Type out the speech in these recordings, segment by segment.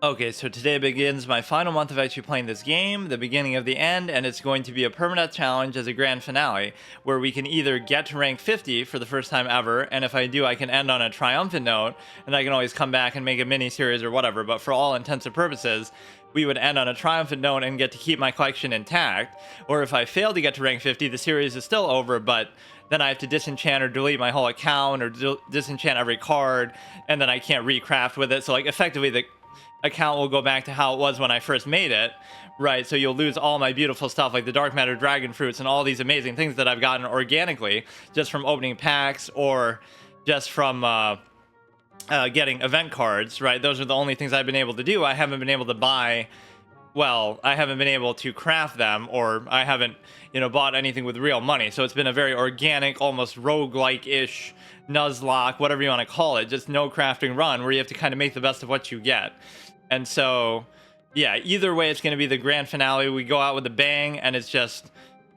Okay, so today begins my final month of actually playing this game, the beginning of the end, and it's going to be a permanent challenge as a grand finale, where we can either get to rank 50 for the first time ever, and if I do, I can end on a triumphant note, and I can always come back and make a mini-series or whatever, but for all intents and purposes, we would end on a triumphant note and get to keep my collection intact, or if I fail to get to rank 50, the series is still over, but then I have to disenchant or delete my whole account, or disenchant every card, and then I can't recraft with it, so like effectively the account will go back to how it was when I first made it, right? So you'll lose all my beautiful stuff like the dark matter dragon fruits and all these amazing things that I've gotten organically just from opening packs or just from getting event cards, right? Those are the only things I've been able to do. I haven't been able to buy, well, I haven't been able to craft them, or I haven't, bought anything with real money. So it's been a very organic, almost roguelike-ish, Nuzlocke, whatever you want to call it, just no crafting run where you have to kind of make the best of what you get. And so, yeah, either way, it's going to be the grand finale. We go out with a bang, and it's just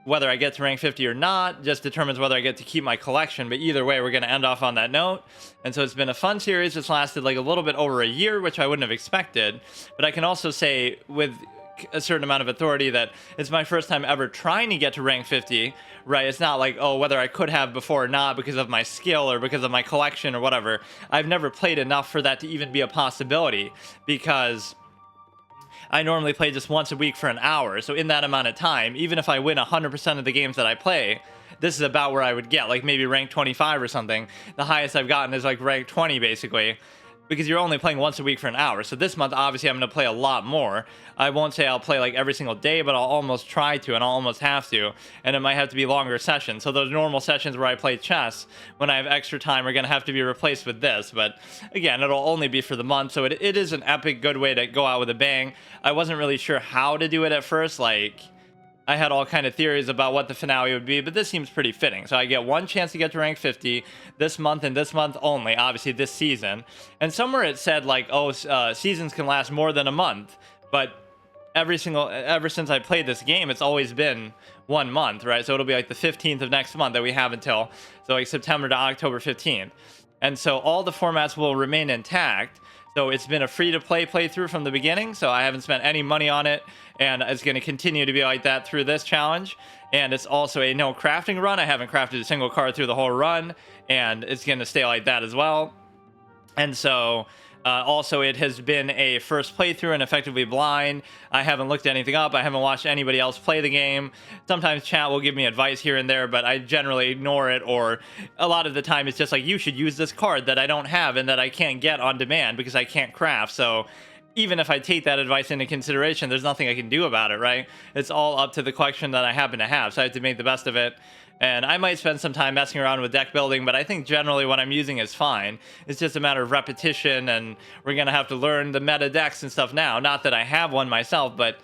whether I get to rank 50 or not just determines whether I get to keep my collection. But either way, we're going to end off on that note. And so it's been a fun series. It's lasted like a little bit over a year, which I wouldn't have expected. But I can also say with a certain amount of authority that it's my first time ever trying to get to rank 50, right? It's not like, oh, whether I could have before or not because of my skill or because of my collection or whatever. I've never played enough for that to even be a possibility, because I normally play just once a week for an hour. So in that amount of time, even if I win 100% of the games that I play, this is about where I would get, like maybe rank 25 or something. The highest I've gotten is like rank 20 basically, because you're only playing once a week for an hour. So this month, obviously, I'm going to play a lot more. I won't say I'll play like every single day, but I'll almost try to, and I'll almost have to. And it might have to be longer sessions. So those normal sessions where I play chess, when I have extra time, are going to have to be replaced with this. But again, it'll only be for the month. So it is an epic, good way to go out with a bang. I wasn't really sure how to do it at first. Like, I had all kind of theories about what the finale would be, but this seems pretty fitting. So I get one chance to get to rank 50 this month, and this month only, obviously this season. And somewhere it said like, oh, seasons can last more than a month, but ever since I played this game, it's always been 1 month, right? So it'll be like the 15th of next month that we have until, so like September to October 15th. And so all the formats will remain intact. So it's been a free-to-play playthrough from the beginning, so I haven't spent any money on it, and it's going to continue to be like that through this challenge. And it's also a no crafting run. I haven't crafted a single card through the whole run, and it's going to stay like that as well. And so also, it has been a first playthrough and effectively blind. I haven't looked anything up. I haven't watched anybody else play the game. Sometimes chat will give me advice here and there, but I generally ignore it, or a lot of the time it's just like, you should use this card that I don't have and that I can't get on demand because I can't craft. So even if I take that advice into consideration, there's nothing I can do about it, right? It's all up to the collection that I happen to have, so I have to make the best of it. And I might spend some time messing around with deck building, but I think generally what I'm using is fine. It's just a matter of repetition, and we're going to have to learn the meta decks and stuff now. Not that I have one myself, but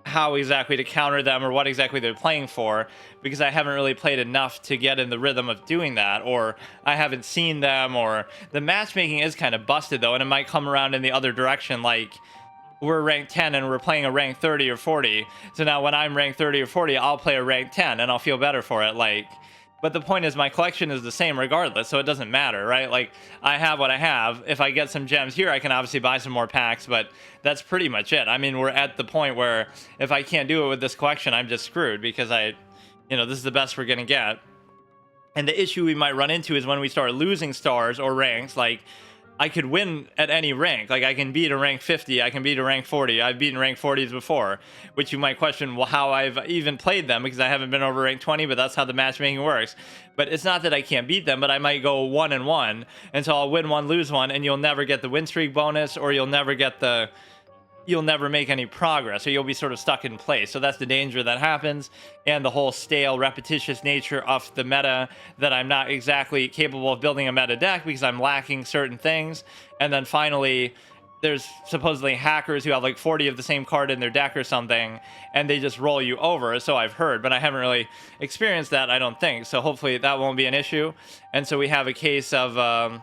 how exactly to counter them or what exactly they're playing for, because I haven't really played enough to get in the rhythm of doing that, or I haven't seen them, or the matchmaking is kind of busted though, and it might come around in the other direction, like we're rank 10 and we're playing a rank 30 or 40. So now when I'm rank 30 or 40, I'll play a rank 10 and I'll feel better for it. Like, but the point is my collection is the same regardless, so it doesn't matter, right? Like, I have what I have. If I get some gems here, I can obviously buy some more packs, but that's pretty much it. I mean, we're at the point where if I can't do it with this collection, I'm just screwed, because this is the best we're gonna get. And the issue we might run into is when we start losing stars or ranks. Like, I could win at any rank. Like, I can beat a rank 50, I can beat a rank 40. I've beaten rank 40s before, which you might question, well, how I've even played them, because I haven't been over rank 20, but that's how the matchmaking works. But it's not that I can't beat them, but I might go 1-1, and so I'll win one, lose one, and you'll never get the win streak bonus, or you'll never make any progress, or you'll be sort of stuck in place. So that's the danger that happens, and the whole stale, repetitious nature of the meta, that I'm not exactly capable of building a meta deck because I'm lacking certain things. And then finally, there's supposedly hackers who have like 40 of the same card in their deck or something, and they just roll you over, so I've heard, but I haven't really experienced that, I don't think. So hopefully that won't be an issue. And so we have a case of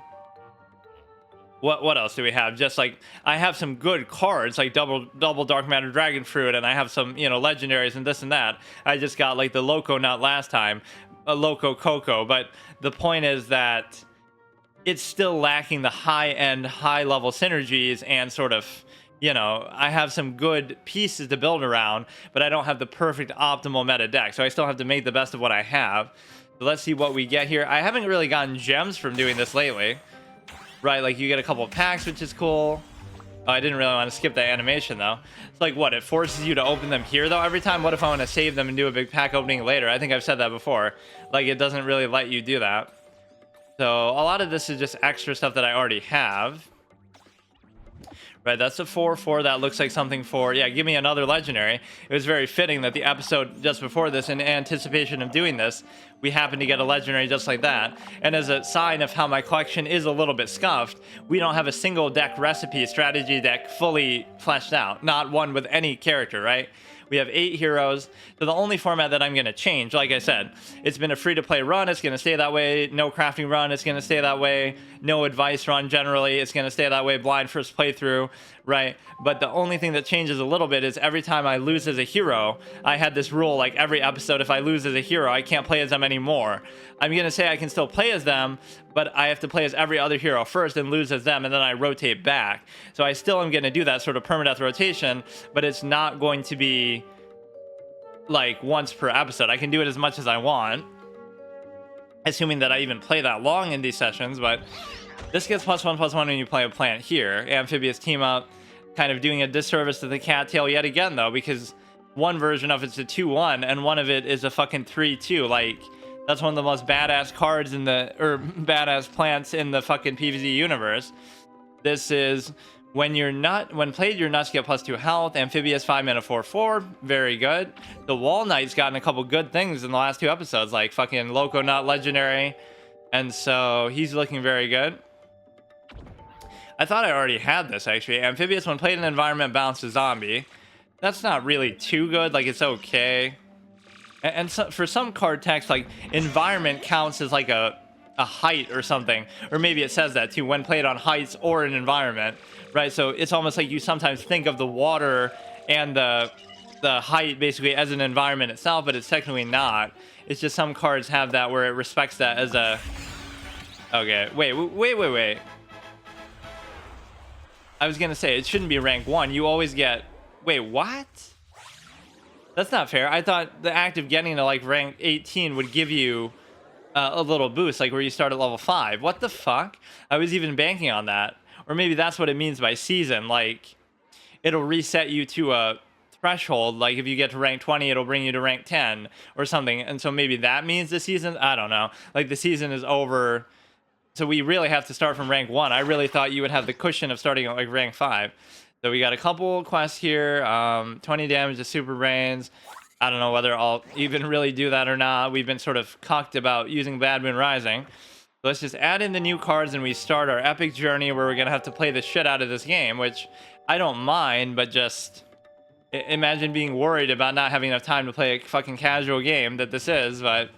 what else do we have? Just like, I have some good cards, like double dark matter dragon fruit, and I have some legendaries and this and that. I just got like the Loco Nut last time, a Loco Coco, but the point is that it's still lacking the high-end, high-level synergies and sort of you know, I have some good pieces to build around, but I don't have the perfect optimal meta deck. So I still have to make the best of what I have. So let's see what we get here. I haven't really gotten gems from doing this lately, right? Like you get a couple of packs, which is cool. Oh, I didn't really want to skip that animation though. It's like, what, it forces you to open them here though every time? What if I want to save them and do a big pack opening later? I think I've said that before. Like, it doesn't really let you do that. So a lot of this is just extra stuff that I already have. Right, that's a 4/4. That looks like something for, yeah, give me another legendary. It was very fitting that the episode just before this, in anticipation of doing this, we happened to get a legendary just like that. And as a sign of how my collection is a little bit scuffed, we don't have a single deck recipe strategy deck fully fleshed out. Not one with any character, right? We have 8 heroes. So the only format that I'm going to change, like I said, it's been a free-to-play run. It's going to stay that way. No crafting run. It's going to stay that way. No advice run generally. It's going to stay that way. Blind first playthrough, right? But the only thing that changes a little bit is every time I lose as a hero, I had this rule, like every episode, if I lose as a hero, I can't play as them anymore. I'm going to say I can still play as them, but I have to play as every other hero first and lose as them, and then I rotate back. So I still am going to do that sort of permadeath rotation, but it's not going to be like once per episode. I can do it as much as I want, assuming that I even play that long in these sessions. But this gets +1/+1 when you play a plant here. Amphibious team up, kind of doing a disservice to the cattail yet again though, because one version of it's a 2/1 and one of it is a fucking 3/2. Like, that's one of the most badass cards in the, or badass plants in the fucking PvZ universe. This is when played, your nuts get +2 health. Amphibious 5 mana 4/4, very good. The Wall Knight's gotten a couple good things in the last 2 episodes, like fucking Loco Nut legendary, and so he's looking very good. I thought I already had this actually. Amphibious, when played in an environment, bounce to zombie. That's not really too good, like it's okay. And so, for some card text, like environment counts as like a height or something, or maybe it says that too, when played on heights or an environment, right? So it's almost like you sometimes think of the water and the height basically as an environment itself, but it's technically not. It's just some cards have that where it respects that as a, okay, wait. I was gonna say it shouldn't be rank 1. You always get, wait, what? That's not fair. I thought the act of getting to like rank 18 would give you a little boost, like where you start at level 5. What the fuck? I was even banking on that. Or maybe that's what it means by season. Like, it'll reset you to a threshold. Like, if you get to rank 20, it'll bring you to rank 10 or something. And so maybe that means the season? I don't know. Like, the season is over. So we really have to start from rank 1. I really thought you would have the cushion of starting at like rank 5. So we got a couple quests here. 20 damage to Super Brains. I don't know whether I'll even really do that or not. We've been sort of cucked about using Bad Moon Rising. So let's just add in the new cards and we start our epic journey where we're going to have to play the shit out of this game, which I don't mind, but just imagine being worried about not having enough time to play a fucking casual game that this is, but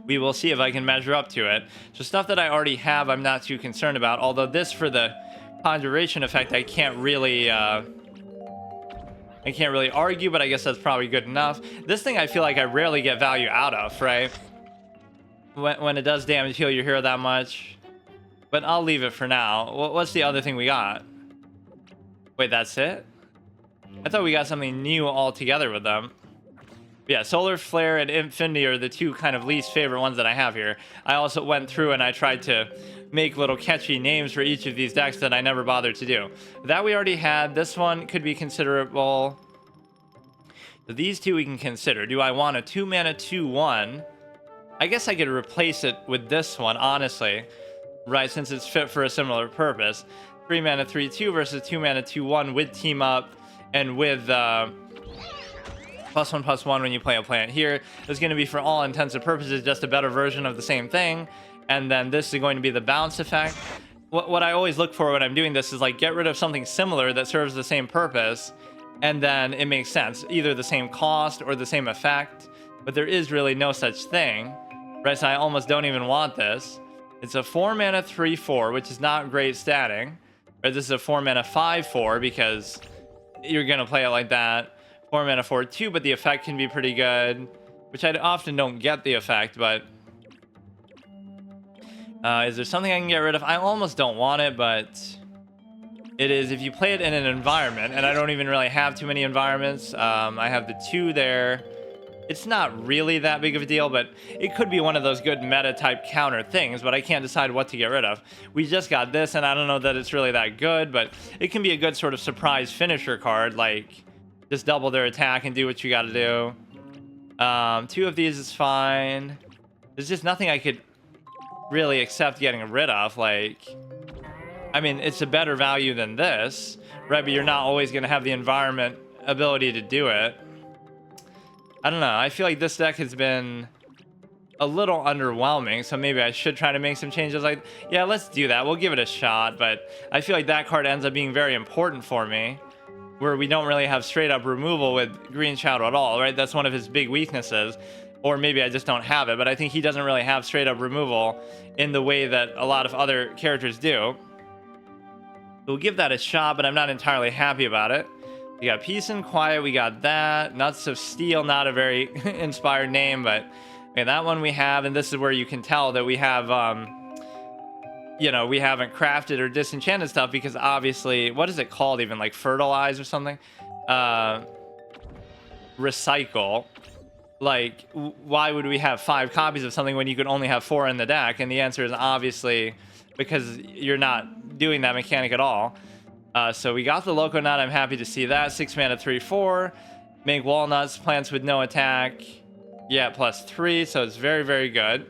we will see if I can measure up to it. So stuff that I already have, I'm not too concerned about, although this for the conjuration effect, I can't really argue, but I guess that's probably good enough. This thing I feel like I rarely get value out of, right? When it does damage heal your hero that much. But I'll leave it for now. What's the other thing we got? Wait, that's it? I thought we got something new altogether with them. Yeah, Solar Flare and Infinity are the 2 kind of least favorite ones that I have here. I also went through and I tried to make little catchy names for each of these decks that I never bothered to do. That we already had. This one could be considerable. So these 2 we can consider. Do I want a 2 mana 2/1? I guess I could replace it with this one, honestly. Right, since it's fit for a similar purpose. 3 mana 3/2 versus 2 mana 2/1 with team up and with +1/+1 when you play a plant here. It's going to be, for all intents and purposes, just a better version of the same thing. And then this is going to be the bounce effect. What I always look for when I'm doing this is like get rid of something similar that serves the same purpose, and then it makes sense. Either the same cost or the same effect, but there is really no such thing. Right, so I almost don't even want this. It's a 4 mana 3/4, which is not great statting. Right, this is a 4 mana 5/4 because you're going to play it like that. 4 mana 4/2, but the effect can be pretty good, which I often don't get the effect, but is there something I can get rid of? I almost don't want it, but It is if you play it in an environment, and I don't even really have too many environments. I have the 2 there. It's not really that big of a deal, but it could be one of those good meta type counter things, but I can't decide what to get rid of. We just got this, and I don't know that it's really that good, but it can be a good sort of surprise finisher card, like just double their attack and do what you got to do. 2 of these is fine. There's just nothing I could really accept getting rid of. Like, I mean, it's a better value than this, right? But you're not always going to have the environment ability to do it. I don't know. I feel like this deck has been a little underwhelming, so maybe I should try to make some changes. Like, yeah, let's do that. We'll give it a shot, but I feel like that card ends up being very important for me, where we don't really have straight up removal with Green Shadow at all, right? That's one of his big weaknesses. Or maybe I just don't have it, but I think he doesn't really have straight up removal in the way that a lot of other characters do. We'll give that a shot, but I'm not entirely happy about it. We got Peace and Quiet, we got that. Nuts of Steel, not a very inspired name, but okay, that one we have, and this is where you can tell that we have, you know, we haven't crafted or disenchanted stuff, because obviously, what is it called even, like Fertilize or something? Recycle. Like, why would we have 5 copies of something when you could only have 4 in the deck? And the answer is obviously because you're not doing that mechanic at all. So we got the Loco Nut. I'm happy to see that. 6 mana, 3/4. Make walnuts, plants with no attack. Yeah, +3. So it's very, very good.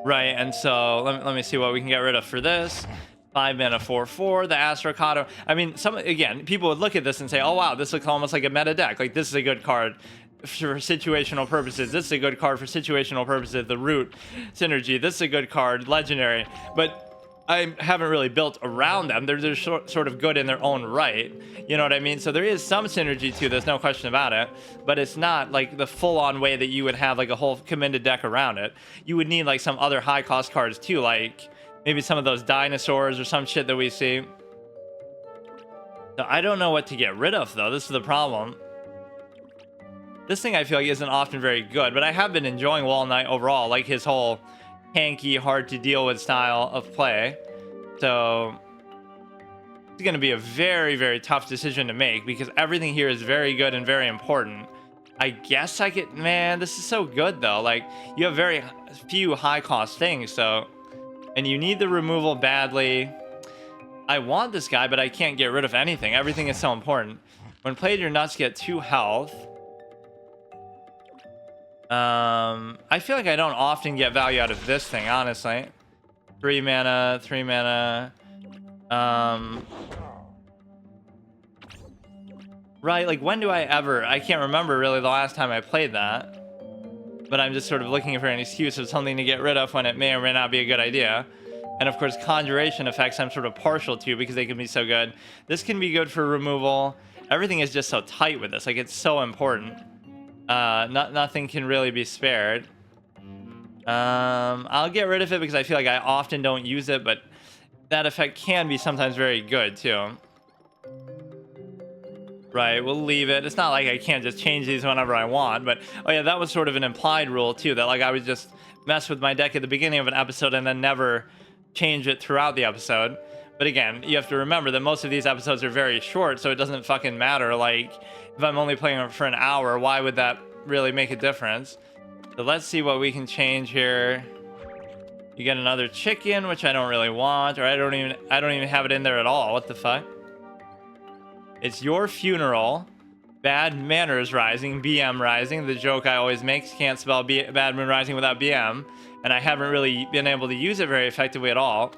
Right, and so let me see what we can get rid of for this. 5 mana, 4/4. The Astrocado. I mean, again, people would look at this and say, "Oh wow, this looks almost like a meta deck. Like this is a good card for situational purposes. This is a good card for situational purposes. The Root Synergy. This is a good card, Legendary." But I haven't really built around them. They're sort of good in their own right. You know what I mean? So there is some synergy to this, no question about it. But it's not like the full-on way that you would have like a whole commended deck around it. You would need like some other high-cost cards too, like maybe some of those dinosaurs or some shit that we see. So I don't know what to get rid of, though. This is the problem. This thing I feel like isn't often very good, but I have been enjoying Wall Knight overall, like his whole tanky, hard to deal with style of play. So it's going to be a very, very tough decision to make, because everything here is very good and very important. I guess I could, man, this is so good though. Like, you have very few high cost things, so, and you need the removal badly. I want this guy, but I can't get rid of anything. Everything is so important. When played, your nuts get 2 health. I feel like I don't often get value out of this thing, honestly. 3 mana, 3 mana. Right, like when do I ever... I can't remember really the last time I played that. But I'm just sort of looking for an excuse of something to get rid of when it may or may not be a good idea. And of course, conjuration effects I'm sort of partial to because they can be so good. This can be good for removal. Everything is just so tight with this. Like, it's so important. Nothing can really be spared. I'll get rid of it because I feel like I often don't use it, but that effect can be sometimes very good too. Right, we'll leave it. It's not like I can't just change these whenever I want, but oh yeah, that was sort of an implied rule too, that like I would just mess with my deck at the beginning of an episode and then never change it throughout the episode. But again, you have to remember that most of these episodes are very short, so it doesn't fucking matter. Like, if I'm only playing it for an hour, why would that really make a difference? So let's see what we can change here. You get another chicken, which I don't really want, or I don't even have it in there at all. What the fuck? It's your funeral. Bad Manners Rising, BM Rising. The joke I always make, can't spell Bad Moon Rising without BM, and I haven't really been able to use it very effectively at all.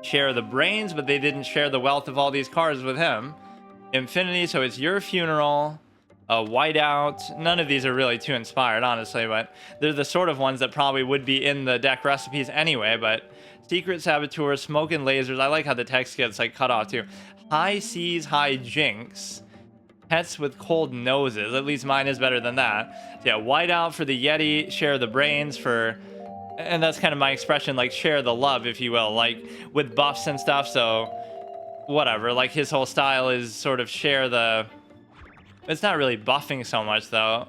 Share the brains, but they didn't share the wealth of all these cards with him. Infinity, so it's your funeral. Whiteout. None of these are really too inspired, honestly, but they're the sort of ones that probably would be in the deck recipes anyway. But Secret Saboteur, Smoke and Lasers. I like how the text gets like cut off too. High Seas, High Jinx. Pets with Cold Noses. At least mine is better than that. So yeah, Whiteout for the Yeti. Share the brains for... And that's kind of my expression, like share the love, if you will, like with buffs and stuff. So whatever, like his whole style is sort of share the... It's not really buffing so much though.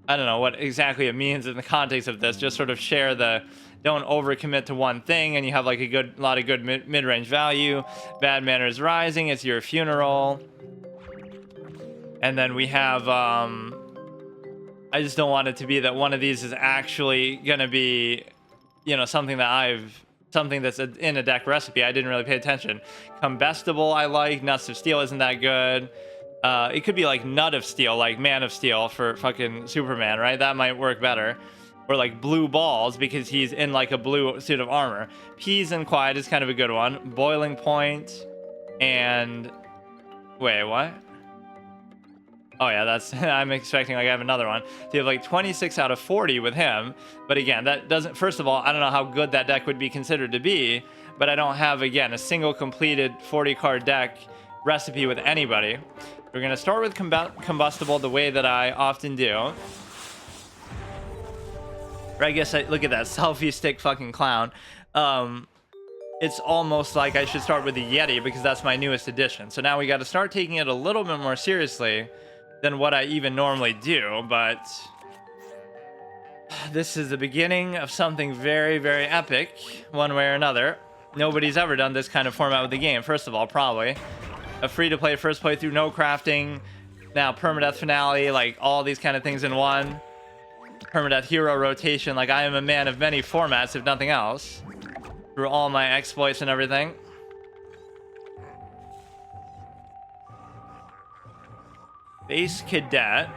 I don't know what exactly it means in the context of this. Just sort of share the don't overcommit to one thing, and you have like a lot of good mid-range value. Bad Manners Rising, it's your funeral. And then we have I just don't want it to be that one of these is actually gonna be, you know, something that's in a deck recipe. I didn't really pay attention. Combustible I like. Nuts of Steel isn't that good. It could be like Nut of Steel, like Man of Steel for fucking Superman, right? That might work better. Or like Blue Balls because he's in like a blue suit of armor. Peas and Quiet is kind of a good one. Boiling Point and wait, what? Oh yeah, that's I'm expecting like I have another one. So you have like 26 out of 40 with him. But again, that doesn't, first of all, I don't know how good that deck would be considered to be, but I don't have, again, a single completed 40 card deck recipe with anybody. We're gonna start with Combustible the way that I often do. Or I guess look at that selfie stick fucking clown. It's almost like I should start with the Yeti because that's my newest addition. So now we got to start taking it a little bit more seriously than what I even normally do, but this is the beginning of something very, very epic, one way or another. Nobody's ever done this kind of format with the game, first of all, probably. A free-to-play first playthrough, no crafting, now Permadeath finale, like all these kind of things in one. Permadeath hero rotation, like I am a man of many formats, if nothing else, through all my exploits and everything. Base Cadet.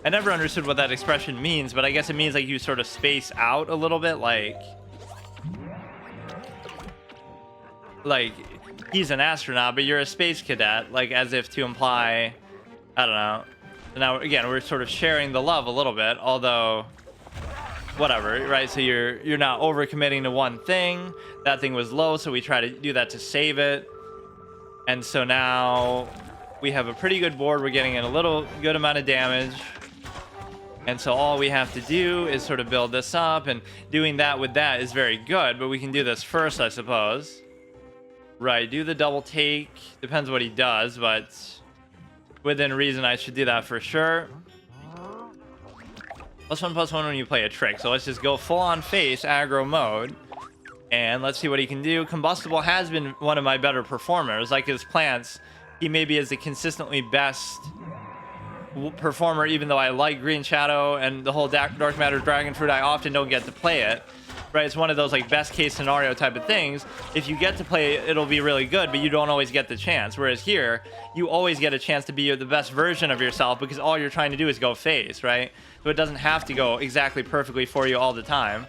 I never understood what that expression means, but I guess it means like you sort of space out a little bit, like he's an astronaut, but you're a space cadet, like as if to imply, I don't know. Now again, we're sort of sharing the love a little bit, although whatever, right? So you're not overcommitting to one thing. That thing was low, so we try to do that to save it. And so now we have a pretty good board. We're getting in a little good amount of damage. And so all we have to do is sort of build this up, and doing that with that is very good, but we can do this first, I suppose. Right, do the double take. Depends what he does, but within reason, I should do that for sure. +1/+1 when you play a trick. So let's just go full on face aggro mode. And let's see what he can do. Combustible has been one of my better performers. Like his plants, he maybe is the consistently best performer, even though I like Green Shadow and the whole Dark Matter Dragon Fruit. I often don't get to play it. Right, it's one of those like best case scenario type of things. If you get to play it, it'll be really good, but you don't always get the chance. Whereas here, you always get a chance to be the best version of yourself because all you're trying to do is go face, right? So it doesn't have to go exactly perfectly for you all the time.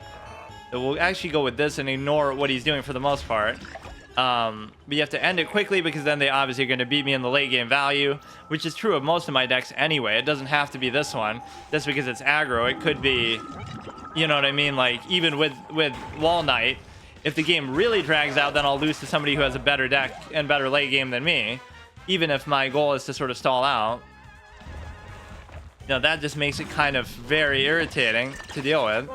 So we'll actually go with this and ignore what he's doing for the most part. But you have to end it quickly because then they obviously are going to beat me in the late game value, which is true of most of my decks anyway. It doesn't have to be this one just because it's aggro. It could be, you know what I mean? Like even with Wall Knight, if the game really drags out, then I'll lose to somebody who has a better deck and better late game than me, even if my goal is to sort of stall out. You know, that just makes it kind of very irritating to deal with,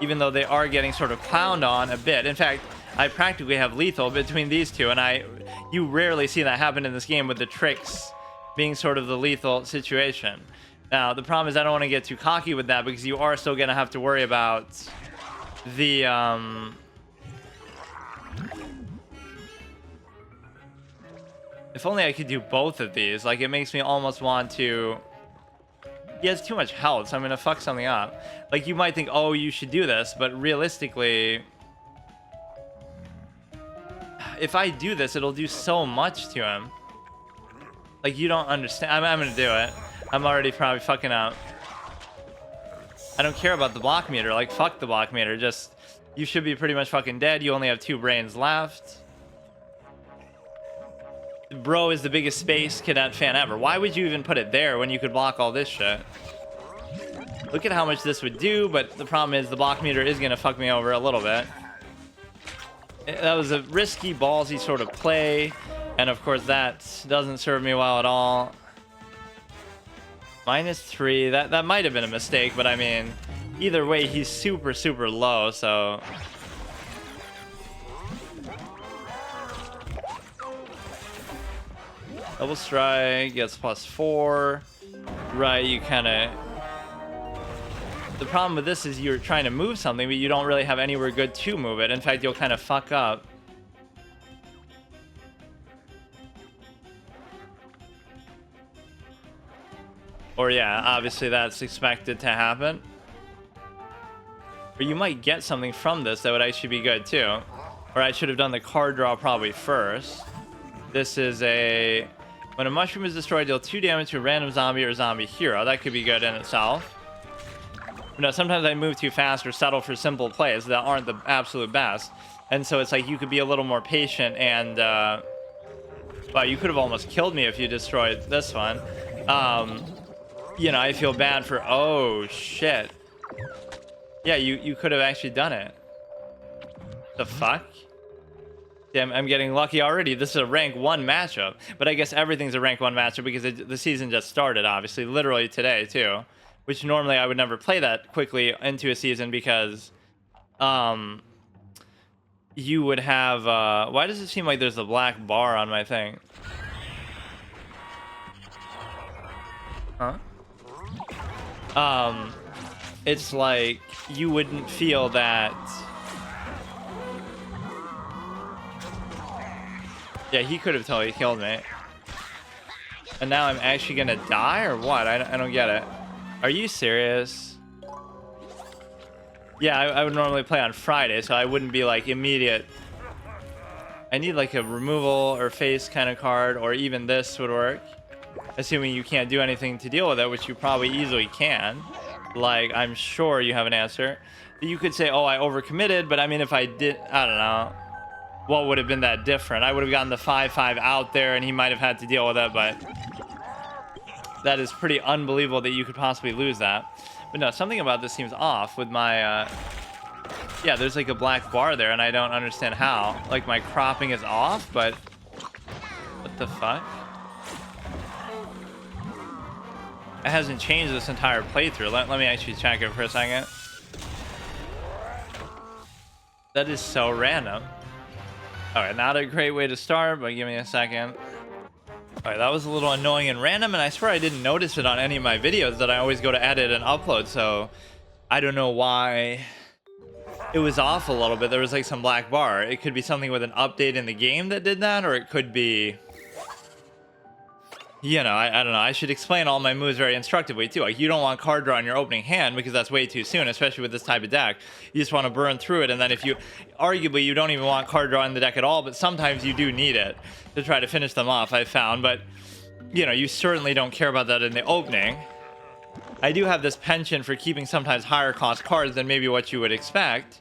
even though they are getting sort of clowned on a bit. In fact, I practically have lethal between these two, and you rarely see that happen in this game with the tricks being sort of the lethal situation. Now, the problem is I don't want to get too cocky with that because you are still going to have to worry about the, if only I could do both of these. Like, it makes me almost want to... He has too much health, so I'm going to fuck something up. Like, you might think, oh, you should do this, but realistically... If I do this, it'll do so much to him. Like, you don't understand. I'm going to do it. I'm already probably fucking up. I don't care about the block meter. Like, fuck the block meter. Just, you should be pretty much fucking dead. You only have 2 brains left. Bro is the biggest Space Cadet fan ever. Why would you even put it there when you could block all this shit? Look at how much this would do, but the problem is the block meter is going to fuck me over a little bit. That was a risky, ballsy sort of play, and of course that doesn't serve me well at all. -3, that might have been a mistake, but I mean, either way, he's super, super low, so... Double strike, gets +4. Right, you kind of... The problem with this is you're trying to move something, but you don't really have anywhere good to move it. In fact, you'll kind of fuck up. Or yeah, obviously that's expected to happen. But you might get something from this that would actually be good too. Or I should have done the card draw probably first. This is a... When a mushroom is destroyed, deal 2 damage to a random zombie or zombie hero. That could be good in itself. But no, sometimes I move too fast or settle for simple plays that aren't the absolute best. And so it's like you could be a little more patient and... Wow, you could have almost killed me if you destroyed this one. You know, I feel bad for... Oh, shit. Yeah, you could have actually done it. The fuck? Damn, I'm getting lucky already. This is a rank 1 matchup. But I guess everything's a rank 1 matchup because the season just started, obviously. Literally today, too. Which normally I would never play that quickly into a season because... you would have... why does it seem like there's a black bar on my thing? Huh? It's like you wouldn't feel that. Yeah, he could have totally killed me. And now I'm actually gonna die or what? I don't get it. Are you serious? Yeah, I would normally play on Friday, so I wouldn't be like immediate. I need like a removal or face kind of card, or even this would work. Assuming you can't do anything to deal with it, which you probably easily can. Like, I'm sure you have an answer. You could say, oh, I overcommitted, but I mean, if I did, I don't know. What would have been that different? I would have gotten the 5/5 out there, and he might have had to deal with it, but... That is pretty unbelievable that you could possibly lose that. But no, something about this seems off with my... Yeah, there's like a black bar there, and I don't understand how. Like, my cropping is off, but... What the fuck? It hasn't changed this entire playthrough. Let me actually check it for a second. That is so random. Alright, not a great way to start, but give me a second. Alright, that was a little annoying and random, and I swear I didn't notice it on any of my videos that I always go to edit and upload, so I don't know why it was off a little bit. There was like some black bar. It could be something with an update in the game that did that, or it could be... You know, I don't know. I should explain all my moves very instructively, too. Like, you don't want card draw in your opening hand because that's way too soon, especially with this type of deck. You just want to burn through it, and then if you... Arguably, you don't even want card draw in the deck at all, but sometimes you do need it to try to finish them off, I've found. But, you know, you certainly don't care about that in the opening. I do have this penchant for keeping sometimes higher cost cards than maybe what you would expect.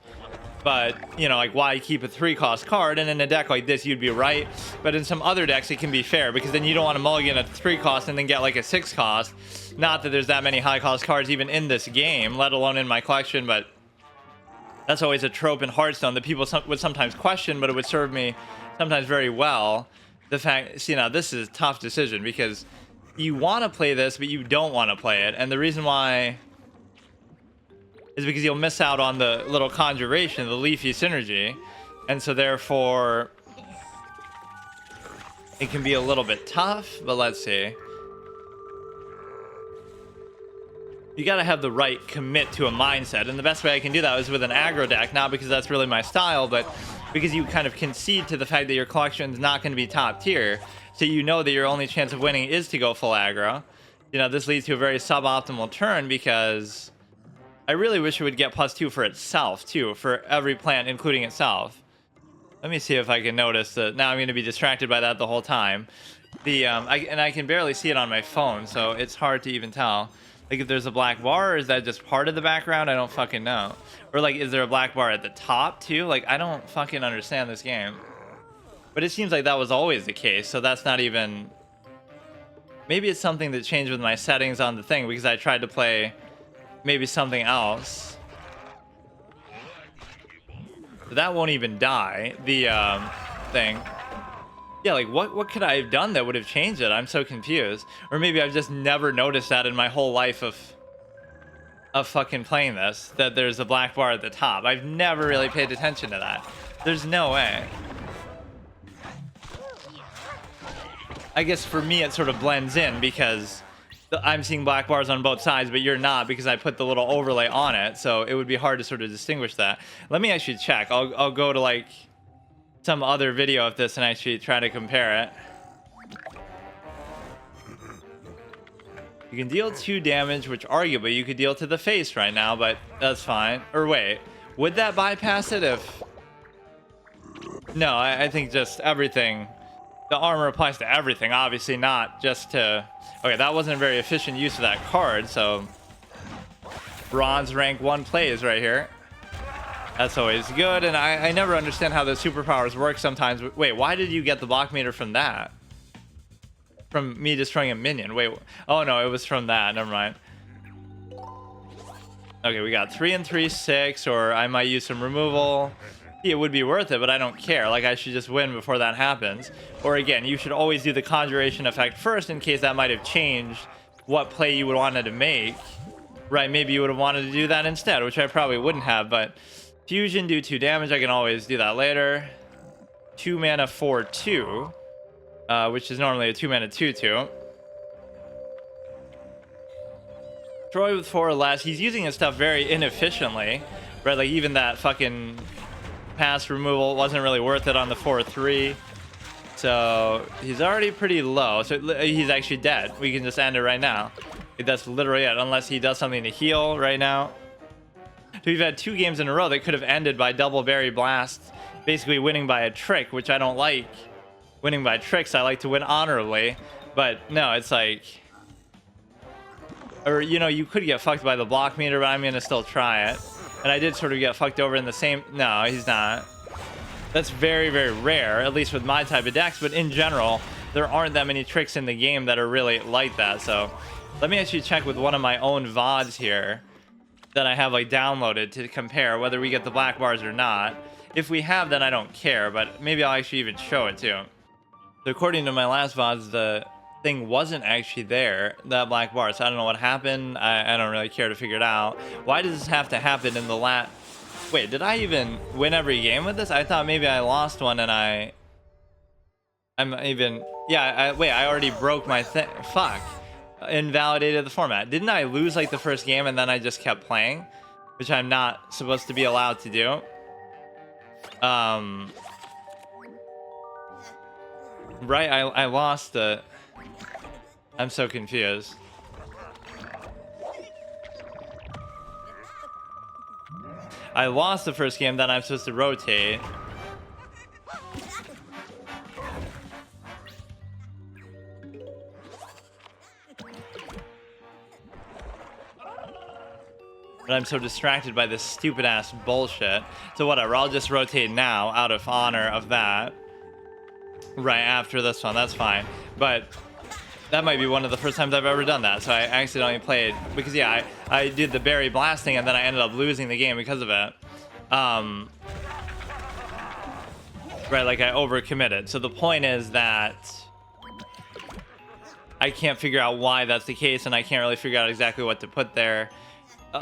But, you know, like, why keep a 3-cost card? And in a deck like this, you'd be right. But in some other decks, it can be fair, because then you don't want to mulligan a 3-cost and then get, like, a 6-cost. Not that there's that many high-cost cards even in this game, let alone in my collection, but that's always a trope in Hearthstone that people would sometimes question, but it would serve me sometimes very well. The fact, see, now, this is a tough decision, because you want to play this, but you don't want to play it. And the reason why... is because you'll miss out on the little conjuration, the leafy synergy, and so therefore it can be a little bit tough. But let's see, you gotta have the right commit to a mindset, and the best way I can do that is with an aggro deck, not because that's really my style, but because you kind of concede to the fact that your collection is not going to be top tier, so you know that your only chance of winning is to go full aggro. You know, this leads to a very suboptimal turn, because I really wish it would get +2 for itself, too, for every plant, including itself. Let me see if I can notice that. Now I'm going to be distracted by that the whole time. And I can barely see it on my phone, so it's hard to even tell. Like, if there's a black bar, or is that just part of the background? I don't fucking know. Or, like, is there a black bar at the top, too? Like, I don't fucking understand this game. But it seems like that was always the case, so that's not even... Maybe it's something that changed with my settings on the thing, because I tried to play... maybe something else. But that won't even die, the thing. Yeah, like, what could I have done that would have changed it? I'm so confused. Or maybe I've just never noticed that in my whole life of fucking playing this, that there's a black bar at the top. I've never really paid attention to that. There's no way. I guess for me it sort of blends in, because I'm seeing black bars on both sides, but you're not because I put the little overlay on it. So it would be hard to sort of distinguish that. Let me actually check. I'll go to like some other video of this and actually try to compare it. You can deal 2 damage, which arguably you could deal to the face right now, but that's fine. Or wait, would that bypass it if... No, I think just everything. The armor applies to everything, obviously not just to... Okay, that wasn't a very efficient use of that card, so... Bronze rank 1 plays right here. That's always good, and I never understand how the superpowers work sometimes. Wait, why did you get the block meter from that? From me destroying a minion. Wait, oh no, it was from that. Never mind. Okay, we got 3 and 3, 6, or I might use some removal. It would be worth it, but I don't care. Like, I should just win before that happens. Or again, you should always do the conjuration effect first in case that might have changed what play you would wanted to make. Right, maybe you would have wanted to do that instead, which I probably wouldn't have, but fusion, do 2 damage. I can always do that later. 2 mana, 4/2. Which is normally a 2 mana 2/2. Troy with 4 or less. He's using his stuff very inefficiently, right? Like even that fucking pass removal wasn't really worth it on the 4/3. So he's already pretty low. So he's actually dead. We can just end it right now. That's literally it, unless he does something to heal right now. So we've had 2 games in a row that could have ended by double berry blast, basically winning by a trick, which I don't like. Winning by tricks, I like to win honorably, but no, it's like, or you know, you could get fucked by the block meter, but I'm gonna still try it. And I did sort of get fucked over in the same. No, he's not. That's very, very rare, at least with my type of decks. But in general, there aren't that many tricks in the game that are really like that. So let me actually check with one of my own VODs here that I have like downloaded to compare whether we get the black bars or not. If we have, then I don't care, but maybe I'll actually even show it too. So according to my last VODs, the thing wasn't actually there, that black bar. So I don't know what happened. I don't really care to figure it out. Why does this have to happen in the last... Wait, did I even win every game with this? I thought maybe I lost one and I'm even... Yeah, wait, I already broke my thing. Fuck. Invalidated the format. Didn't I lose like the first game and then I just kept playing? Which I'm not supposed to be allowed to do. Right, I lost the... I'm so confused. I lost the first game, then I'm supposed to rotate. But I'm so distracted by this stupid ass bullshit. So whatever, I'll just rotate now out of honor of that. Right after this one, that's fine. But that might be one of the first times I've ever done that. So I accidentally played, because yeah, I did the berry blasting and then I ended up losing the game because of it. Right, like I overcommitted. So the point is that I can't figure out why that's the case, and I can't really figure out exactly what to put there.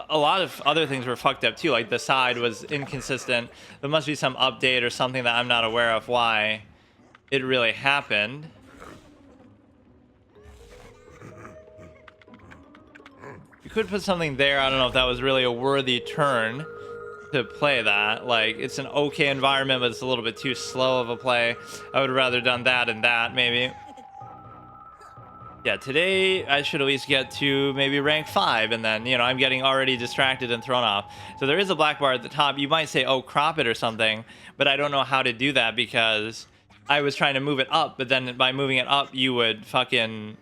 A lot of other things were fucked up too, like the side was inconsistent. There must be some update or something that I'm not aware of why it really happened. You could put something there. I don't know if that was really a worthy turn to play that. Like, it's an okay environment, but it's a little bit too slow of a play. I would have rather done that and that, maybe. Yeah, today I should at least get to maybe rank 5, and then, you know, I'm getting already distracted and thrown off. So there is a black bar at the top. You might say, oh, crop it or something, but I don't know how to do that because I was trying to move it up, but then by moving it up, you would fucking...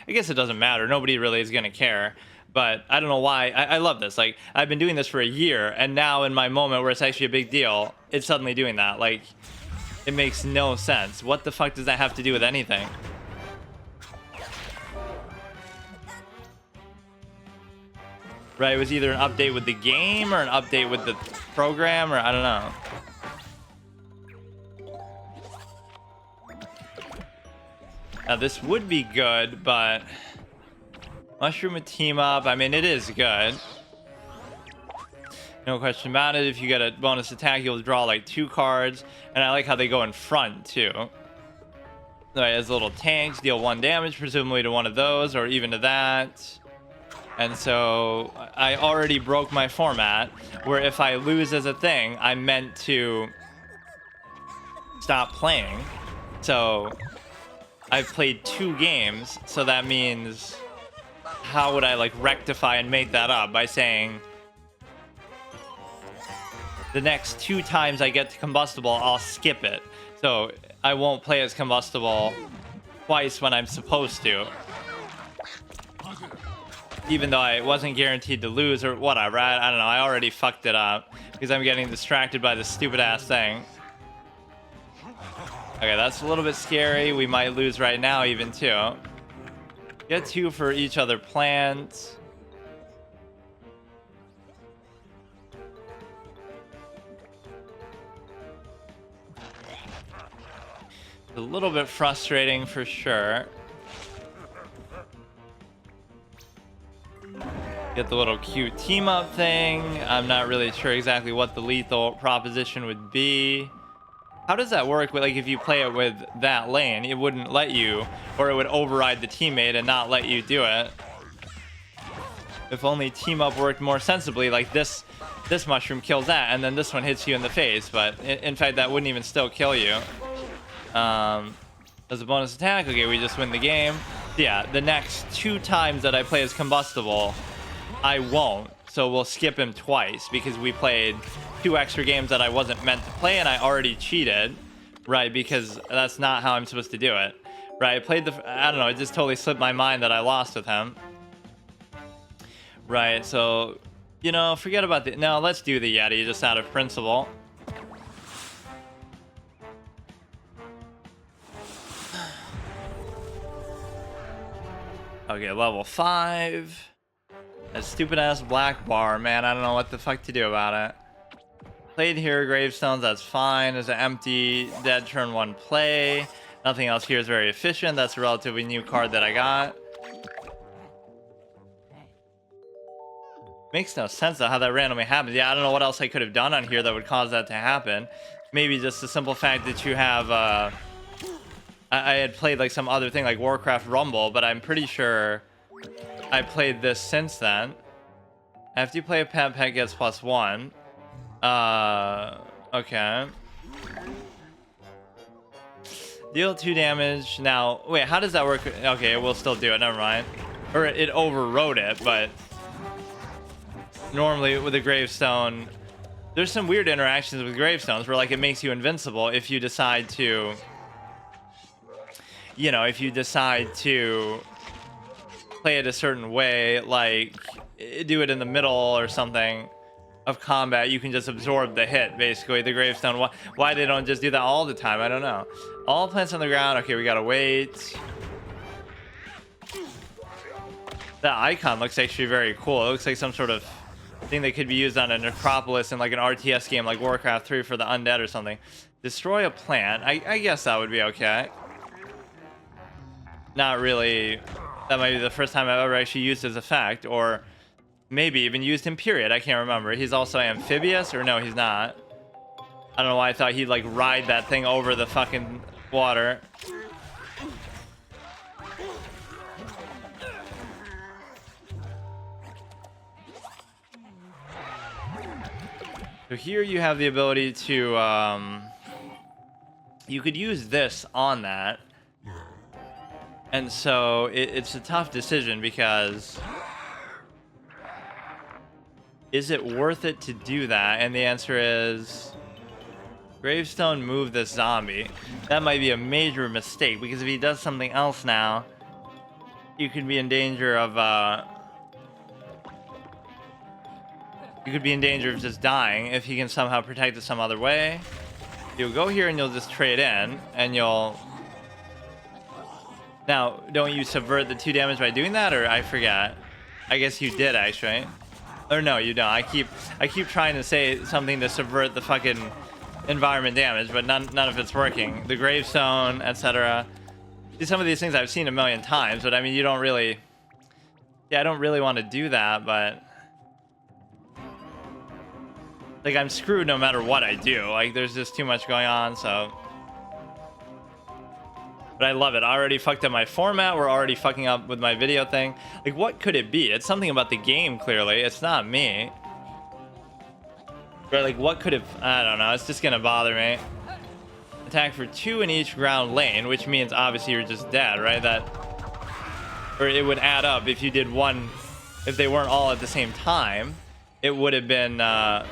I guess it doesn't matter. Nobody really is going to care. But I don't know why. I love this. Like, I've been doing this for a year, and now in my moment where it's actually a big deal, it's suddenly doing that. Like, it makes no sense. What the fuck does that have to do with anything? Right, it was either an update with the game or an update with the program, or I don't know. Now, this would be good, but... Mushroom would team up. I mean, it is good. No question about it. If you get a bonus attack, you'll draw like 2 cards. And I like how they go in front, too. Right, as little tanks, deal 1 damage, presumably to one of those, or even to that. And so I already broke my format, where if I lose as a thing, I'm meant to stop playing. So I've played 2 games, so that means how would I like rectify and make that up by saying the next 2 times I get to combustible, I'll skip it. So I won't play as combustible twice when I'm supposed to. Even though I wasn't guaranteed to lose or whatever. I don't know. I already fucked it up because I'm getting distracted by this stupid ass thing. Okay, that's a little bit scary. We might lose right now even too. Get 2 for each other plant. A little bit frustrating for sure. Get the little cute team up thing. I'm not really sure exactly what the lethal proposition would be. How does that work? Like if you play it with that lane, it wouldn't let you, or it would override the teammate and not let you do it. If only team up worked more sensibly, like this mushroom kills that, and then this one hits you in the face. But in fact, that wouldn't even still kill you. As a bonus attack, okay, we just win the game. Yeah, the next 2 times that I play as combustible, I won't. So we'll skip him twice because we played 2 extra games that I wasn't meant to play, and I already cheated, right? Because that's not how I'm supposed to do it, right? I played I don't know, it just totally slipped my mind that I lost with him, right? So, you know, forget about the. No, let's do the Yeti just out of principle. Okay, level 5. That stupid ass black bar, man. I don't know what the fuck to do about it. Played here, gravestones, that's fine. There's an empty dead turn 1 play. Nothing else here is very efficient. That's a relatively new card that I got. Makes no sense though how that randomly happens. Yeah, I don't know what else I could have done on here that would cause that to happen. Maybe just the simple fact that you have I had played like some other thing like Warcraft Rumble, but I'm pretty sure I played this since then. After you play a pet gets +1. Okay. Deal 2 damage. Now, wait, how does that work? Okay, we'll still do it. Never mind. Or it overrode it, but normally with a gravestone, there's some weird interactions with gravestones where like it makes you invincible if you decide to, you know, if you decide to play it a certain way, like do it in the middle or something of combat, you can just absorb the hit, basically. The gravestone, why they don't just do that all the time, I don't know. All plants on the ground. Okay, we gotta wait. That icon looks actually very cool. It looks like some sort of thing that could be used on a necropolis in like an RTS game like Warcraft 3 for the undead or something. Destroy a plant. I guess that would be okay. Not really. That might be the first time I've ever actually used his effect, or maybe even used him, period. I can't remember. He's also amphibious, or no, he's not. I don't know why I thought he'd like ride that thing over the fucking water. So here you have the ability to, you could use this on that. And so it's a tough decision because is it worth it to do that? And the answer is gravestone, move this zombie. That might be a major mistake because if he does something else now, you could be in danger of just dying if he can somehow protect it some other way. You'll go here and you'll just trade in and you'll. Now, don't you subvert the 2 damage by doing that, or I forget? I guess you did actually. Or no, you don't. I keep trying to say something to subvert the fucking environment damage, but none of it's working. The gravestone, etc. Some of these things I've seen a million times, but I mean, you don't really. Yeah, I don't really want to do that, but like I'm screwed no matter what I do. Like there's just too much going on, so. But I love it. I already fucked up my format. We're already fucking up with my video thing. Like, what could it be? It's something about the game, clearly. It's not me. But, like, what could have... I don't know. It's just gonna bother me. Attack for 2 in each ground lane, which means obviously you're just dead, right? That... Or it would add up if you did one... If they weren't all at the same time, it would have been... Yeah,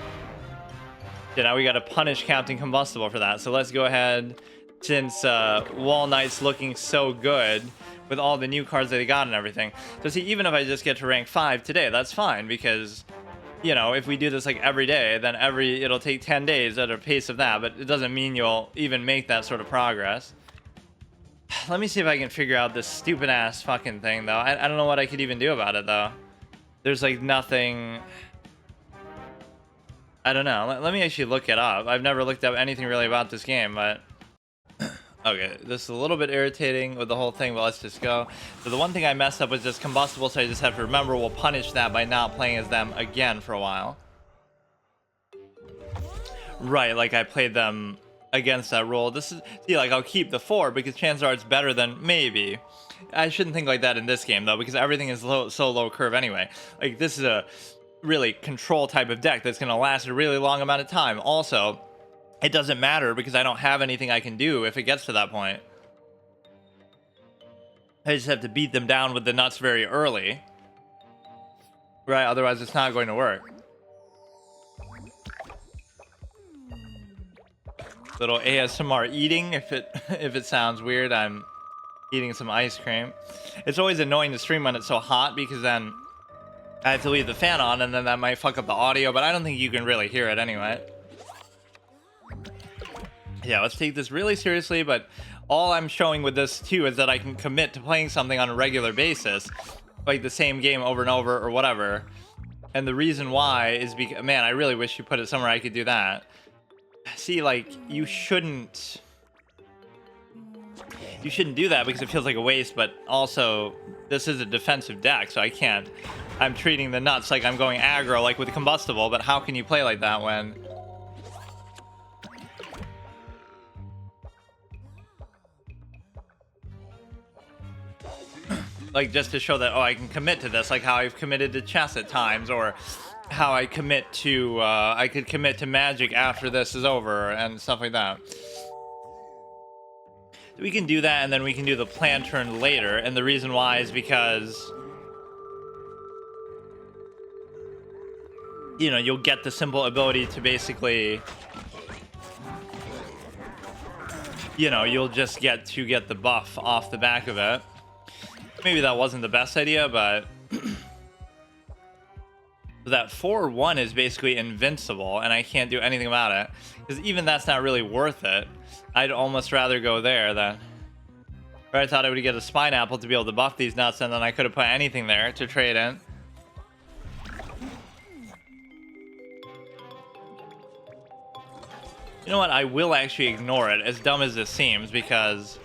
now we gotta punish Captain Combustible for that. So let's go ahead... Since Wall Knight's looking so good with all the new cards that they got and everything. So see, even if I just get to rank 5 today, that's fine, because, you know, if we do this like every day, then it'll take 10 days at a pace of that, but it doesn't mean you'll even make that sort of progress. Let me see if I can figure out this stupid ass fucking thing, though. I don't know what I could even do about it, though. There's like nothing... I don't know. Let me actually look it up. I've never looked up anything really about this game, but... Okay, this is a little bit irritating with the whole thing, but let's just go. So the one thing I messed up was just Combustible, so I just have to remember we'll punish that by not playing as them again for a while. Right, like I played them against that rule. This is, see, like I'll keep the 4 because chances are it's better than maybe. I shouldn't think like that in this game, though, because everything is so low curve anyway. Like, this is a really control type of deck that's going to last a really long amount of time. Also... It doesn't matter because I don't have anything I can do if it gets to that point. I just have to beat them down with the nuts very early. Right, otherwise it's not going to work. Little ASMR eating, if it sounds weird. I'm eating some ice cream. It's always annoying to stream when it's so hot because then I have to leave the fan on and then that might fuck up the audio, but I don't think you can really hear it anyway. Yeah, let's take this really seriously, but all I'm showing with this, too, is that I can commit to playing something on a regular basis, like the same game over and over or whatever. And the reason why is because, man, I really wish you put it somewhere I could do that. See, like, you shouldn't do that because it feels like a waste, but also, this is a defensive deck, so I can't. I'm treating the nuts like I'm going aggro, like with the Combustible, but how can you play like that when... Like, just to show that, oh, I can commit to this, like how I've committed to chess at times, or how I commit to, I could commit to Magic after this is over, and stuff like that. We can do that, and then we can do the plan turn later, and the reason why is because, you know, you'll get the simple ability to basically, you know, you'll just get the buff off the back of it. Maybe that wasn't the best idea, but that 4-1 is basically invincible, and I can't do anything about it. Because even that's not really worth it. I'd almost rather go there than... Or I thought I would get a Spine Apple to be able to buff these nuts, and then I could have put anything there to trade in. You know what? I will actually ignore it, as dumb as this seems, because...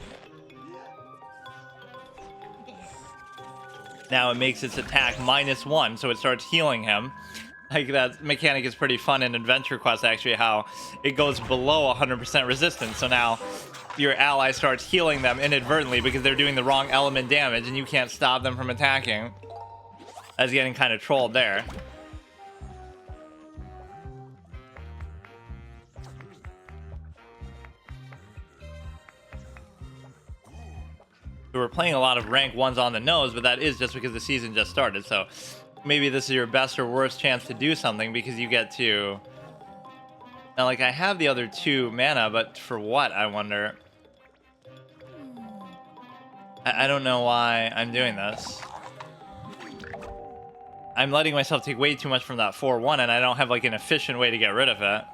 Now it makes its attack -1, so it starts healing him. Like, that mechanic is pretty fun in Adventure Quest, actually, how it goes below 100% resistance. So now your ally starts healing them inadvertently because they're doing the wrong element damage, and you can't stop them from attacking. That's getting kind of trolled there. We're playing a lot of rank 1s on the nose, but that is just because the season just started. So maybe this is your best or worst chance to do something because you get to... Now, like, I have the other 2 mana, but for what, I wonder? I don't know why I'm doing this. I'm letting myself take way too much from that 4-1, and I don't have, like, an efficient way to get rid of it.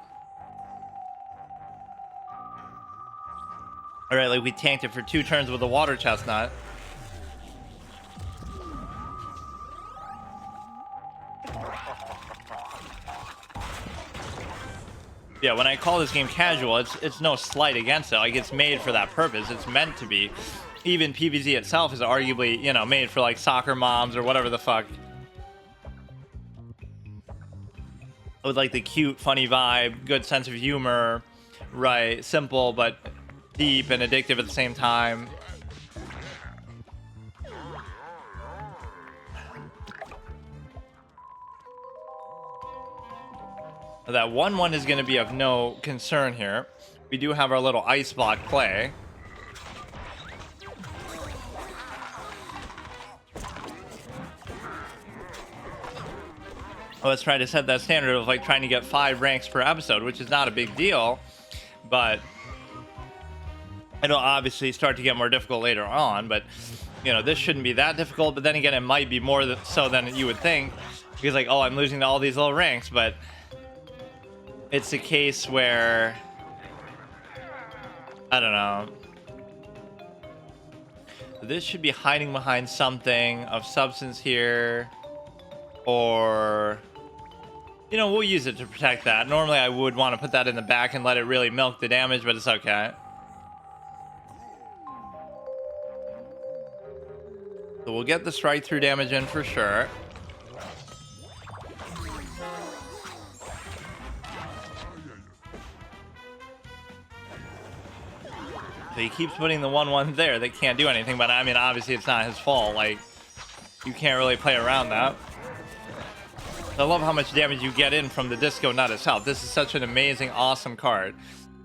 Alright, like, we tanked it for 2 turns with a Water Chestnut. Yeah, when I call this game casual, it's no slight against it. Like, it's made for that purpose. It's meant to be. Even PvZ itself is arguably, you know, made for, like, soccer moms or whatever the fuck. With, like, the cute, funny vibe, good sense of humor, right? Simple, but... deep and addictive at the same time. That 1/1 is going to be of no concern here. We do have our little ice block play. Let's try to set that standard of like trying to get 5 ranks per episode, which is not a big deal, but it'll obviously start to get more difficult later on. But you know, this shouldn't be that difficult, but then again, it might be more so than you would think, because like, oh, I'm losing to all these little ranks. But it's a case where, I don't know, this should be hiding behind something of substance here, or you know, we'll use it to protect that. Normally I would want to put that in the back and let it really milk the damage, but it's okay. So we'll get the strike through damage in for sure. So he keeps putting the 1/1 there that can't do anything, but I mean, obviously it's not his fault. Like, you can't really play around that. I love how much damage you get in from the Disco Nut itself. This is such an amazing, awesome card.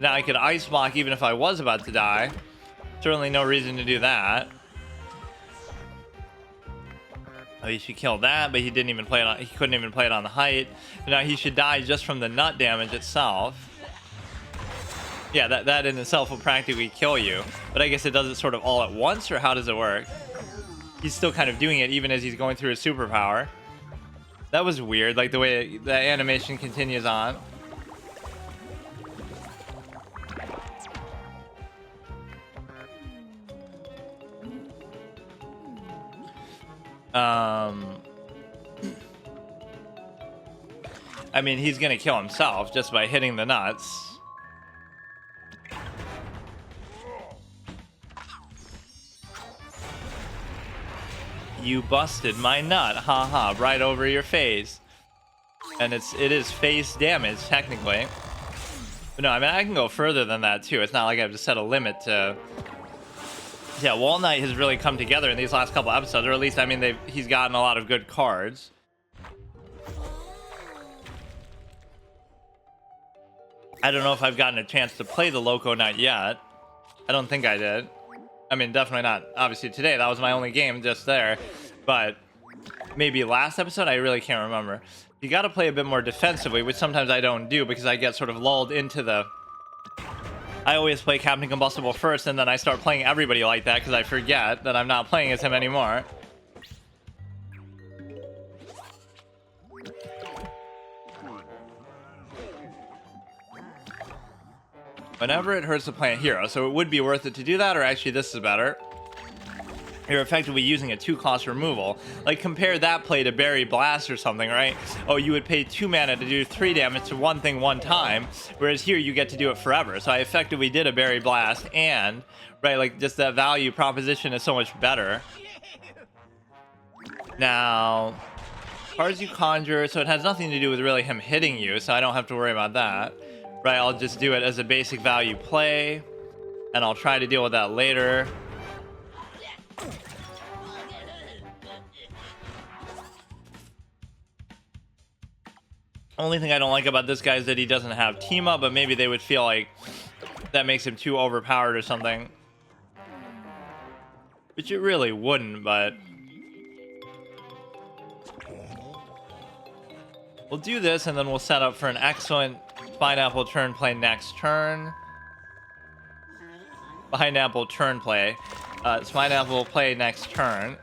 Now I could ice block even if I was about to die. Certainly no reason to do that. Oh, he should kill that, but he didn't even play it on, he couldn't even play it on the height. Now he should die just from the nut damage itself. Yeah, that in itself will practically kill you. But I guess it does it sort of all at once, or how does it work? He's still kind of doing it even as he's going through his superpower. That was weird, like the way the animation continues on. I mean, he's gonna kill himself just by hitting the nuts. You busted my nut, haha, right over your face. And it is face damage technically. But no, I mean, I can go further than that too. It's not like I have to set a limit to. Yeah, Wall Knight has really come together in these last couple episodes, or at least, I mean, he's gotten a lot of good cards. I don't know if I've gotten a chance to play the Loco Knight yet. I don't think I did. I mean, definitely not. Obviously, today, that was my only game just there. But maybe last episode, I really can't remember. You got to play a bit more defensively, which sometimes I don't do because I get sort of lulled into the... I always play Captain Combustible first, and then I start playing everybody like that because I forget that I'm not playing as him anymore. Whenever it hurts to play a hero, so it would be worth it to do that, or actually this is better. You're effectively using a 2-cost removal. Like, compare that play to Berry Blast or something, right? Oh, you would pay 2 mana to do 3 damage to one thing one time, whereas here you get to do it forever. So I effectively did a Berry Blast, and, right, like, just that value proposition is so much better. Now, cards you conjure, so it has nothing to do with really him hitting you, so I don't have to worry about that. Right, I'll just do it as a basic value play, and I'll try to deal with that later. Only thing I don't like about this guy is that he doesn't have team up, but maybe they would feel like that makes him too overpowered or something. Which it really wouldn't, but... We'll do this, and then we'll set up for an excellent Pineapple turn play next turn. Pineapple turn play. Pineapple play next turn.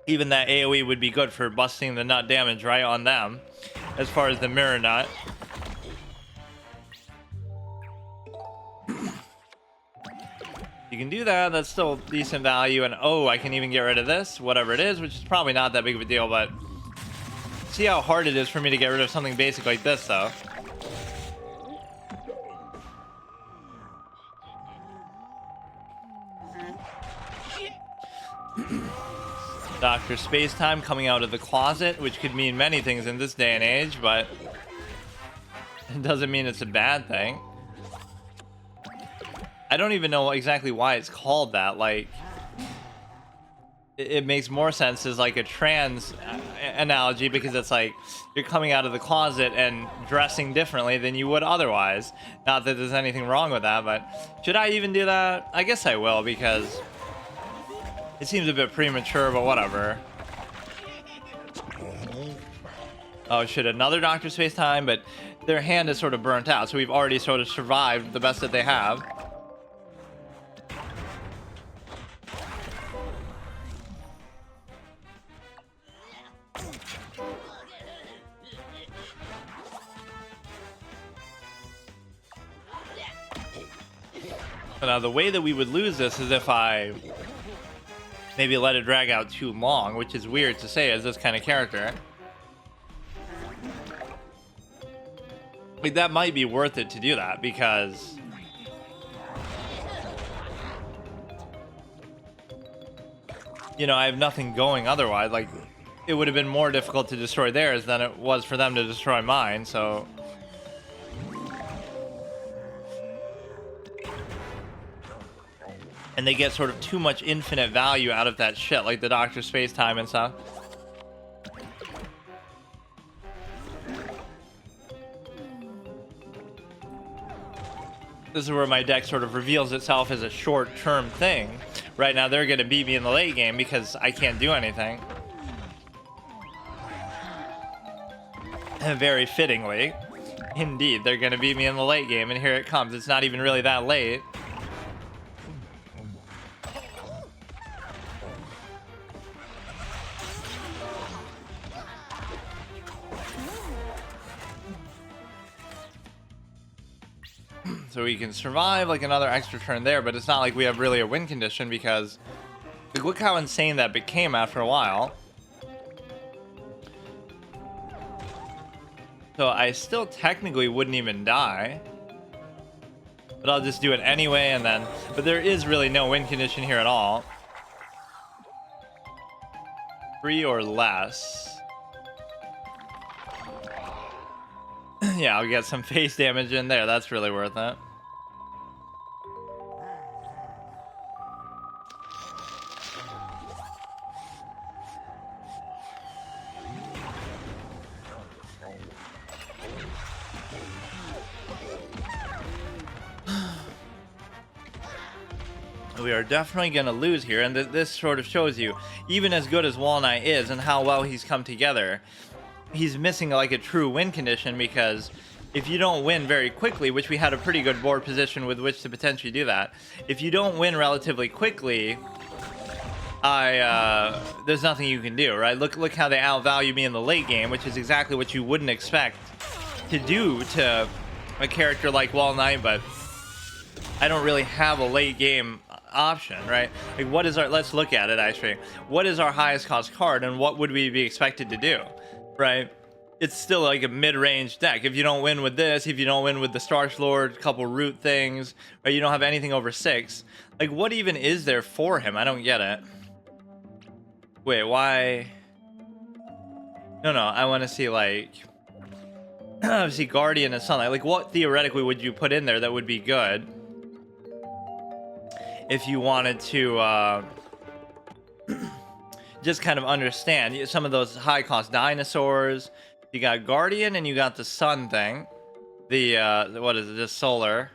Even that AoE would be good for busting the nut damage right on them, as far as the mirror nut. You can do that, that's still decent value, and oh, I can even get rid of this, whatever it is, which is probably not that big of a deal, but see how hard it is for me to get rid of something basic like this, though. Dr. Spacetime coming out of the closet, which could mean many things in this day and age, but it doesn't mean it's a bad thing. I don't even know exactly why it's called that. Like, it makes more sense as like a trans analogy, because it's like you're coming out of the closet and dressing differently than you would otherwise. Not that there's anything wrong with that, but should I even do that? I guess I will, because it seems a bit premature, but whatever. Oh shit, another Dr. Space time, but their hand is sort of burnt out, so we've already sort of survived the best that they have. Now, the way that we would lose this is if I maybe let it drag out too long, which is weird to say as this kind of character. Like, that might be worth it to do that, because you know, I have nothing going otherwise. Like, it would have been more difficult to destroy theirs than it was for them to destroy mine, so and they get sort of too much infinite value out of that shit, like the Dr. Space time and stuff. This is where my deck sort of reveals itself as a short-term thing. Right now, they're going to beat me in the late game because I can't do anything. Very fittingly. Indeed, they're going to beat me in the late game, and here it comes. It's not even really that late. So we can survive like another extra turn there, but it's not like we have really a win condition, because look how insane that became after a while. So I still technically wouldn't even die, but I'll just do it anyway, and then, but there is really no win condition here at all. 3 or less. Yeah, I'll get some face damage in there. That's really worth it. We are definitely going to lose here, and this sort of shows you, even as good as Wall Knight is and how well he's come together, he's missing like a true win condition, because if you don't win very quickly, which we had a pretty good board position with which to potentially do that, if you don't win relatively quickly, there's nothing you can do, right? Look how they outvalue me in the late game, which is exactly what you wouldn't expect to do to a character like Wall Knight, but I don't really have a late game option, right? Like, what is our, let's look at it actually. What is our highest cost card, and what would we be expected to do, right? It's still like a mid-range deck. If you don't win with this, if you don't win with the Starch Lord, couple root things, right? You don't have anything over 6. Like, what even is there for him? I don't get it. Wait, why? No, I want to see, like, obviously Guardian and Sunlight. Like, what theoretically would you put in there that would be good if you wanted to just kind of understand some of those high cost dinosaurs? You got Guardian and you got the Sun thing. The what is it? Just solar.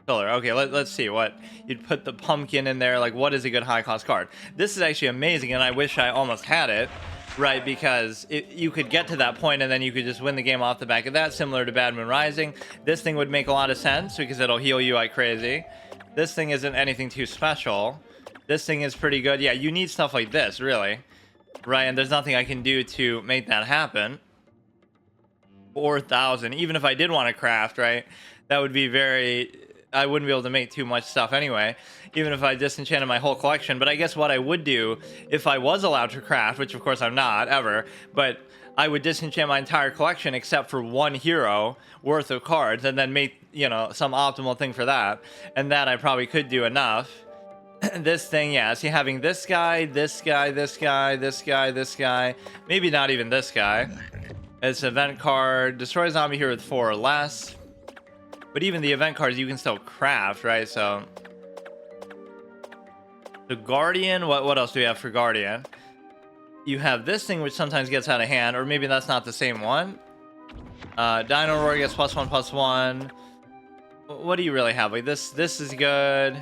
Okay, let's see what you'd put the pumpkin in there. Like, what is a good high cost card? This is actually amazing, and I wish I almost had it, right? Because you could get to that point and then you could just win the game off the back of that, similar to Bad Moon Rising. This thing would make a lot of sense because it'll heal you like crazy. This thing isn't anything too special. This thing is pretty good. Yeah, you need stuff like this, really. Right, and there's nothing I can do to make that happen. 4,000. Even if I did want to craft, right? That would be very... I wouldn't be able to make too much stuff anyway, even if I disenchanted my whole collection. But I guess what I would do, if I was allowed to craft, which of course I'm not, ever, but I would disenchant my entire collection except for one hero worth of cards, and then make, you know, some optimal thing for that. And that I probably could do enough. This thing, yeah, see, having this guy, this guy, this guy, this guy, this guy, maybe not even this guy. It's an event card, destroy a zombie here with 4 or less. But even the event cards you can still craft, right? So The Guardian, what else do we have for Guardian? You have this thing which sometimes gets out of hand, or maybe that's not the same one. Dino Roar gets +1/+1. What do you really have? Like this is good.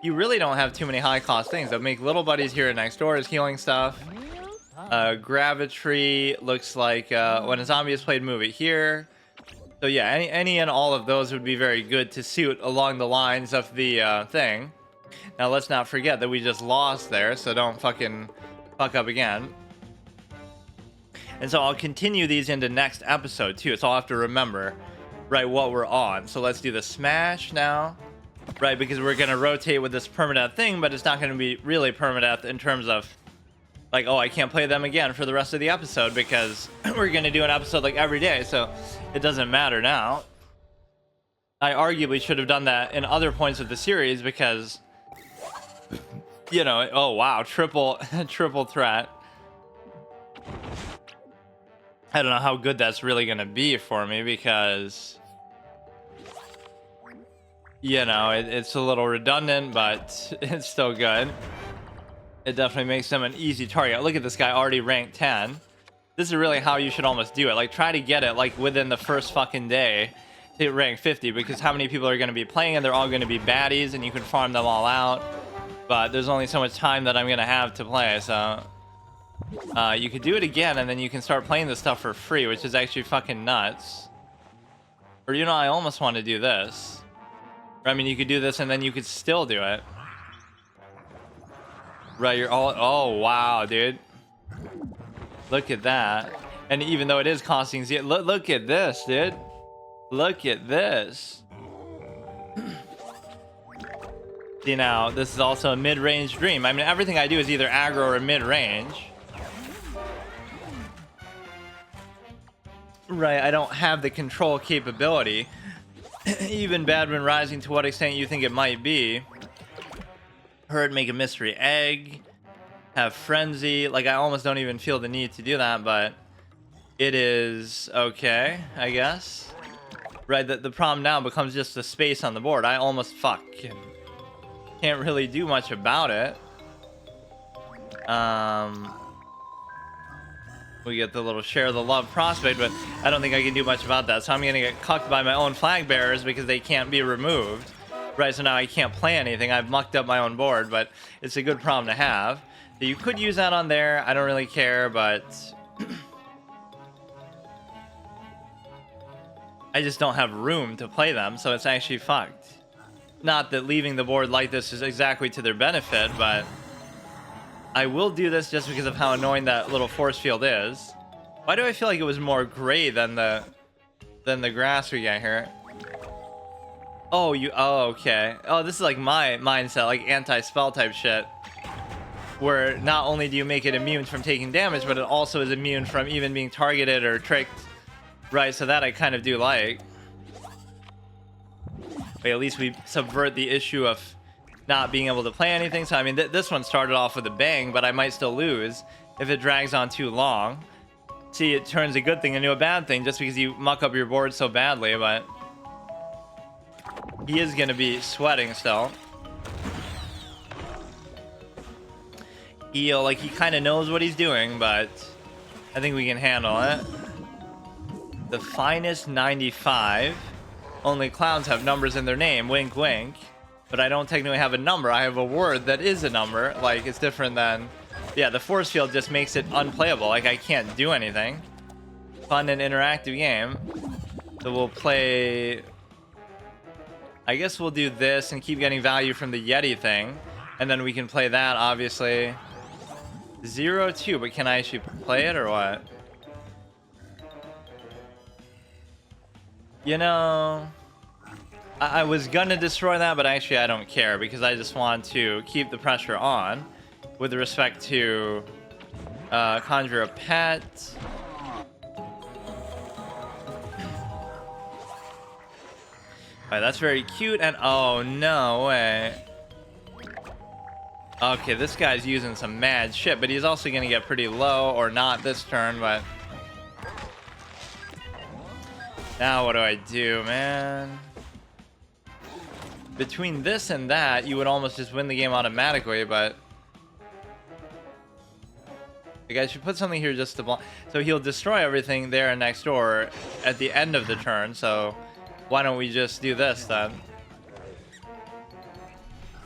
You really don't have too many high cost things that make little buddies here next door is healing stuff. Gravitry looks like when a zombie is played, move it here. So yeah, any and all of those would be very good to suit along the lines of the thing. Now let's not forget that we just lost there, so don't fucking fuck up again. And so I'll continue these into next episode too, so I'll have to remember, right, what we're on. So let's do the smash now, right, because we're gonna rotate with this permadeath thing, but it's not gonna be really permadeath in terms of like, oh, I can't play them again for the rest of the episode because we're gonna do an episode like every day, so it doesn't matter now. I arguably should have done that in other points of the series because, you know, oh wow, triple threat. I don't know how good that's really gonna be for me because, you know, it's a little redundant, but it's still good. It definitely makes them an easy target. Look at this guy already ranked 10. This is really how you should almost do it. Like, try to get it like within the first fucking day to rank 50, because how many people are going to be playing and they're all going to be baddies and you can farm them all out. But there's only so much time that I'm going to have to play, so you could do it again and then you can start playing this stuff for free, which is actually fucking nuts. Or, you know, I almost want to do this. I mean, you could do this and then you could still do it. Right, you're all... Oh, wow, dude. Look at that. And even though it is costing Z... Look at this, dude. Look at this. See, now, this is also a mid-range dream. I mean, everything I do is either aggro or mid-range. Right, I don't have the control capability. Even Badman Rising, to what extent you think it might be. Heard make a mystery egg, have frenzy. Like, I almost don't even feel the need to do that, but it is okay, I guess. Right, the problem now becomes just the space on the board. I almost fucking can't really do much about it. We get the little share the love prospect, but I don't think I can do much about that. So I'm gonna get cucked by my own flag bearers because they can't be removed. Right, so now I can't play anything. I've mucked up my own board, but it's a good problem to have. So you could use that on there. I don't really care, but I just don't have room to play them, so it's actually fucked. Not that leaving the board like this is exactly to their benefit, but I will do this just because of how annoying that little force field is. Why do I feel like it was more gray than the grass we got here? Oh, okay. Oh, this is like my mindset, like anti-spell type shit. Where not only do you make it immune from taking damage, but it also is immune from even being targeted or tricked. Right, so that I kind of do like. But at least we subvert the issue of not being able to play anything. So, I mean, this one started off with a bang, but I might still lose if it drags on too long. See, it turns a good thing into a bad thing just because you muck up your board so badly, but he is going to be sweating still. Like, he kind of knows what he's doing, but I think we can handle it. The finest 95. Only clowns have numbers in their name, wink wink. But I don't technically have a number, I have a word that is a number. Like, it's different than... Yeah, the force field just makes it unplayable. Like, I can't do anything. Fun and interactive game. So we'll play... I guess we'll do this and keep getting value from the Yeti thing. And then we can play that, obviously. 0-2, but can I actually play it or what? You know... I was gonna destroy that, but actually I don't care because I just want to keep the pressure on with respect to conjure a pet. Alright, that's very cute, and oh no way. Okay, this guy's using some mad shit, but he's also gonna get pretty low, or not this turn, but now what do I do, man? between this and that, you would almost just win the game automatically, but like I should put something here just to block. So he'll destroy everything there and next door at the end of the turn, so why don't we just do this then?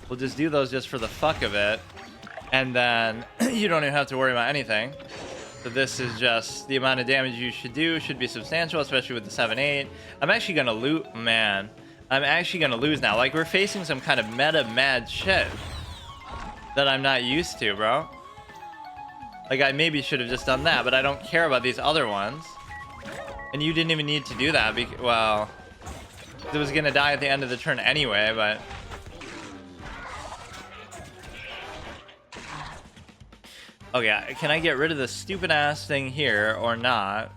We'll just do those just for the fuck of it, and then you don't even have to worry about anything. So this is just the amount of damage you should do should be substantial, especially with the 7-8. I'm actually gonna lose, man. I'm actually gonna lose now. Like, we're facing some kind of meta mad shit that I'm not used to, bro. Like, I maybe should have just done that, but I don't care about these other ones. And you didn't even need to do that, well, it was gonna die at the end of the turn anyway, but okay, can I get rid of this stupid ass thing here or not?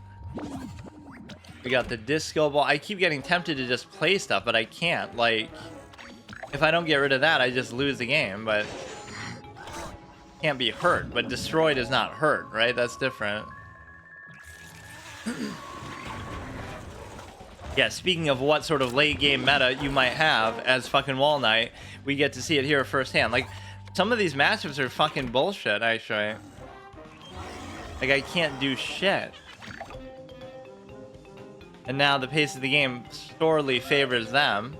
We got the disco ball. I keep getting tempted to just play stuff, but I can't. Like, if I don't get rid of that, I just lose the game, but can't be hurt. But destroyed is not hurt, right? That's different. Yeah, speaking of what sort of late game meta you might have as fucking Wall Knight, we get to see it here firsthand. Like, some of these matchups are fucking bullshit, actually. Like, I can't do shit. And now the pace of the game sorely favors them.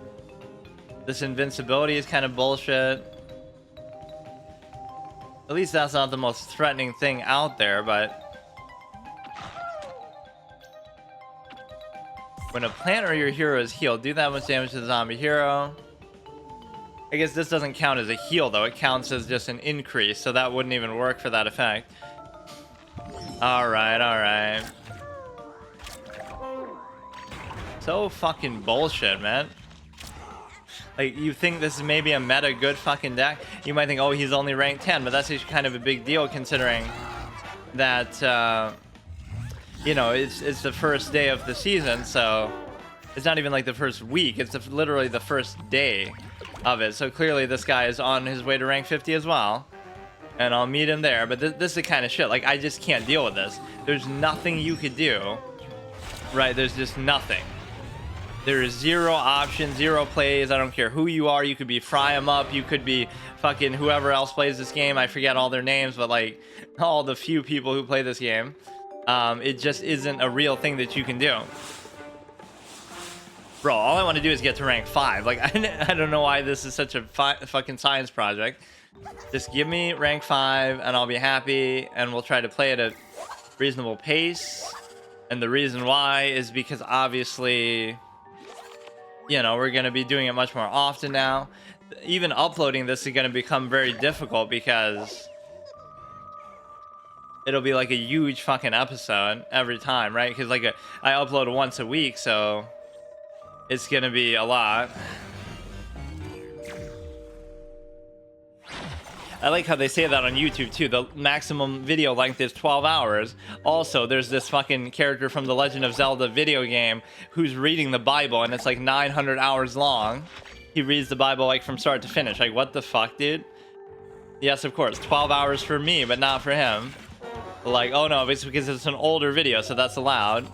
This invincibility is kind of bullshit. At least that's not the most threatening thing out there, but when a plant or your hero is healed, do that much damage to the zombie hero. I guess this doesn't count as a heal, though. It counts as just an increase, so that wouldn't even work for that effect. Alright, alright. So fucking bullshit, man. Like, you think this is maybe a meta good fucking deck? You might think, oh, he's only ranked 10, but that's actually kind of a big deal considering that, you know, it's the first day of the season, so it's not even like the first week. It's literally the first day of it. So clearly this guy is on his way to rank 50 as well. And I'll meet him there. But this is the kind of shit. Like, I just can't deal with this. There's nothing you could do. Right? There's just nothing. There is zero options, zero plays. I don't care who you are. You could be Fry 'em Up. You could be fucking whoever else plays this game. I forget all their names, but like all the few people who play this game. It just isn't a real thing that you can do. Bro, all I want to do is get to rank 5. Like, I don't know why this is such a fucking science project. Just give me rank 5 and I'll be happy, and we'll try to play at a reasonable pace. And the reason why is because obviously, you know, we're going to be doing it much more often now. Even uploading this is going to become very difficult because it'll be like a huge fucking episode every time, right? Because like I upload once a week, so it's going to be a lot. I like how they say that on YouTube too. The maximum video length is 12 hours. Also, there's this fucking character from the Legend of Zelda video game who's reading the Bible, and it's like 900 hours long. He reads the Bible like from start to finish. Like, what the fuck, dude? Yes, of course, 12 hours for me, but not for him. Like, oh no, it's because it's an older video, so that's allowed.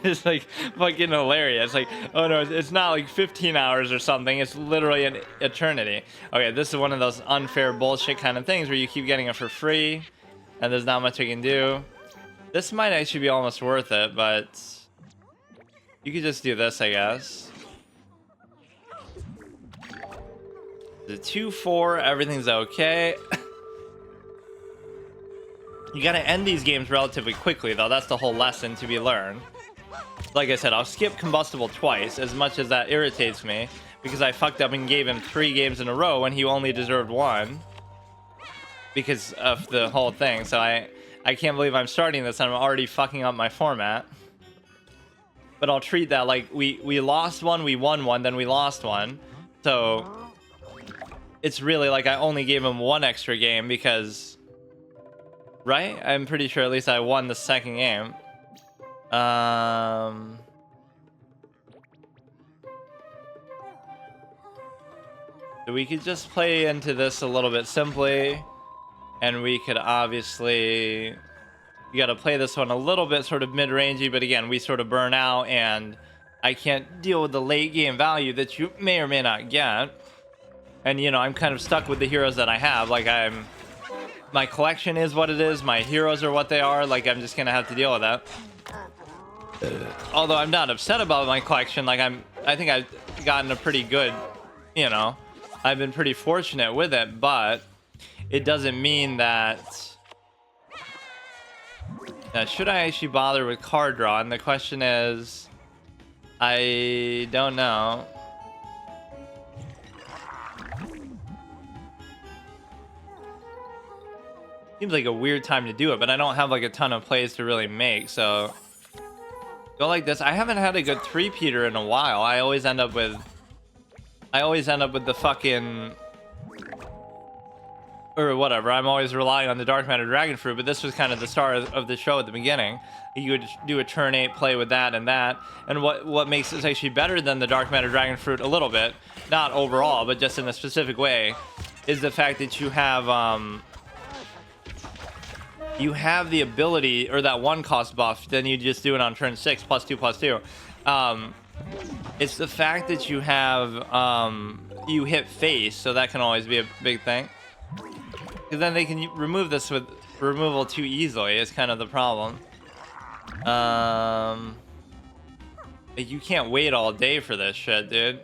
It's like fucking hilarious. Like, oh no, it's not like 15 hours or something. It's literally an eternity. Okay, this is one of those unfair bullshit kind of things where you keep getting it for free and there's not much you can do. This might actually be almost worth it, but you could just do this, I guess. The 2-4, everything's okay. You gotta end these games relatively quickly, though. That's the whole lesson to be learned. Like I said, I'll skip Combustible twice, as much as that irritates me, because I fucked up and gave him 3 games in a row when he only deserved 1. Because of the whole thing. So I can't believe I'm starting this and I'm already fucking up my format. But I'll treat that like we lost one, we won one, then we lost one. So it's really like I only gave him 1 extra game because... Right? I'm pretty sure at least I won the second game. So we could just play into this a little bit simply. And we could obviously You got to play this one a little bit sort of mid-rangey, but again, we sort of burn out, and I can't deal with the late game value that you may or may not get. And, you know, I'm kind of stuck with the heroes that I have. Like, my collection is what it is. My heroes are what they are. Like, I'm just going to have to deal with that. Although I'm not upset about my collection. Like, I think I've gotten a pretty good, you know, I've been pretty fortunate with it, but it doesn't mean that... Now, should I actually bother with card draw? And the question is, I don't know. Seems like a weird time to do it, but I don't have like a ton of plays to really make, so go like this. I haven't had a good three-peater in a while. I always end up with the fucking, or whatever. I'm always relying on the Dark Matter Dragon Fruit, but this was kind of the star of the show at the beginning. You would do a turn 8 play with that and that, and what makes this actually better than the Dark Matter Dragon Fruit a little bit, not overall, but just in a specific way, is the fact that you have the ability, or that one cost buff, then you just do it on turn 6, +2/+2. It's the fact that you have, you hit face, so that can always be a big thing. Because then they can remove this with removal too easily, is kind of the problem. You can't wait all day for this shit, dude.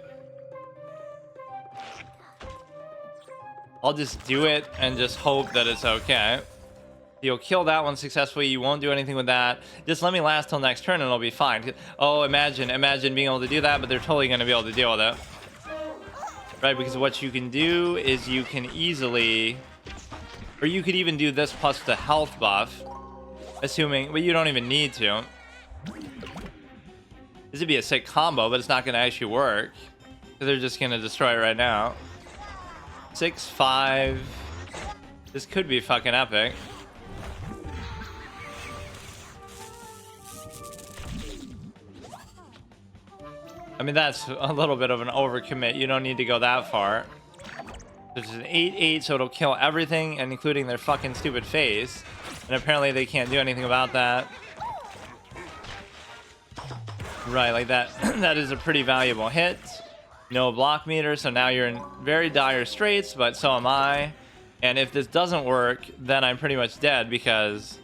I'll just do it and just hope that it's okay. You'll kill that one successfully. You won't do anything with that. Just let me last till next turn and it'll be fine. Oh, imagine being able to do that, but they're totally going to be able to deal with it. Right, because what you can do is you can easily... Or you could even do this plus the health buff. Assuming... But you don't even need to. This would be a sick combo, but it's not going to actually work. Because they're just going to destroy it right now. 6/5. This could be fucking epic. I mean, that's a little bit of an overcommit. You don't need to go that far. There's an 8/8, so it'll kill everything, and including their fucking stupid face. And apparently they can't do anything about that. Right, like that. That is a pretty valuable hit. No block meter, so now you're in very dire straits, but so am I. And if this doesn't work, then I'm pretty much dead, because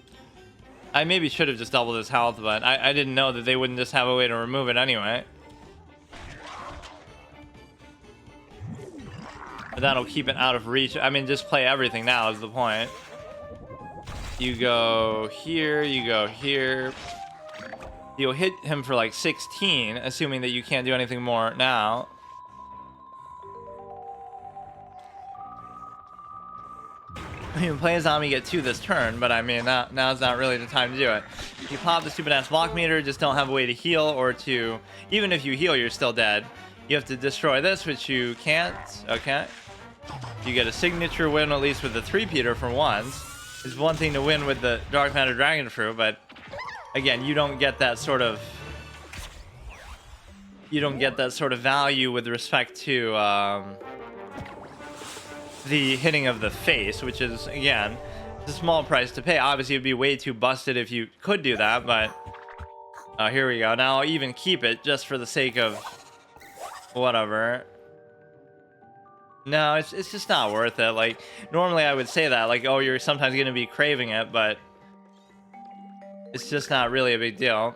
I maybe should have just doubled his health, but I didn't know that they wouldn't just have a way to remove it anyway. But that'll keep it out of reach. I mean, just play everything now is the point. You go here, you go here. You'll hit him for like 16, assuming that you can't do anything more now. You can play a zombie, get 2 this turn, but I mean, now's not really the time to do it. You pop the stupid ass block meter, just don't have a way to heal, or to... Even if you heal, you're still dead. You have to destroy this, which you can't. Okay. You get a signature win, at least with the three-peater for once. It's one thing to win with the Dark Matter Dragon Fruit, but again, you don't get that sort of... You don't get that sort of value with respect to the hitting of the face, which is, again, it's a small price to pay. Obviously, it would be way too busted if you could do that, but here we go. Now I'll even keep it just for the sake of whatever. No, it's just not worth it. Like, normally I would say that, like, oh, you're sometimes going to be craving it, but it's just not really a big deal.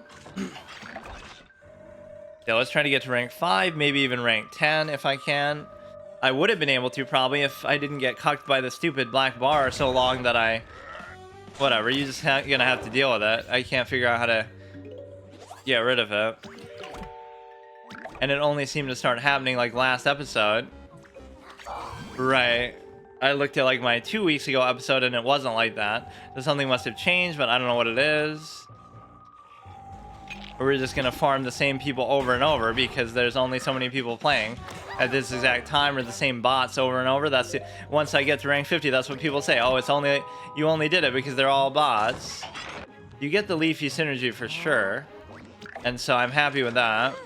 Yeah, let's try to get to rank 5, maybe even rank 10 if I can. I would have been able to probably if I didn't get cucked by the stupid black bar so long that I... Whatever, you're just gonna have to deal with it. I can't figure out how to get rid of it. And it only seemed to start happening like last episode. Right. I looked at like my 2 weeks ago episode and it wasn't like that. So something must have changed, but I don't know what it is. Or we're just gonna farm the same people over and over because there's only so many people playing at this exact time, or the same bots over and over. That's it. Once I get to rank 50, that's what people say. Oh, it's only, you only did it because they're all bots. You get the leafy synergy for sure, and so I'm happy with that.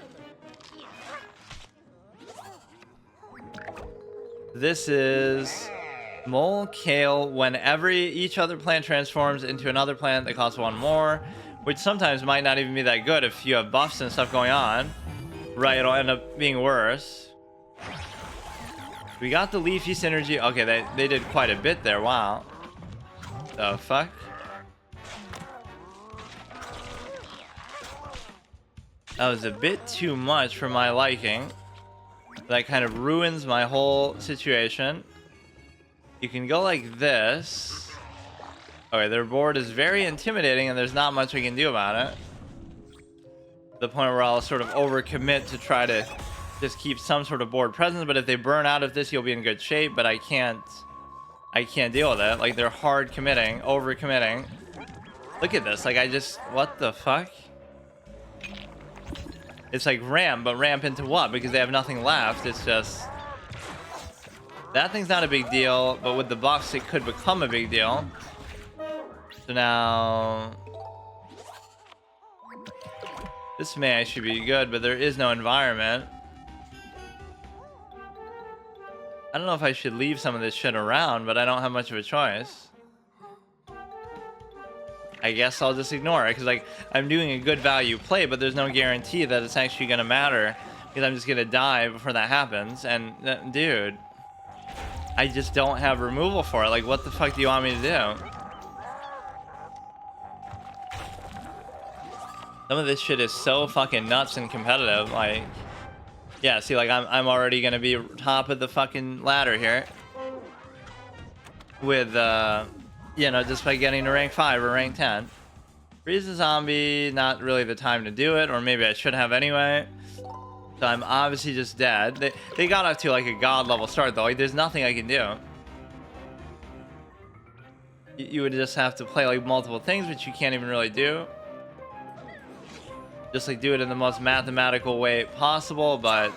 This is Mole Kale, whenever each other plant transforms into another plant that costs 1 more, which sometimes might not even be that good if you have buffs and stuff going on. Right, it'll end up being worse. We got the Leafy synergy. Okay, they did quite a bit there. Wow. The fuck? That was a bit too much for my liking. That kind of ruins my whole situation. You can go like this. Okay, their board is very intimidating and there's not much I can do about it. To the point where I'll sort of overcommit to try to just keep some sort of board presence, but if they burn out of this, you'll be in good shape, but I can't deal with it. Like, they're hard committing, over committing. Look at this, like, what the fuck? It's like ramp, but ramp into what? Because they have nothing left. It's just, that thing's not a big deal, but with the buffs it could become a big deal. So now this may actually be good, but there is no environment. I don't know if I should leave some of this shit around, but I don't have much of a choice. I guess I'll just ignore it, because like, I'm doing a good value play, but there's no guarantee that it's actually gonna matter, because I'm just gonna die before that happens. And dude, I just don't have removal for it. Like, what the fuck do you want me to do? Some of this shit is so fucking nuts and competitive. Like, yeah, see, like, I'm already gonna be top of the fucking ladder here with you know, just by getting to rank 5 or rank 10. Freeze a zombie, not really the time to do it, or maybe I should have anyway. So I'm obviously just dead. They got off to like a god level start though. Like, there's nothing I can do. You would just have to play like multiple things, which you can't even really do. Just like do it in the most mathematical way possible, but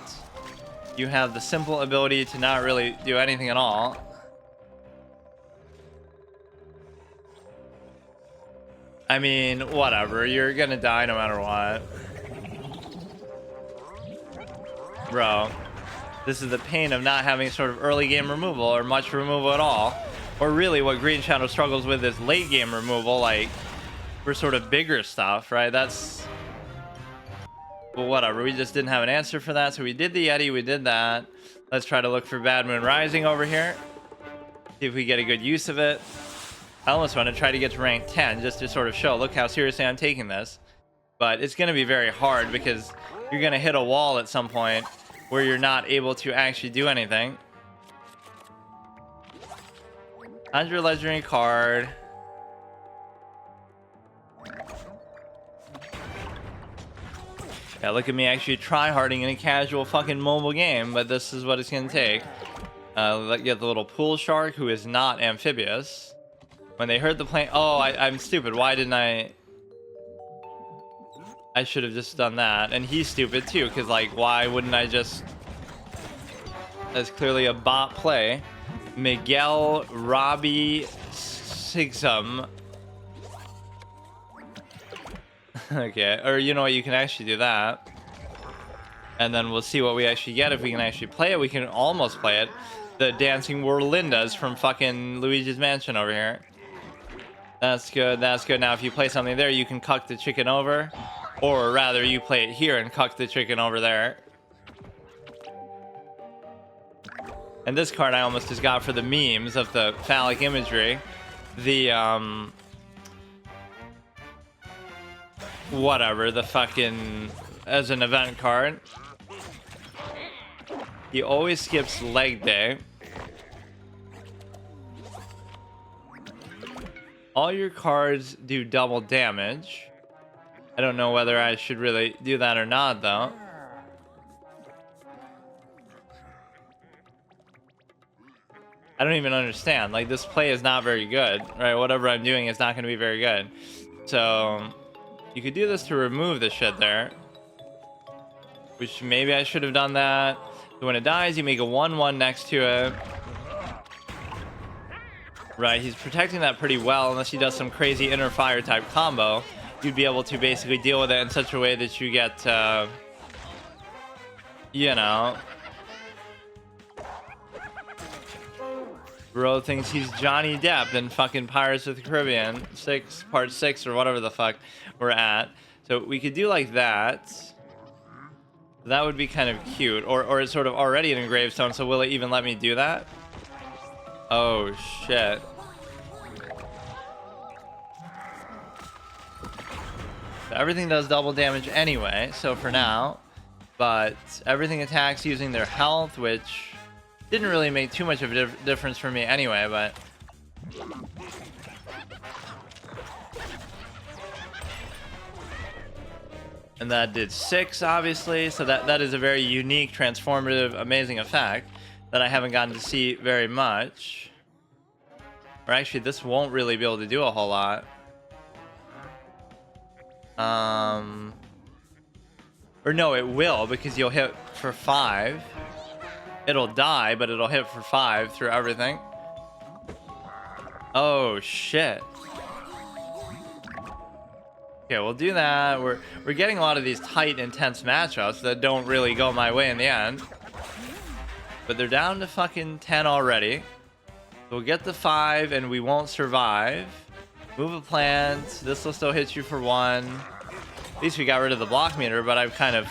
you have the simple ability to not really do anything at all. I mean, whatever. You're gonna die no matter what. Bro, this is the pain of not having sort of early game removal or much removal at all. Or really what Green Shadow struggles with is late game removal, like for sort of bigger stuff, right? That's... Well, whatever. We just didn't have an answer for that, so we did the Yeti, we did that. Let's try to look for Bad Moon Rising over here. See if we get a good use of it. I almost want to try to get to rank 10 just to sort of show, look how seriously I'm taking this. But it's going to be very hard because you're going to hit a wall at some point where you're not able to actually do anything. 100 legendary card. Yeah, look at me actually try-harding in a casual fucking mobile game, but this is what it's going to take. Get the little pool shark who is not amphibious. When they heard the plane... Oh, I'm stupid. Why didn't I... I should have just done that. And he's stupid too, because like, why wouldn't I just... That's clearly a bot play. Miguel Robbie Sigsum. Okay, or you know what, you can actually do that. And then we'll see what we actually get if we can actually play it. We can almost play it. The Dancing Whirlindas from fucking Luigi's Mansion over here. That's good, that's good. Now if you play something there, you can cuck the chicken over. Or rather, you play it here and cuck the chicken over there. And this card I almost just got for the memes of the phallic imagery. The, whatever, the fucking... As an event card. He always skips leg day. All your cards do double damage. I don't know whether I should really do that or not, though. I don't even understand. Like, this play is not very good, right? Whatever I'm doing is not going to be very good. So, you could do this to remove the shit there. Which maybe I should have done that. So when it dies, you make a 1/1 next to it. Right, he's protecting that pretty well, unless he does some crazy inner fire type combo. You'd be able to basically deal with it in such a way that you get, you know, Bro thinks he's Johnny Depp in fucking Pirates of the Caribbean 6, part 6 or whatever the fuck we're at. So we could do like that. That would be kind of cute. Or it's sort of already in a gravestone, so will it even let me do that? Oh, shit. Everything does double damage anyway, so for now. But everything attacks using their health, which didn't really make too much of a difference for me anyway, but... And that did 6, obviously, so that is a very unique, transformative, amazing effect that I haven't gotten to see very much. Or actually, this won't really be able to do a whole lot. Or no, it will, because you'll hit for 5. It'll die, but it'll hit for 5 through everything. Oh, shit. Okay, we'll do that. We're getting a lot of these tight, intense matchups that don't really go my way in the end. But they're down to fucking 10 already. We'll get the 5 and we won't survive. Move a plant. This will still hit you for 1. At least we got rid of the block meter, but I've kind of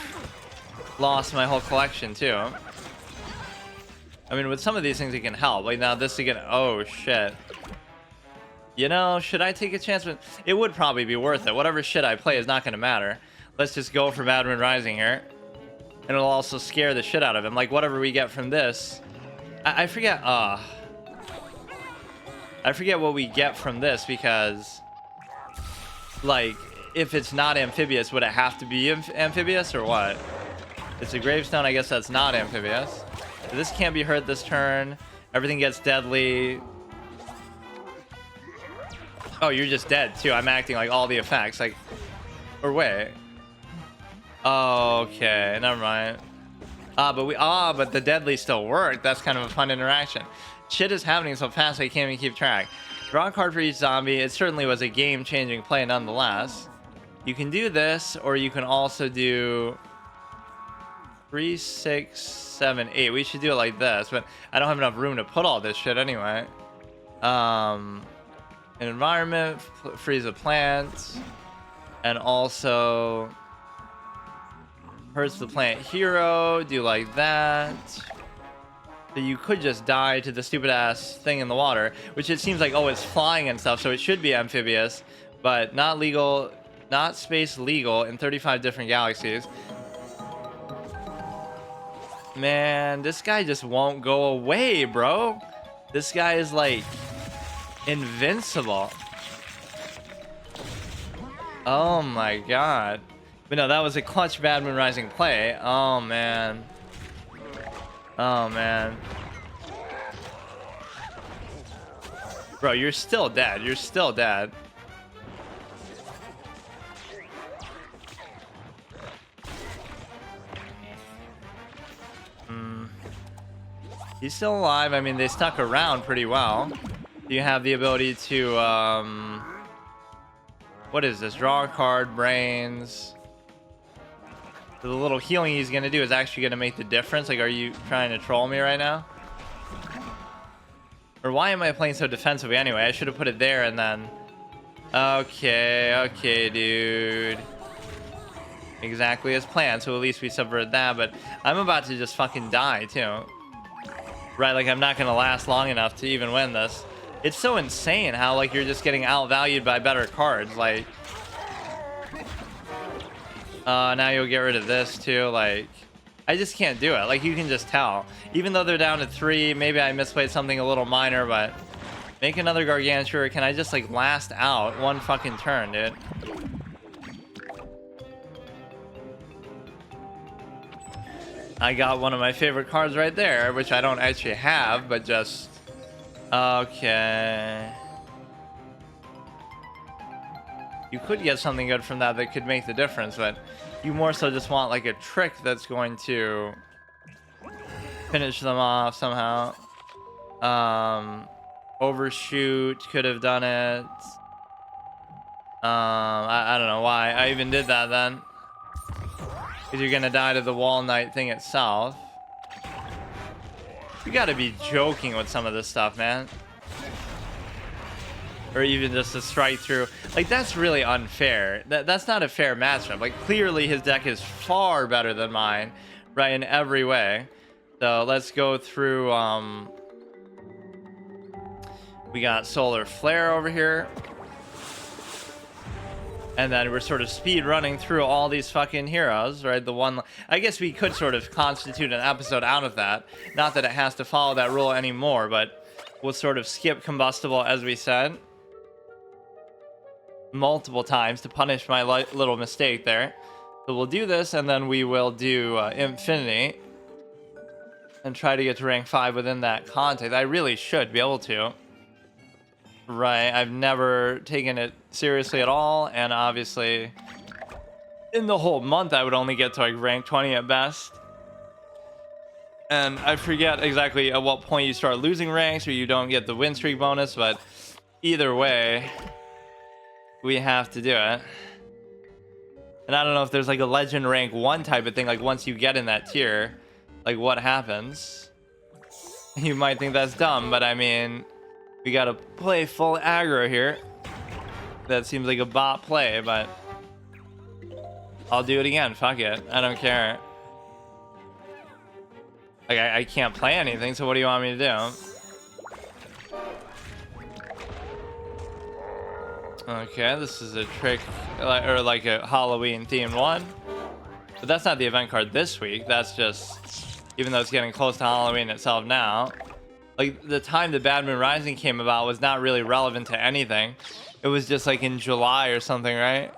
lost my whole collection too. I mean, with some of these things it can help. Like now this again. Oh shit. You know, should I take a chance? But it would probably be worth it. Whatever shit I play is not going to matter. Let's just go for Bad Moon Rising here. And it'll also scare the shit out of him. Like whatever we get from this. I forget. I forget what we get from this because, like, if it's not amphibious, would it have to be amphibious or what? It's a gravestone. I guess that's not amphibious. This can't be hurt this turn. Everything gets deadly. Oh, you're just dead too. I'm acting like all the effects. Like, or wait. Oh, okay. Never mind. But the deadly still worked. That's kind of a fun interaction. Shit is happening so fast I can't even keep track. Draw a card for each zombie. It certainly was a game-changing play nonetheless. You can do this, or you can also do 3, 6, 7, 8. We should do it like this, but I don't have enough room to put all this shit anyway. An environment, freeze a plant, and also hurts the plant hero. Do like that. So you could just die to the stupid ass thing in the water, which it seems like, oh, it's flying and stuff, so it should be amphibious, but not legal, not space legal in 35 different galaxies. Man, this guy just won't go away, bro. This guy is like invincible. Oh my god. But no, that was a clutch Bad Moon Rising play. Oh man. Oh man. Bro, you're still dead. You're still dead. He's still alive. I mean, they stuck around pretty well. You have the ability to, what is this? Draw a card, brains. So the little healing he's going to do is actually going to make the difference. Like, are you trying to troll me right now? Or why am I playing so defensively anyway? I should have put it there and then... Okay, dude. Exactly as planned, so at least we subvert that, but I'm about to just fucking die, too. Right, like, I'm not going to last long enough to even win this. It's so insane how, like, you're just getting outvalued by better cards, like... now you'll get rid of this too. Like, I just can't do it. Like, you can just tell. Even though they're down to 3, maybe I misplayed something a little minor, but make another Gargantua. Can I just like last out one fucking turn, dude? I got one of my favorite cards right there, which I don't actually have, but just okay. You could get something good from that that could make the difference, but you more so just want like a trick that's going to finish them off somehow. Overshoot could have done it. I don't know why I even did that then. Because you're going to die to the Wall Knight thing itself. You gotta be joking with some of this stuff, man. Or even just a strike through. Like, that's really unfair. That's not a fair matchup. Like, clearly his deck is far better than mine, right, in every way. So let's go through. We got Solar Flare over here. And then we're sort of speed running through all these fucking heroes, right? The one, I guess we could sort of constitute an episode out of that. Not that it has to follow that rule anymore, but we'll sort of skip combustible, as we said, multiple times to punish my little mistake there. So we'll do this, and then we will do Infinity and try to get to rank 5 within that context. I really should be able to. Right, I've never taken it seriously at all, and obviously in the whole month I would only get to like rank 20 at best. And I forget exactly at what point you start losing ranks or you don't get the win streak bonus, but either way, we have to do it. And I don't know if there's like a legend rank 1 type of thing, like once you get in that tier, like what happens. You might think that's dumb, but I mean, we gotta play full aggro here. That seems like a bot play, but I'll do it again. Fuck it. I don't care. Like, I can't play anything, so what do you want me to do? Okay, this is a trick, or like a Halloween themed one. But that's not the event card this week. That's just, even though it's getting close to Halloween itself now. Like, the time the Bad Moon Rising came about was not really relevant to anything. It was just like in July or something, right?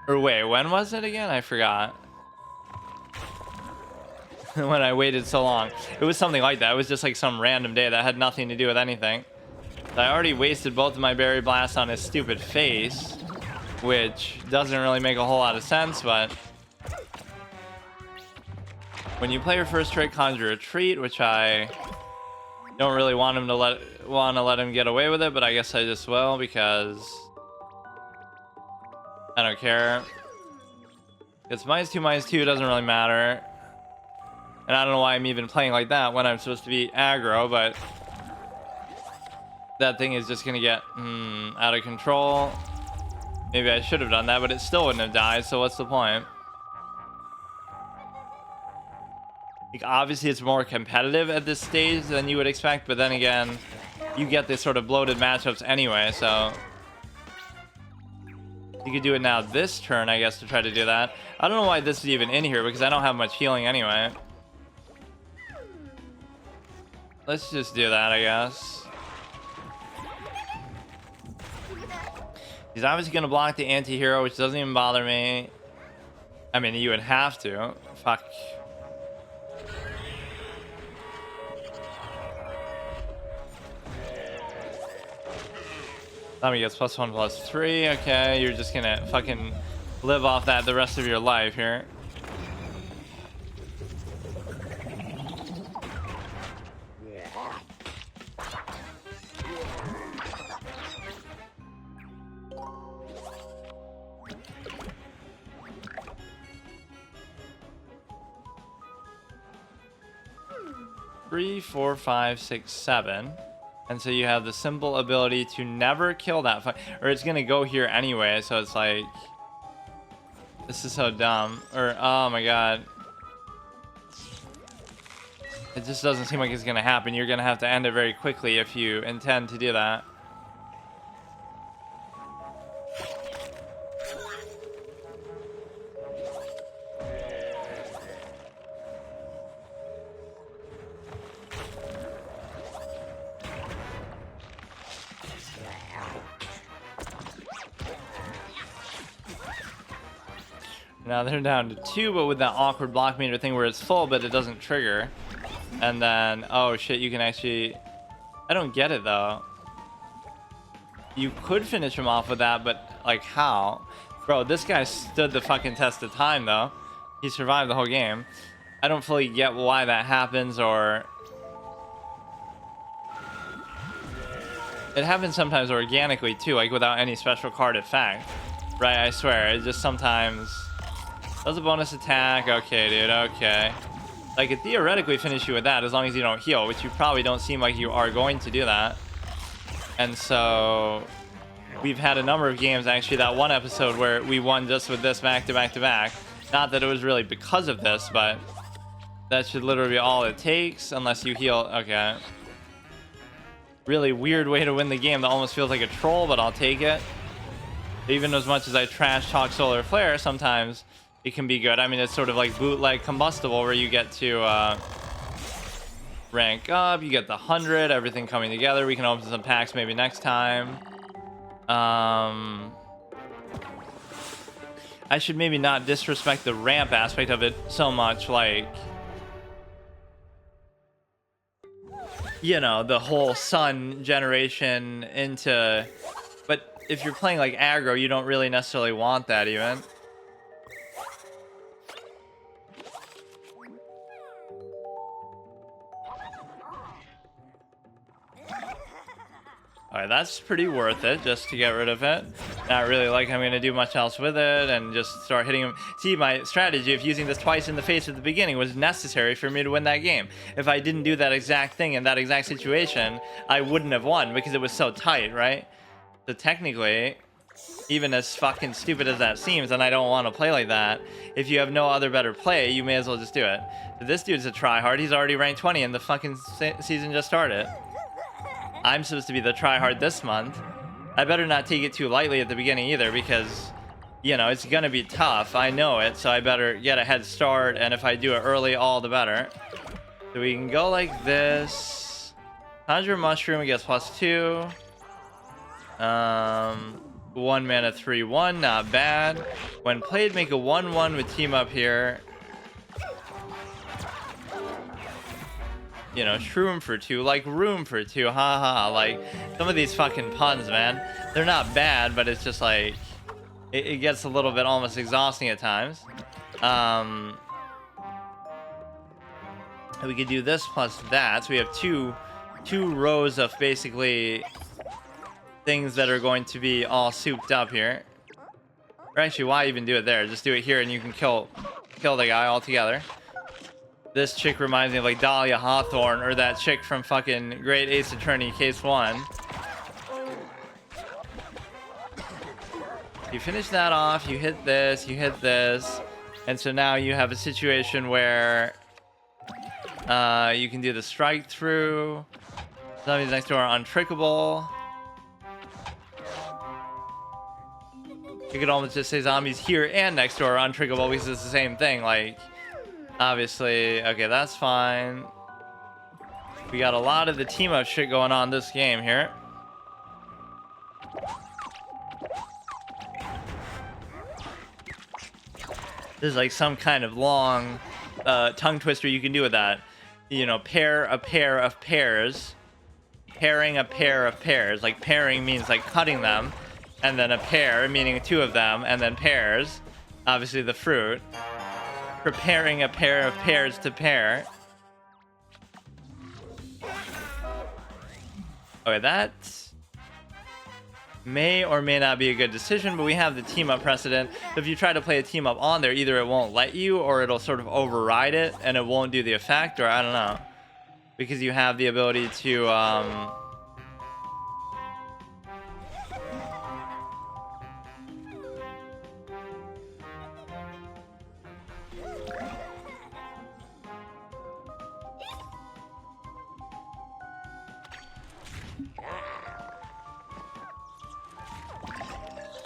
Or wait, when was it again? I forgot. When I waited so long. It was something like that. It was just like some random day that had nothing to do with anything. I already wasted both of my Berry Blasts on his stupid face, which doesn't really make a whole lot of sense, but when you play your first trick, conjure a treat, which I don't really want him to let him get away with it, but I guess I just will because I don't care. It's -2/-2, doesn't really matter. And I don't know why I'm even playing like that when I'm supposed to be aggro, but that thing is just gonna get out of control. Maybe I should have done that, but it still wouldn't have died, so what's the point? Like, obviously it's more competitive at this stage than you would expect, but then again, you get this sort of bloated matchups anyway, so you could do it now this turn, I guess, to try to do that. I don't know why this is even in here, because I don't have much healing anyway. Let's just do that, I guess. He's obviously going to block the anti-hero, which doesn't even bother me. I mean, you would have to. Fuck. Tommy gets +1/+3. Okay, you're just gonna fucking live off that the rest of your life here. Three, 4, 5, 6, 7. And so you have the simple ability to never kill that or it's gonna go here anyway, so it's like, this is so dumb. Or, oh my god, it just doesn't seem like it's gonna happen. You're gonna have to end it very quickly if you intend to do that. Now they're down to 2, but with that awkward block meter thing where it's full, but it doesn't trigger. And then, oh shit, you can actually... I don't get it, though. You could finish him off with that, but, like, how? Bro, this guy stood the fucking test of time, though. He survived the whole game. I don't fully get why that happens, or... It happens sometimes organically, too, like, without any special card effect. Right, I swear, it just sometimes... Does a bonus attack? Okay, dude, okay. I could theoretically finish you with that as long as you don't heal, which you probably don't seem like you are going to do that. And so we've had a number of games, actually, that one episode where we won just with this back to back to back. Not that it was really because of this, but that should literally be all it takes, unless you heal. Okay. Really weird way to win the game that almost feels like a troll, but I'll take it. Even as much as I trash talk Solar Flare, sometimes it can be good. I mean, it's sort of like bootleg combustible, where you get to rank up, you get the 100, everything coming together. We can open some packs maybe next time. I should maybe not disrespect the ramp aspect of it so much, like, you know, the whole sun generation into, but if you're playing like aggro, you don't really necessarily want that even. Alright, that's pretty worth it, just to get rid of it. Not really like I'm going to do much else with it, and just start hitting him. See, my strategy of using this twice in the face at the beginning was necessary for me to win that game. If I didn't do that exact thing in that exact situation, I wouldn't have won, because it was so tight, right? So technically, even as fucking stupid as that seems, and I don't want to play like that, if you have no other better play, you may as well just do it. But this dude's a tryhard. He's already ranked 20, and the fucking season just started. I'm supposed to be the tryhard this month. I better not take it too lightly at the beginning either, because, you know, it's gonna be tough. I know it, so I better get a head start, and if I do it early, all the better. So we can go like this. Conjure Mushroom gets +2. 1 mana 3/1, not bad. When played, make a 1/1 with team up here. You know, shroom for 2, like room for 2, haha. Like, some of these fucking puns, man, they're not bad, but it's just like, it gets a little bit almost exhausting at times. We could do this plus that, so we have two rows of basically things that are going to be all souped up here. Or actually, why even do it there? Just do it here and you can kill the guy altogether. This chick reminds me of like Dahlia Hawthorne, or that chick from fucking Great Ace Attorney Case 1. You finish that off, you hit this, and so now you have a situation where you can do the strike through. Zombies next door are untrickable. You could almost just say zombies here and next door are untrickable, because it's the same thing, like, obviously. Okay, that's fine. We got a lot of the team up shit going on this game here. There's like some kind of long tongue twister you can do with that. You know, pair a pair of pairs. Pairing a pair of pairs. Like, pairing means like cutting them. And then a pair, meaning 2 of them. And then pairs, obviously the fruit. Preparing a pair of pears to pair. Okay, that may or may not be a good decision, but we have the team up precedent. So if you try to play a team up on there, either it won't let you, or it'll sort of override it and it won't do the effect, or I don't know. Because you have the ability to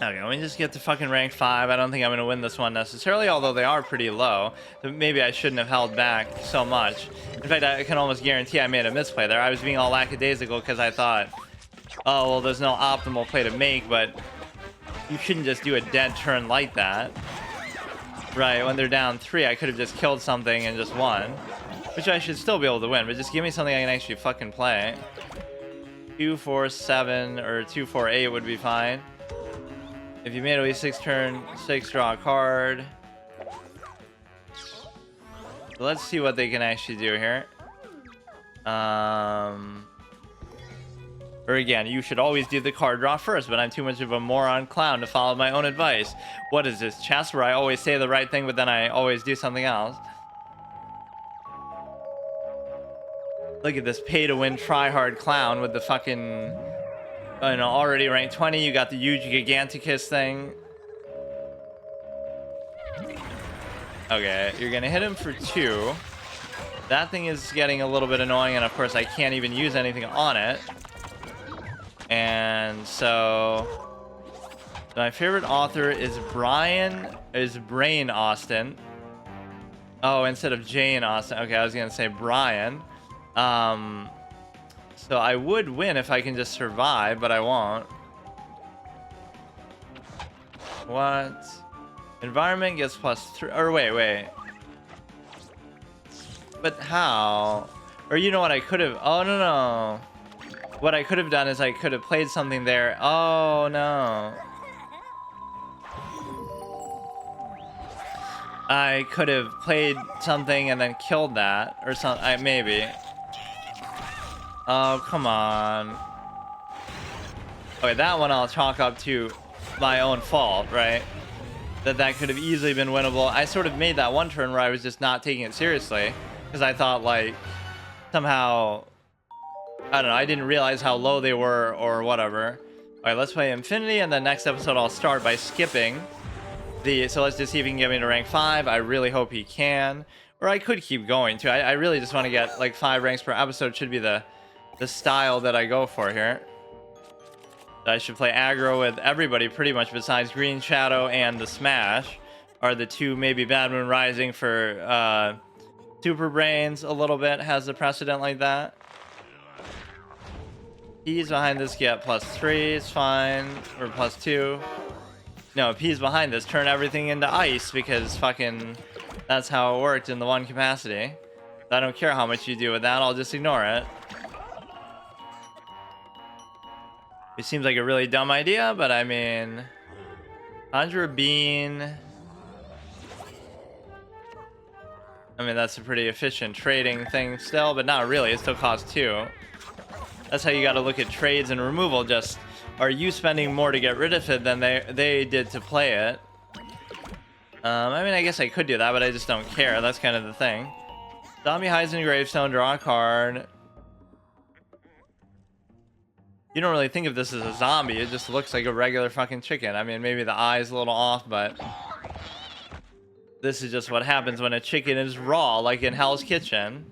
okay, let me just get to fucking rank 5. I don't think I'm going to win this one necessarily, although they are pretty low. Maybe I shouldn't have held back so much. In fact, I can almost guarantee I made a misplay there. I was being all lackadaisical because I thought, oh, well, there's no optimal play to make, but you shouldn't just do a dead turn like that. Right, when they're down 3, I could have just killed something and just won. Which I should still be able to win, but just give me something I can actually fucking play. 2, 4, 7, or 2, 4, 8 would be fine. If you made at least 6 turn, 6, draw a card. So let's see what they can actually do here. Or again, you should always do the card draw first, but I'm too much of a moron clown to follow my own advice. What is this, chess, where I always say the right thing, but then I always do something else? Look at this pay-to-win try-hard clown with the fucking... You know, already ranked 20. You got the Huge-Gigantacus thing. Okay, you're gonna hit him for 2. That thing is getting a little bit annoying, and of course I can't even use anything on it. And so... my favorite author is Brain Austin. Oh, instead of Jane Austen. Okay, I was gonna say Brian. So I would win if I can just survive, but I won't. What? Environment gets +3. Or wait. But how? Or you know what I could have... Oh, no. What I could have done is I could have played something there. Oh, no. I could have played something and then killed that. Or something. Maybe. Oh, come on. Okay, that one I'll chalk up to my own fault, right? That could have easily been winnable. I sort of made that one turn where I was just not taking it seriously. Because I thought, like, somehow... I don't know, I didn't realize how low they were or whatever. Alright, let's play Infinity, and then next episode I'll start by skipping the... So let's just see if he can get me to rank 5. I really hope he can. Or I could keep going, too. I really just want to get, like, 5 ranks per episode. Should be the style that I go for here. I should play aggro with everybody pretty much besides Green Shadow and the Smash. Are the 2 maybe Bad Moon Rising for Super Brains a little bit. Has a precedent like that. P's behind this get +3 is fine. Or +2. No, P's behind this turn everything into ice because fucking that's how it worked in the one capacity. I don't care how much you do with that, I'll just ignore it. It seems like a really dumb idea, but I mean... Conjure a Bean... I mean, that's a pretty efficient trading thing still, but not really. It still costs 2. That's how you gotta look at trades and removal. Just, are you spending more to get rid of it than they did to play it? I mean, I guess I could do that, but I just don't care. That's kind of the thing. Zombie hides in gravestone, draw a card. You don't really think of this as a zombie. It just looks like a regular fucking chicken. I mean, maybe the eye's a little off, but... This is just what happens when a chicken is raw, like in Hell's Kitchen.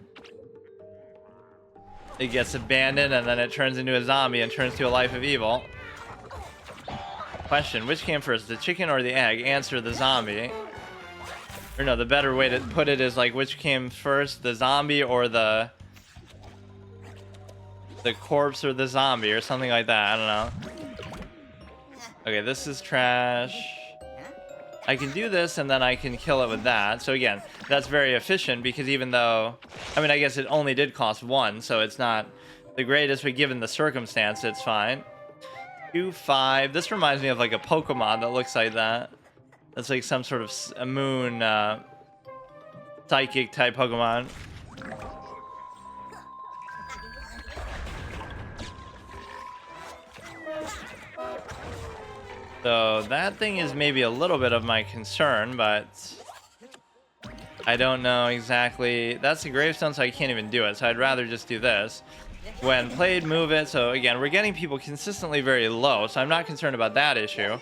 It gets abandoned, and then it turns into a zombie and turns to a life of evil. Question, which came first, the chicken or the egg? Answer, the zombie. Or no, the better way to put it is like, which came first, the zombie or the corpse or the zombie or something like that. I don't know. Okay, this is trash. I can do this and then I can kill it with that. So again, that's very efficient because even though, I mean, I guess it only did cost 1, so it's not the greatest, but given the circumstance, it's fine. 2, 5. This reminds me of like a Pokemon that looks like that. That's like some sort of a moon psychic type Pokemon. So that thing is maybe a little bit of my concern, but I don't know exactly. That's a gravestone, so I can't even do it. So I'd rather just do this. When played, move it. So again, we're getting people consistently very low, so I'm not concerned about that issue.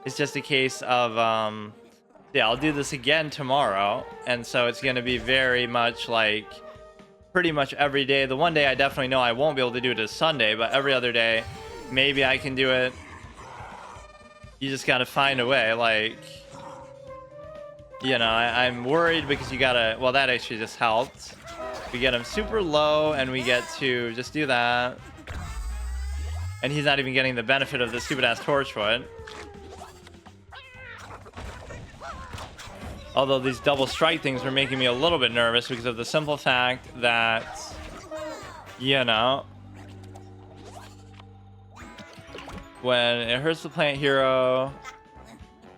It's just a case of, yeah, I'll do this again tomorrow. And so it's going to be very much like pretty much every day. The one day I definitely know I won't be able to do it is Sunday, but every other day, maybe I can do it. You just gotta find a way, like, you know, I'm worried because you gotta, well, that actually just helped. We get him super low and we get to just do that. And he's not even getting the benefit of the stupid ass Torchwood. Although these double strike things were making me a little bit nervous because of the simple fact that, you know, when it hurts the plant hero,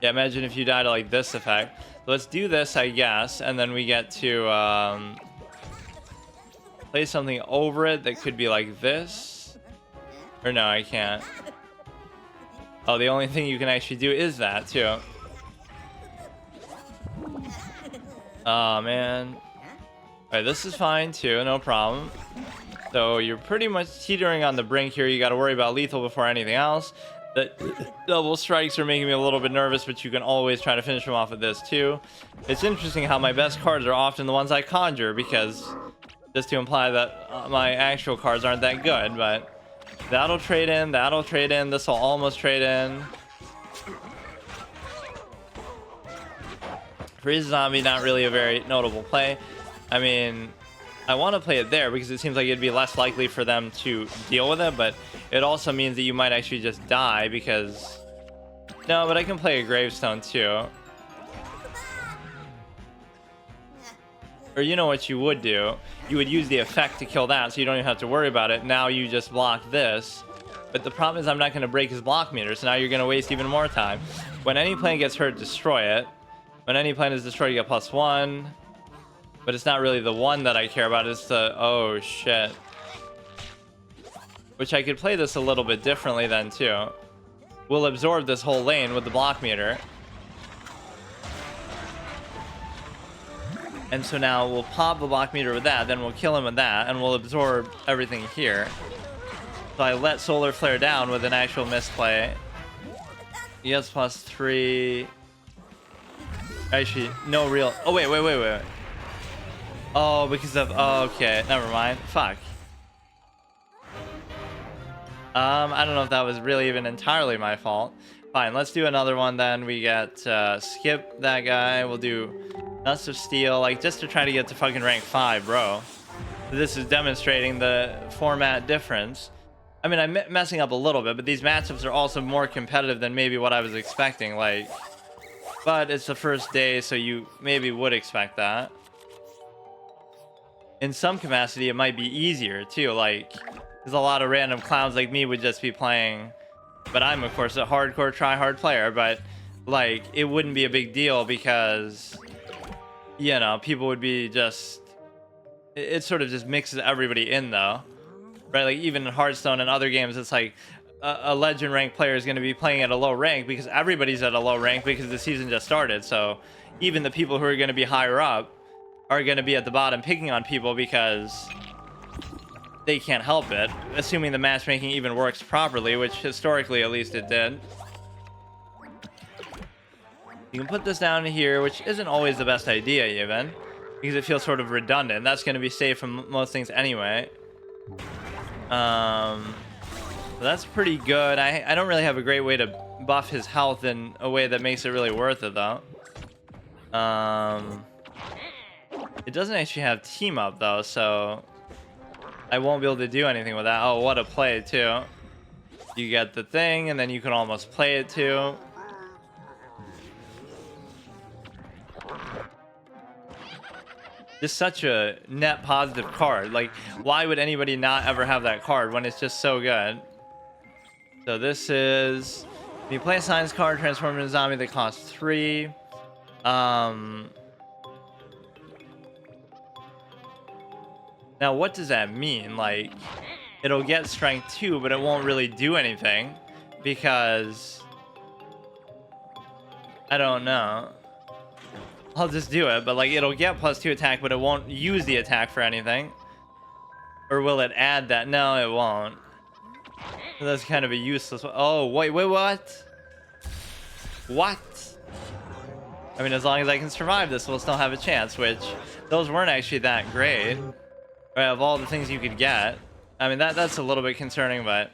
yeah, imagine if you die to like this effect. So let's do this, I guess, and then we get to place something over it that could be like this. Or no, I can't. Oh, the only thing you can actually do is that too. Oh man. Alright, this is fine too, no problem. So you're pretty much teetering on the brink here. You got to worry about lethal before anything else. The double strikes are making me a little bit nervous, but you can always try to finish them off with this too. It's interesting how my best cards are often the ones I conjure, because just to imply that my actual cards aren't that good, but that'll trade in, this will almost trade in. Freeze Zombie, not really a very notable play. I mean, I want to play it there because it seems like it'd be less likely for them to deal with it, but it also means that you might actually just die because... No, but I can play a Gravestone too. Or you know what you would do? You would use the effect to kill that, so you don't even have to worry about it. Now you just block this. But the problem is I'm not going to break his block meter, so now you're going to waste even more time. When any plane gets hurt, destroy it. When any plane is destroyed, you get +1. But it's not really the one that I care about, it's the... Oh, shit. Which I could play this a little bit differently then, too. We'll absorb this whole lane with the block meter. And so now we'll pop the block meter with that, then we'll kill him with that, and we'll absorb everything here. So I let Solar Flare down with an actual misplay. He has +3. Actually, no real... Oh, wait. Oh, because of... Oh, okay, never mind. Fuck. I don't know if that was really even entirely my fault. Fine, let's do another one then. We get skip that guy. We'll do Nuts of Steel, like just to try to get to fucking rank 5, bro. This is demonstrating the format difference. I mean, I'm messing up a little bit, but these matchups are also more competitive than maybe what I was expecting. Like, but it's the first day, so you maybe would expect that. In some capacity, it might be easier too. Like, there's a lot of random clowns like me would just be playing, but I'm of course a hardcore try-hard player. But like, it wouldn't be a big deal because, you know, people would be just... It sort of just mixes everybody in though, right? Like even in Hearthstone and other games, it's like a legend rank player is going to be playing at a low rank because everybody's at a low rank because the season just started. So even the people who are going to be higher up are going to be at the bottom picking on people because they can't help it, assuming the matchmaking even works properly, which historically at least it did. You can put this down here, which isn't always the best idea even, because it feels sort of redundant. That's going to be safe from most things anyway. That's pretty good. I don't really have a great way to buff his health in a way that makes it really worth it though. It doesn't actually have team up though, so I won't be able to do anything with that. Oh, what a play too. You get the thing and then you can almost play it too. Just such a net positive card. Like, why would anybody not ever have that card when it's just so good? So this is... When you play a science card, transform into a zombie that costs 3. Now, what does that mean? Like, it'll get strength 2, but it won't really do anything. Because... I don't know. I'll just do it, but like it'll get +2 attack, but it won't use the attack for anything. Or will it add that? No, it won't. So that's kind of a useless one. Oh, wait, what? What? I mean, as long as I can survive this, we'll still have a chance, which those weren't actually that great. Right, of all the things you could get. I mean, that's a little bit concerning, but...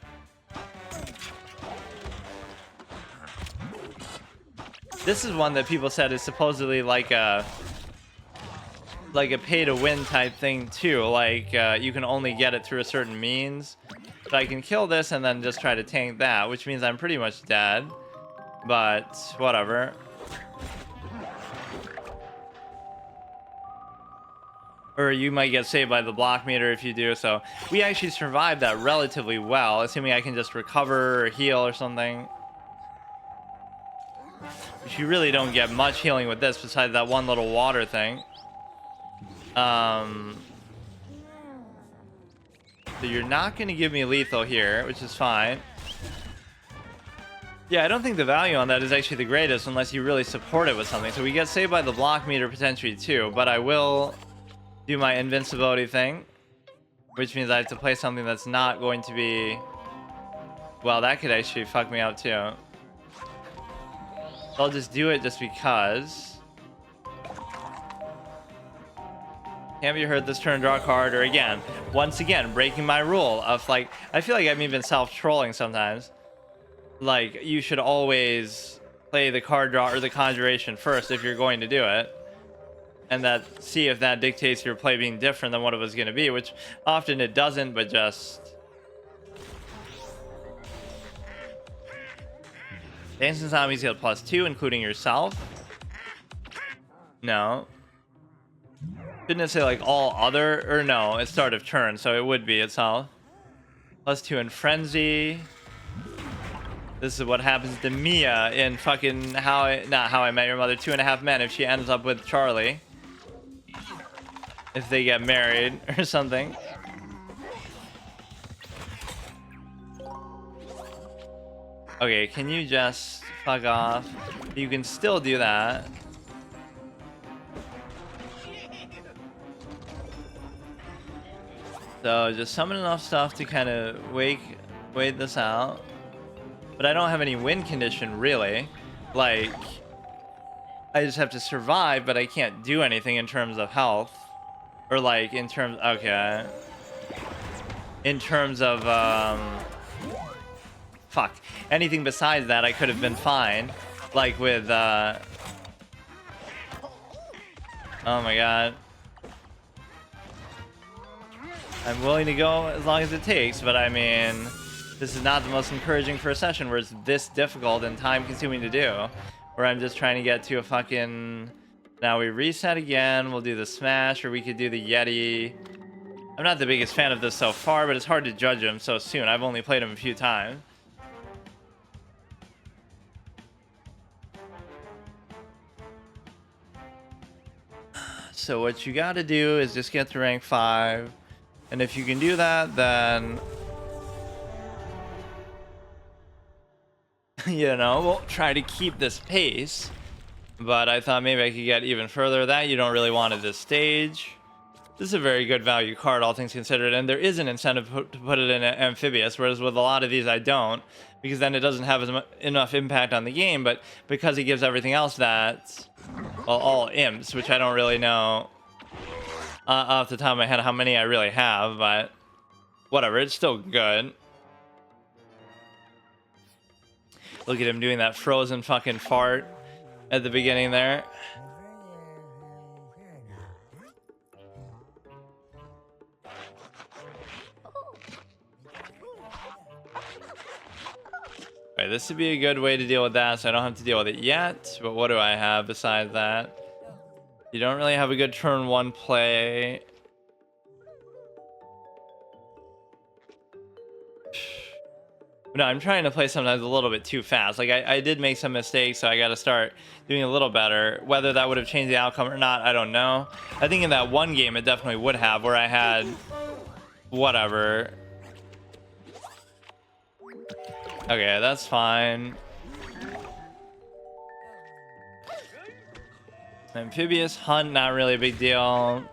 This is one that people said is supposedly like a pay-to-win type thing too. Like you can only get it through a certain means. So I can kill this and then just try to tank that, which means I'm pretty much dead. But whatever. Or you might get saved by the block meter if you do. So we actually survived that relatively well, assuming I can just recover or heal or something. You really don't get much healing with this besides that one little water thing. So you're not going to give me lethal here, which is fine. Yeah, I don't think the value on that is actually the greatest unless you really support it with something. So we get saved by the block meter potentially too, but I will do my invincibility thing. which means I have to play something that's not going to be... Well, that could actually fuck me up too. So I'll just do it just because. Can't be hurt this turn, draw a card, or again, once again, breaking my rule of like, I feel like I'm even self-trolling sometimes. Like, you should always play the card draw or the conjuration first if you're going to do it. And that, see if that dictates your play being different than what it was going to be, which often it doesn't, but just... Dancing zombies get +2, including yourself. No. Shouldn't it say like all other? Or no, it's start of turn, so it would be itself. +2 in frenzy. This is what happens to Mia in fucking not How I Met Your Mother, 2.5 Men if she ends up with Charlie. If they get married or something. Okay, can you just fuck off? You can still do that. So just summon enough stuff to kind of wait this out. But I don't have any win condition, really. Like, I just have to survive, but I can't do anything in terms of health. Or like, in terms... Okay. In terms of, fuck. Anything besides that, I could have been fine. Like with, oh my god. I'm willing to go as long as it takes, but I mean, this is not the most encouraging for a session where it's this difficult and time consuming to do. Where I'm just trying to get to a fucking... Now we reset again, we'll do the smash, or we could do the Yeti. I'm not the biggest fan of this so far, but it's hard to judge him so soon. I've only played him a few times. So what you gotta do is just get to rank 5. And if you can do that, then... you know, we'll try to keep this pace. But I thought maybe I could get even further. That you don't really want at this stage. This is a very good value card, all things considered. And there is an incentive to put it in amphibious, whereas with a lot of these I don't. Because then it doesn't have enough impact on the game. But because it gives everything else that... Well, all imps, which I don't really know... off the top of my head how many I really have, but whatever, it's still good. Look at him doing that frozen fucking fart at the beginning there. Alright, this would be a good way to deal with that, so I don't have to deal with it yet. But what do I have besides that? You don't really have a good turn 1 play. No, I'm trying to play sometimes a little bit too fast. Like, I did make some mistakes, so I got to start doing a little better. Whether that would have changed the outcome or not, I don't know. I think in that one game, it definitely would have, where I had... whatever. Okay, that's fine. Amphibious hunt, not really a big deal.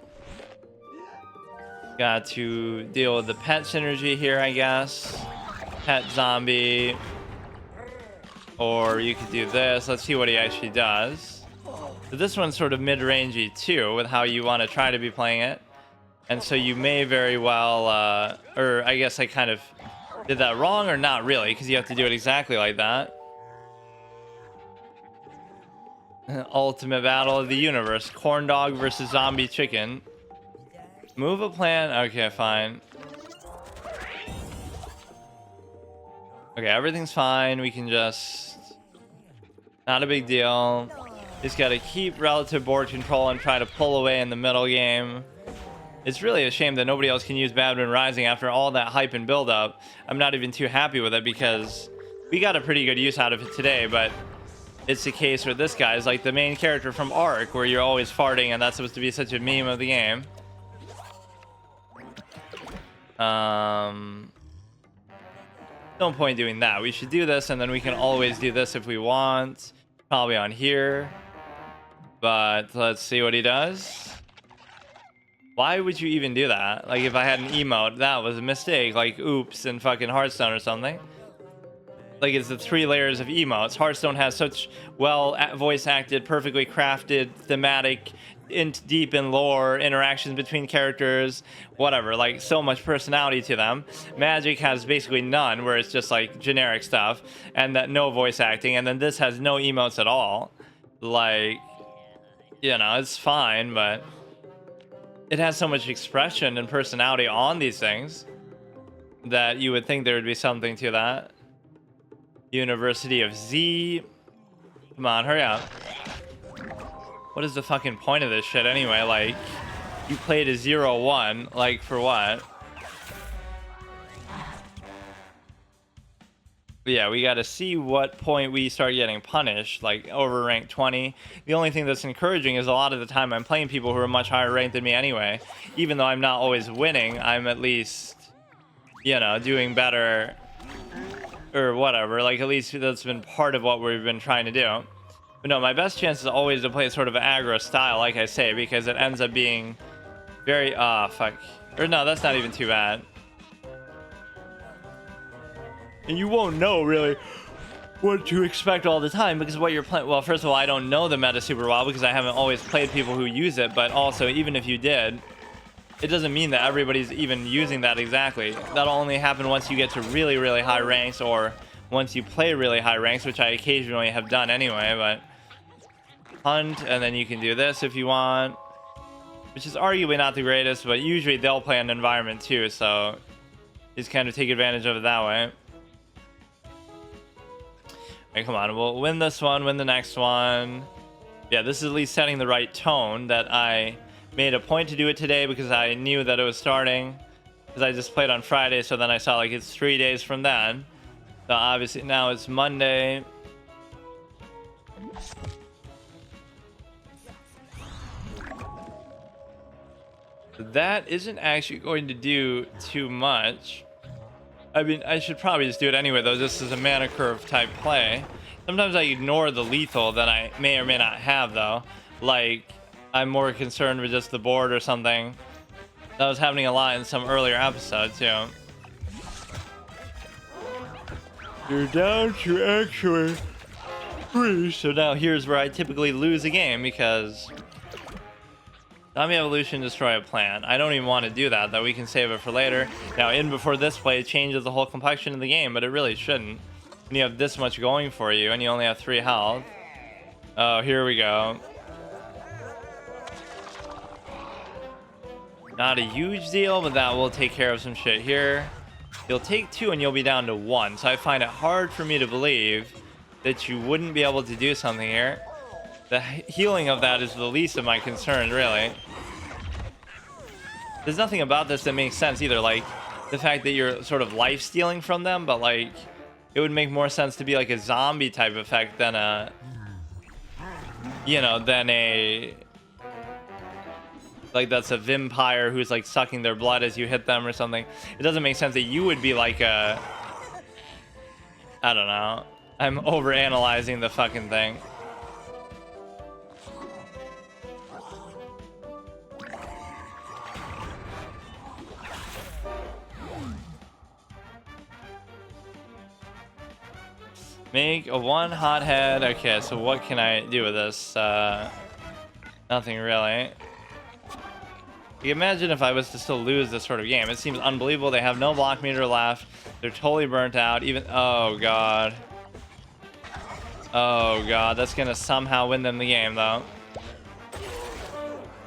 Got to deal with the pet synergy here, I guess. Pet zombie. Or you could do this. Let's see what he actually does. So this one's sort of mid-rangey too, with how you want to try to be playing it. And so you may very well, or I guess I kind of did that wrong, or not really, because you have to do it exactly like that. Ultimate battle of the universe. Corn dog versus zombie chicken. Move a plan. Okay, fine. Okay, everything's fine. We can just... Not a big deal. Just gotta keep relative board control and try to pull away in the middle game. It's really a shame that nobody else can use Bad Moon Rising after all that hype and build up. I'm not even too happy with it because we got a pretty good use out of it today, but it's the case where this guy is like the main character from Ark, where you're always farting, and that's supposed to be such a meme of the game. No point doing that. We should do this, and then we can always do this if we want. Probably on here. But let's see what he does. Why would you even do that? Like, if I had an emote, that was a mistake. Like, oops, in fucking Hearthstone or something. Like, it's the 3 layers of emotes. Hearthstone has such well voice acted, perfectly crafted, thematic, deep in lore, interactions between characters, whatever. Like, so much personality to them. Magic has basically none, where it's just like generic stuff, and that no voice acting. And then this has no emotes at all. Like, you know, it's fine, but it has so much expression and personality on these things that you would think there would be something to that. University of Z. Come on, hurry up. What is the fucking point of this shit anyway? Like, you played a 0-1. Like, for what? But yeah, we gotta see what point we start getting punished, like over rank 20. The only thing that's encouraging is a lot of the time I'm playing people who are much higher ranked than me anyway. Even though I'm not always winning, I'm at least, you know, doing better or whatever. Like, at least that's been part of what we've been trying to do. But no, my best chance is always to play sort of aggro style, like I say, because it ends up being very, fuck. Or no, that's not even too bad. And you won't know really what to expect all the time because what you're playing. Well, first of all, I don't know the meta super well because I haven't always played people who use it. But also, even if you did, it doesn't mean that everybody's even using that exactly. That'll only happen once you get to really, really high ranks or once you play really high ranks, which I occasionally have done anyway. But hunt, and then you can do this if you want, which is arguably not the greatest, but usually they'll play an environment too, so just kind of take advantage of it that way. Hey, come on, we'll win this one, win the next one. Yeah, this is at least setting the right tone that I made a point to do it today because I knew that it was starting. Because I just played on Friday, so then I saw like it's 3 days from then. So obviously now it's Monday. That isn't actually going to do too much. I mean, I should probably just do it anyway, though. This is a mana curve type play. Sometimes I ignore the lethal that I may or may not have, though. Like, I'm more concerned with just the board or something. That was happening a lot in some earlier episodes, too. You're down to actually 3. So now here's where I typically lose a game, because Zombie Evolution, destroy a plant. I don't even want to do that, though. We can save it for later. Now, in before this play, it changes the whole complexion of the game, but it really shouldn't. When you have this much going for you, and you only have 3 health. Oh, here we go. Not a huge deal, but that will take care of some shit here. You'll take 2, and you'll be down to 1. So I find it hard for me to believe that you wouldn't be able to do something here. The healing of that is the least of my concerns, really. There's nothing about this that makes sense either. Like, the fact that you're sort of life stealing from them, but like, it would make more sense to be like a zombie type effect than a, you know, than a, like that's a vampire who's like sucking their blood as you hit them or something. It doesn't make sense that you would be like a, I don't know. I'm overanalyzing the fucking thing. Make a 1 hothead. Okay, so what can I do with this? Nothing really. You imagine if I was to still lose this sort of game. It seems unbelievable. They have no block meter left. They're totally burnt out. Even, oh god. Oh god, that's gonna somehow win them the game though.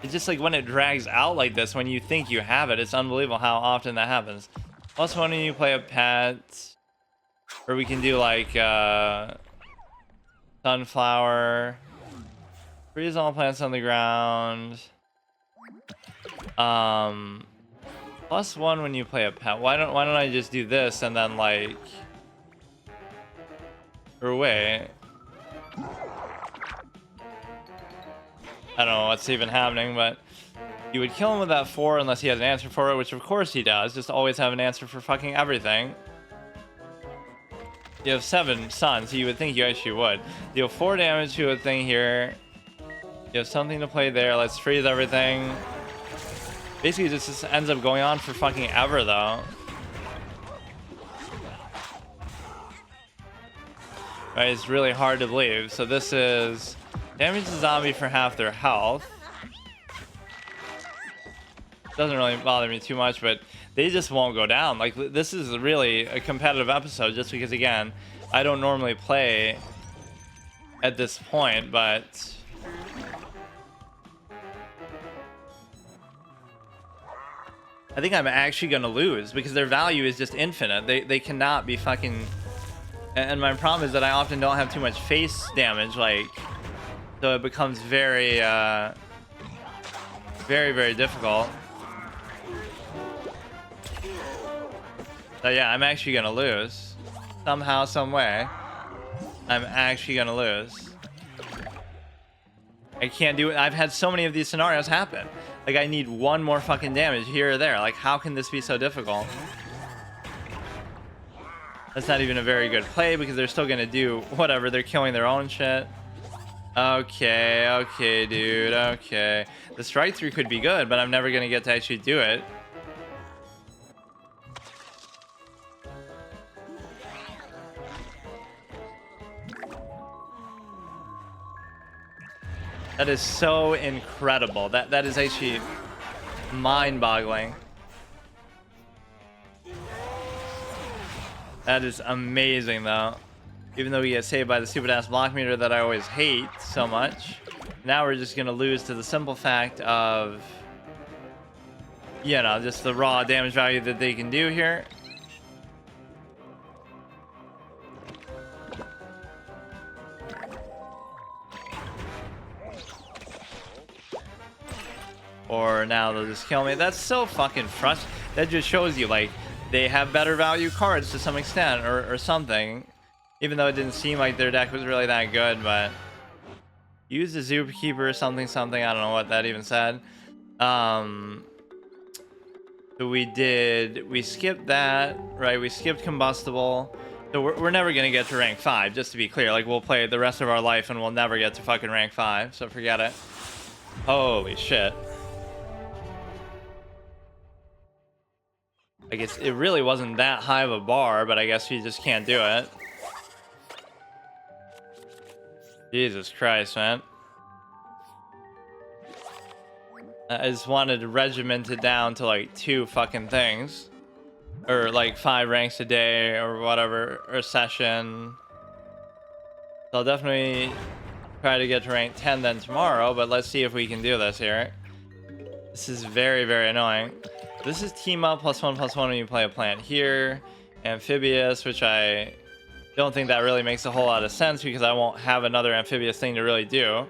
It's just like when it drags out like this, when you think you have it, it's unbelievable how often that happens. Plus, when you play a pet, or we can do like sunflower, freeze all plants on the ground. +1 when you play a pet. Why don't I just do this and then like, or wait. I don't know what's even happening, but you would kill him with that 4 unless he has an answer for it, which of course he does. Just always have an answer for fucking everything. You have 7 suns, so you would think you actually would. Deal 4 damage to a thing here. You have something to play there. Let's freeze everything. Basically, this just ends up going on for fucking ever, though. Right, it's really hard to believe. So this is damage the zombie for half their health. Doesn't really bother me too much, but they just won't go down. Like, this is really a competitive episode just because, again, I don't normally play at this point, but I think I'm actually gonna lose because their value is just infinite. They cannot be fucking. And my problem is that I often don't have too much face damage, like, so it becomes very, very difficult. So yeah, I'm actually gonna lose. Somehow, some way, I'm actually gonna lose. I can't do it. I've had so many of these scenarios happen. Like, I need one more fucking damage here or there. Like, how can this be so difficult? That's not even a very good play because they're still gonna do whatever. They're killing their own shit. Okay, dude. Okay. The strike through could be good, but I'm never gonna get to actually do it. That is so incredible. That is actually mind-boggling. That is amazing, though. Even though we get saved by the stupid-ass block meter that I always hate so much, now we're just gonna lose to the simple fact of, you know, just the raw damage value that they can do here. Or now they'll just kill me. That's so fucking frustrating. That just shows you, like, they have better value cards to some extent, or something. Even though it didn't seem like their deck was really that good, but use the Zookeeper something. I don't know what that even said. So we skipped that, right? We skipped Combustible. So we're never gonna get to rank 5, just to be clear. Like, we'll play the rest of our life and we'll never get to fucking rank 5, so forget it. Holy shit. I guess it really wasn't that high of a bar, but I guess you just can't do it. Jesus Christ, man. I just wanted to regiment it down to like 2 fucking things. Or like 5 ranks a day or whatever, or session. So I'll definitely try to get to rank 10 then tomorrow, but let's see if we can do this here. This is very annoying. This is team up +1/+1 when you play a plant here. Amphibious, which I don't think that really makes a whole lot of sense because I won't have another amphibious thing to really do.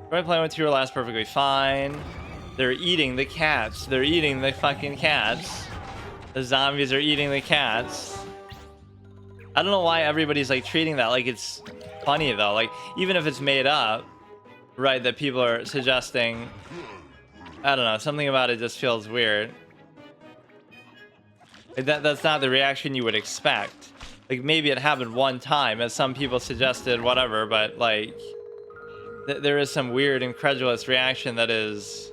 Try playing with 2 or less perfectly fine. They're eating the cats. They're eating the fucking cats. The zombies are eating the cats. I don't know why everybody's like treating that like it's funny though. Like, even if it's made up, right, that people are suggesting, I don't know, something about it just feels weird. Like, that's not the reaction you would expect. Like, maybe it happened one time, as some people suggested, whatever, but like, there is some weird, incredulous reaction that is.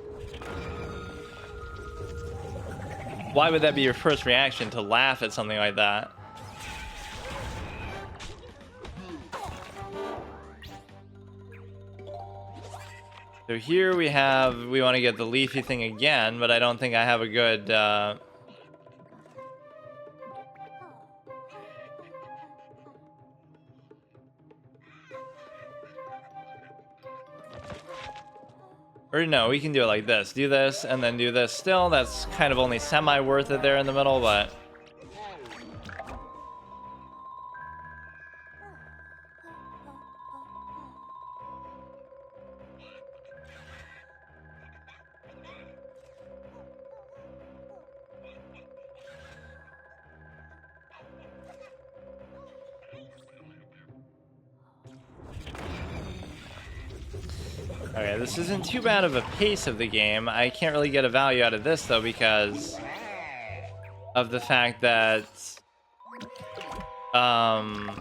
Why would that be your first reaction, to laugh at something like that? So here we want to get the leafy thing again, but I don't think I have a good, or no, we can do it like this. Do this, and then do this still. That's kind of only semi-worth it there in the middle, but... Okay, this isn't too bad of a pace of the game. I can't really get a value out of this, though, because of the fact that... kind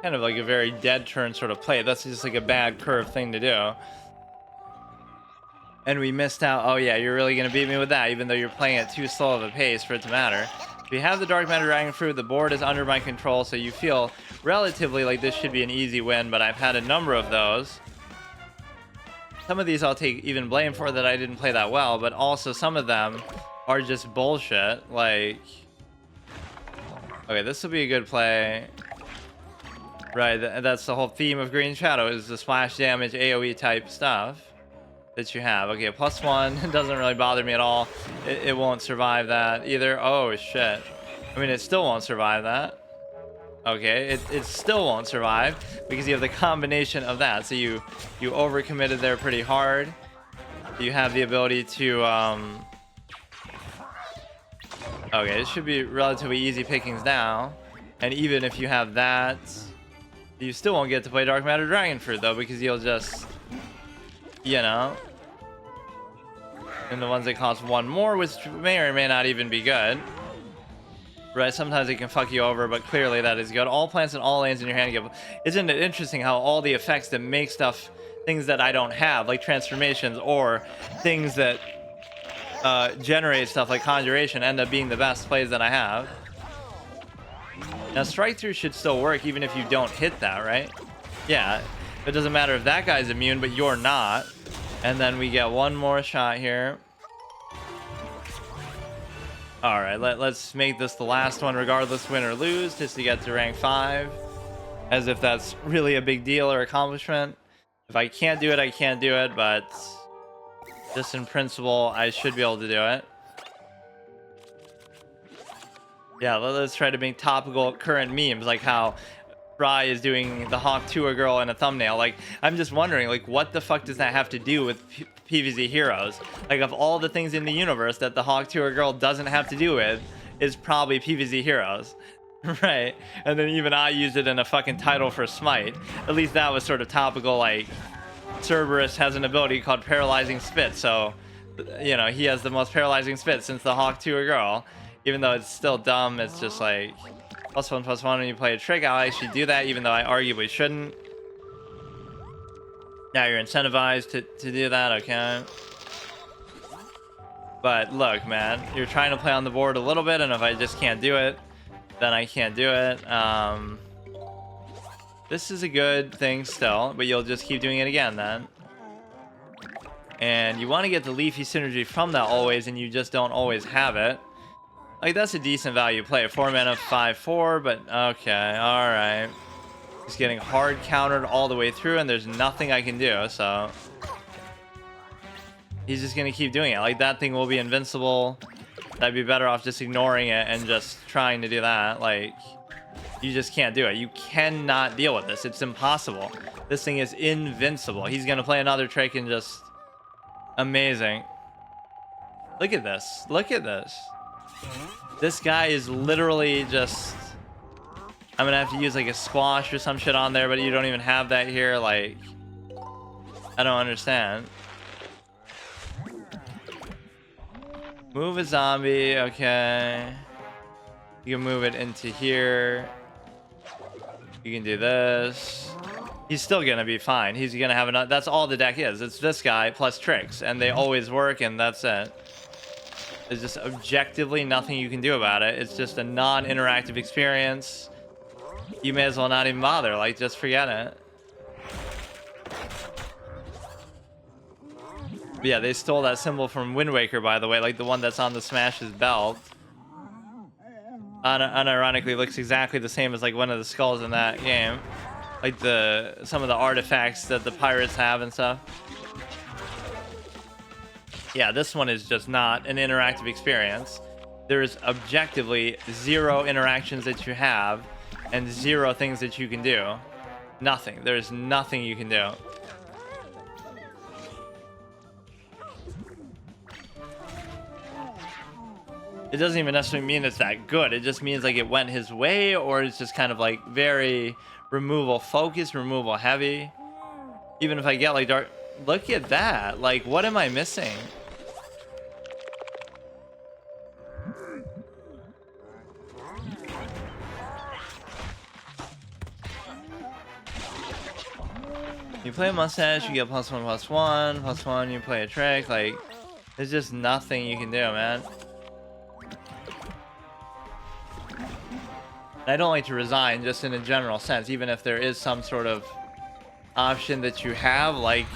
of like a very dead turn sort of play. That's just like a bad curve thing to do. And we missed out. Oh yeah, you're really gonna beat me with that, even though you're playing at too slow of a pace for it to matter. We have the Dark Matter Dragon Fruit. The board is under my control, so you feel relatively like this should be an easy win, but I've had a number of those. Some of these I'll take even blame for that I didn't play that well, but also some of them are just bullshit. Like, okay, this will be a good play. Right, that's the whole theme of Green Shadow, is the splash damage AoE type stuff that you have. Okay, +1 doesn't really bother me at all. It won't survive that either. Oh shit. I mean, it still won't survive that. Okay, it still won't survive because you have the combination of that. So you overcommitted there pretty hard. You have the ability to okay, it should be relatively easy pickings now. And even if you have that, you still won't get to play Dark Matter Dragon Fruit though, because you'll just, you know, and the ones that cost 1 more, which may or may not even be good. Right, sometimes it can fuck you over, but clearly that is good. All plants and all lands in your hand give. Isn't it interesting how all the effects that make stuff, things that I don't have, like transformations, or things that generate stuff like conjuration, end up being the best plays that I have. Now strike through should still work even if you don't hit that, right? Yeah, it doesn't matter if that guy's immune, but you're not. And then we get one more shot here. All right, let's make this the last one, regardless win or lose, just to get to rank 5. As if that's really a big deal or accomplishment. If I can't do it, I can't do it, but just in principle, I should be able to do it. Yeah, let's try to make topical current memes, like how Fry is doing the Hawk Tour girl in a thumbnail. Like, I'm just wondering, like, what the fuck does that have to do with PvZ heroes? Like, of all the things in the universe that the Hawk Tour girl doesn't have to do with, is probably PvZ heroes. Right? And then even I used it in a fucking title for Smite. At least that was sort of topical, like, Cerberus has an ability called Paralyzing Spit, so, you know, he has the most paralyzing spit since the Hawk Tour girl. Even though it's still dumb, it's just like, +1/+1 when you play a trick. I'll actually do that, even though I arguably shouldn't. Now you're incentivized to do that, okay? But look, man, you're trying to play on the board a little bit, and if I just can't do it, then I can't do it. This is a good thing still, but you'll just keep doing it again then. And you want to get the Leafy synergy from that always, and you just don't always have it. Like, that's a decent value play. 4 mana, 5/4, but okay, alright. He's getting hard countered all the way through, and there's nothing I can do, so he's just gonna keep doing it. Like, that thing will be invincible. I'd be better off just ignoring it and just trying to do that. Like, you just can't do it. You cannot deal with this. It's impossible. This thing is invincible. He's gonna play another trick and just... amazing. Look at this. Look at this. This guy is literally just... I'm gonna have to use like a squash or some shit on there, but you don't even have that here. Like, I don't understand. Move a zombie, okay. You can move it into here. You can do this. He's still gonna be fine. He's gonna have enough. That's all the deck is. It's this guy plus tricks, and they always work, and that's it. There's just objectively nothing you can do about it. It's just a non-interactive experience. You may as well not even bother. Like, just forget it. Yeah, they stole that symbol from Wind Waker, by the way, like the one that's on the Smash's belt. Unironically, looks exactly the same as like one of the skulls in that game, like some of the artifacts that the pirates have and stuff. Yeah, this one is just not an interactive experience. There's objectively 0 interactions that you have and 0 things that you can do. Nothing. There's nothing you can do. It doesn't even necessarily mean it's that good. It just means like it went his way, or it's just kind of like very removal focused, removal heavy. Even if I get like dark, look at that. Like, what am I missing? You play a mustache, you get +1/+1, +1, you play a trick, like, there's just nothing you can do, man. And I don't like to resign, just in a general sense, even if there is some sort of option that you have, like,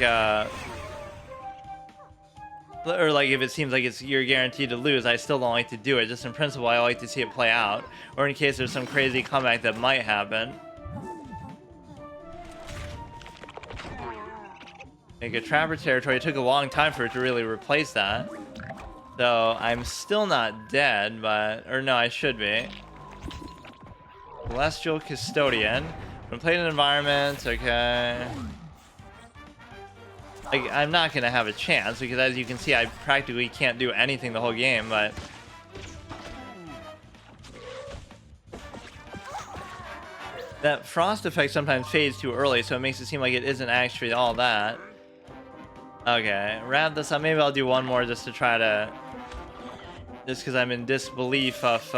or like if it seems like you're guaranteed to lose, I still don't like to do it. Just in principle, I like to see it play out, or in case there's some crazy comeback that might happen. Like a Trapper territory, it took a long time for it to really replace that. So I'm still not dead, but, or no, I should be. Celestial Custodian. When played in environments, okay. Like, I'm not gonna have a chance because, as you can see, I practically can't do anything the whole game, but that frost effect sometimes fades too early, so it makes it seem like it isn't actually all that. Okay, wrap this up. Maybe I'll do one more just to try to, just because I'm in disbelief of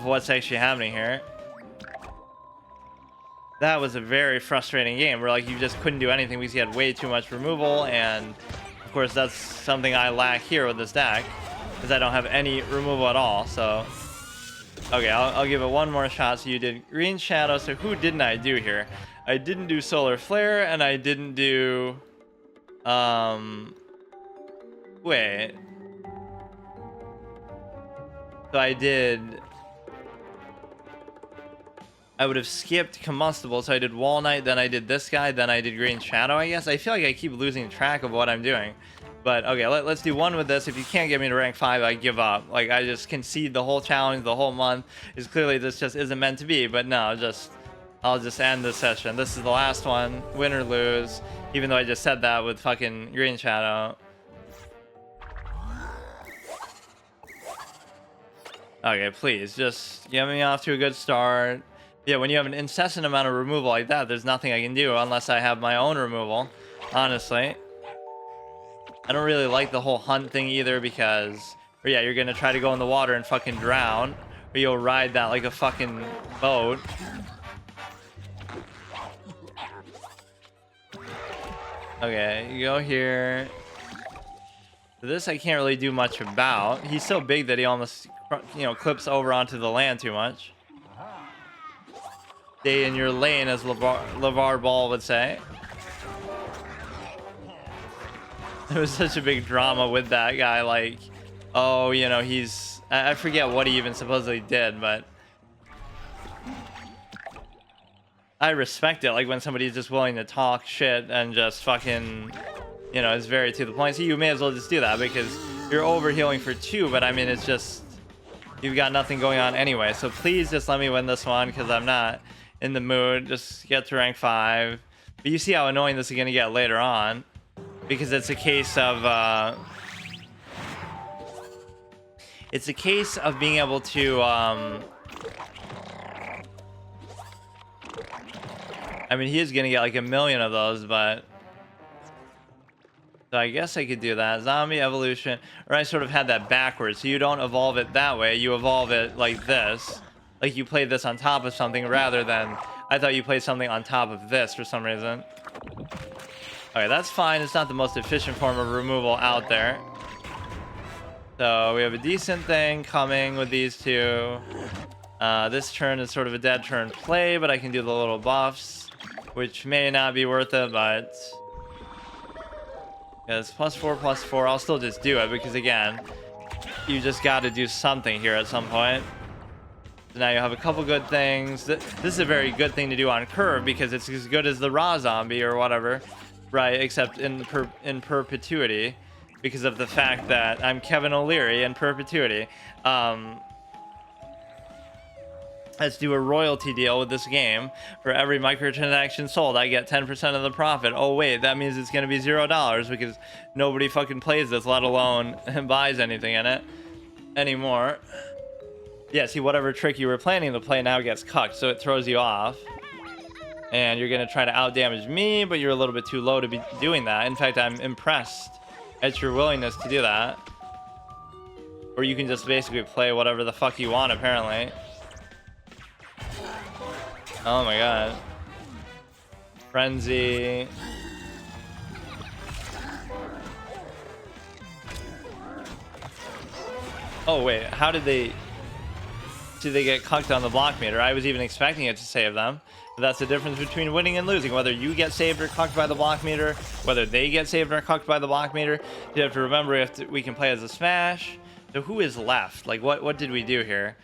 what's actually happening here. That was a very frustrating game where, like, you just couldn't do anything because you had way too much removal, and of course that's something I lack here with this deck, because I don't have any removal at all. So okay, I'll give it one more shot. So you did Green Shadow. So who didn't I do here? I didn't do Solar Flare, and I didn't do wait. So I would have skipped Combustible, so I did Walnut, then I did this guy, then I did Green Shadow, I guess. I feel like I keep losing track of what I'm doing. But okay, let's do one with this. If you can't get me to rank 5, I give up. Like, I just concede the whole challenge, the whole month. Is clearly this just isn't meant to be. But no, I'll just end this session. This is the last one, win or lose. Even though I just said that with fucking Green Shadow. Okay, please, just get me off to a good start. Yeah, when you have an incessant amount of removal like that, there's nothing I can do unless I have my own removal, honestly. I don't really like the whole hunt thing either because, or yeah, you're gonna try to go in the water and fucking drown, or you'll ride that like a fucking boat. Okay, you go here. This I can't really do much about. He's so big that he almost, you know, clips over onto the land too much. Stay in your lane, as LeVar Ball would say. There was such a big drama with that guy, like, oh, you know, I forget what he even supposedly did, but I respect it, like when somebody's just willing to talk shit and just fucking, you know, is very to the point. So you may as well just do that because you're over healing for 2, but I mean, it's just, you've got nothing going on anyway. So please just let me win this one because I'm not in the mood. Just get to rank 5. But you see how annoying this is going to get later on, because it's a case of being able to I mean, he is going to get like 1,000,000 of those, but so I guess I could do that. Zombie evolution, or I sort of had that backwards. So you don't evolve it that way, you evolve it like this. Like you played this on top of something rather than, I thought you played something on top of this for some reason. Okay, that's fine. It's not the most efficient form of removal out there. So we have a decent thing coming with these two. This turn is sort of a dead turn play, but I can do the little buffs, which may not be worth it, but yeah, it's +4/+4. I'll still just do it because, again, you just got to do something here at some point. So now you have a couple good things. This is a very good thing to do on curve because it's as good as the raw zombie or whatever, right? Except in perpetuity, because of the fact that I'm Kevin O'Leary in perpetuity. Let's do a royalty deal with this game. For every microtransaction sold, I get 10% of the profit. Oh wait, that means it's gonna be $0 because nobody fucking plays this, let alone buys anything in it anymore. Yeah, see, whatever trick you were planning to play now gets cucked, so it throws you off. And you're gonna try to outdamage me, but you're a little bit too low to be doing that. In fact, I'm impressed at your willingness to do that. Or you can just basically play whatever the fuck you want, apparently. Oh my god. Frenzy. Oh wait, how did they get cucked on the block meter? I was even expecting it to save them. But that's the difference between winning and losing. Whether you get saved or cucked by the block meter, whether they get saved or cucked by the block meter. You have to remember we can play as a smash. So who is left? Like what did we do here?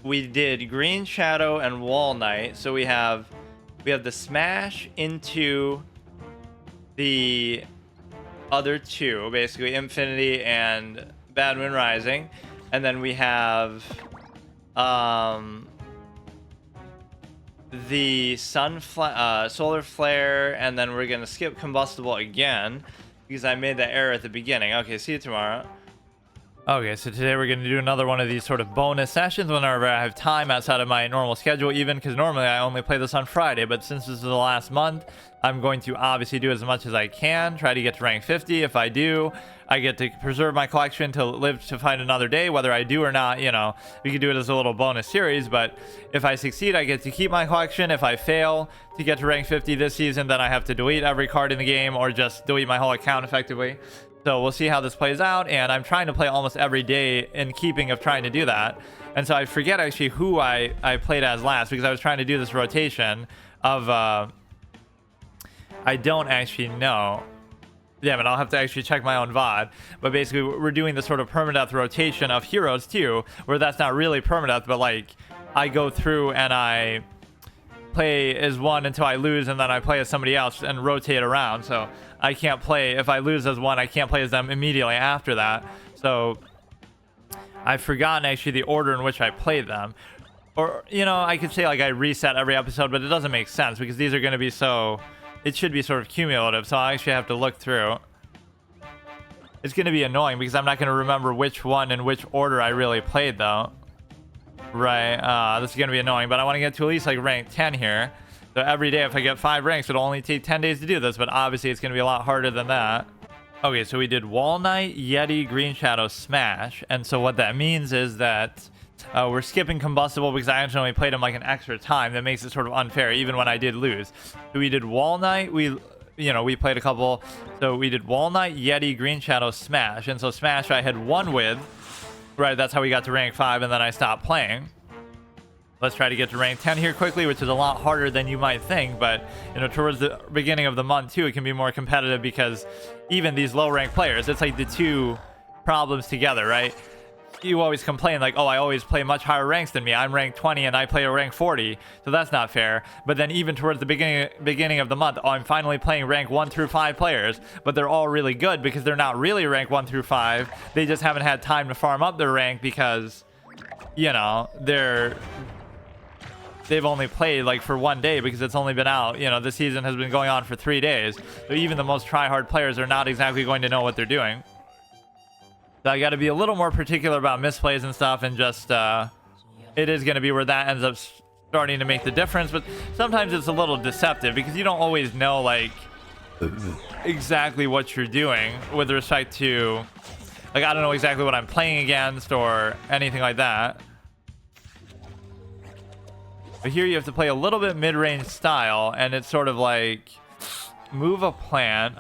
We did Green Shadow and Wall Knight. So we have the smash into the other two, basically Infinity and Bad Moon Rising. And then we have the solar flare, and then we're gonna skip combustible again because I made that error at the beginning. Okay, see you tomorrow. Okay, so today we're going to do another one of these sort of bonus sessions whenever I have time outside of my normal schedule, even because normally I only play this on Friday, but since this is the last month, I'm going to obviously do as much as I can, try to get to rank 50. If I do, I get to preserve my collection to live to find another day. Whether I do or not, you know, we could do it as a little bonus series, but if I succeed, I get to keep my collection. If I fail to get to rank 50 this season, then I have to delete every card in the game or just delete my whole account effectively. So we'll see how this plays out, and I'm trying to play almost every day in keeping of trying to do that. And so I forget actually who I played as last, because I was trying to do this rotation of I don't actually know. Damn it, I'll have to actually check my own VOD. But basically we're doing this sort of permadeath rotation of heroes too, where that's not really permadeath, but like I go through and I play as one until I lose, and then I play as somebody else and rotate around. So I can't play, if I lose as one, I can't play as them immediately after that. So I've forgotten actually the order in which I played them. Or, you know, I could say like I reset every episode, but it doesn't make sense because these are going to be so, it should be sort of cumulative. So I actually have to look through. It's going to be annoying because I'm not going to remember which one and which order I really played though. Right, this is going to be annoying, but I want to get to at least like rank 10 here. So every day, if I get 5 ranks, it'll only take 10 days to do this, but obviously it's going to be a lot harder than that. Okay, so we did Wall Knight, Yeti, Green Shadow, Smash. And so what that means is that we're skipping Combustible because I actually only played him like an extra time. That makes it sort of unfair, even when I did lose. So we did Wall Knight, we played a couple. So we did Wall Knight, Yeti, Green Shadow, Smash. And so Smash I had one with. Right, that's how we got to rank 5, and then I stopped playing. Let's try to get to rank 10 here quickly, which is a lot harder than you might think, but you know, towards the beginning of the month too, it can be more competitive because even these low rank players, it's like the two problems together, right? You always complain like, oh, I always play much higher ranks than me. I'm ranked 20 and I play a rank 40, so that's not fair. But then even towards the beginning of the month, oh, I'm finally playing rank 1 through 5 players, but they're all really good because they're not really rank 1 through 5. They just haven't had time to farm up their rank because, you know, they've only played like for one day because it's only been out, you know, the season has been going on for 3 days. So even the most try-hard players are not exactly going to know what they're doing. So I got to be a little more particular about misplays and stuff, and just it is going to be where that ends up starting to make the difference. But sometimes it's a little deceptive because you don't always know like exactly what you're doing with respect to, like, I don't know exactly what I'm playing against or anything like that. But here you have to play a little bit mid-range style, and it's sort of like move a plant.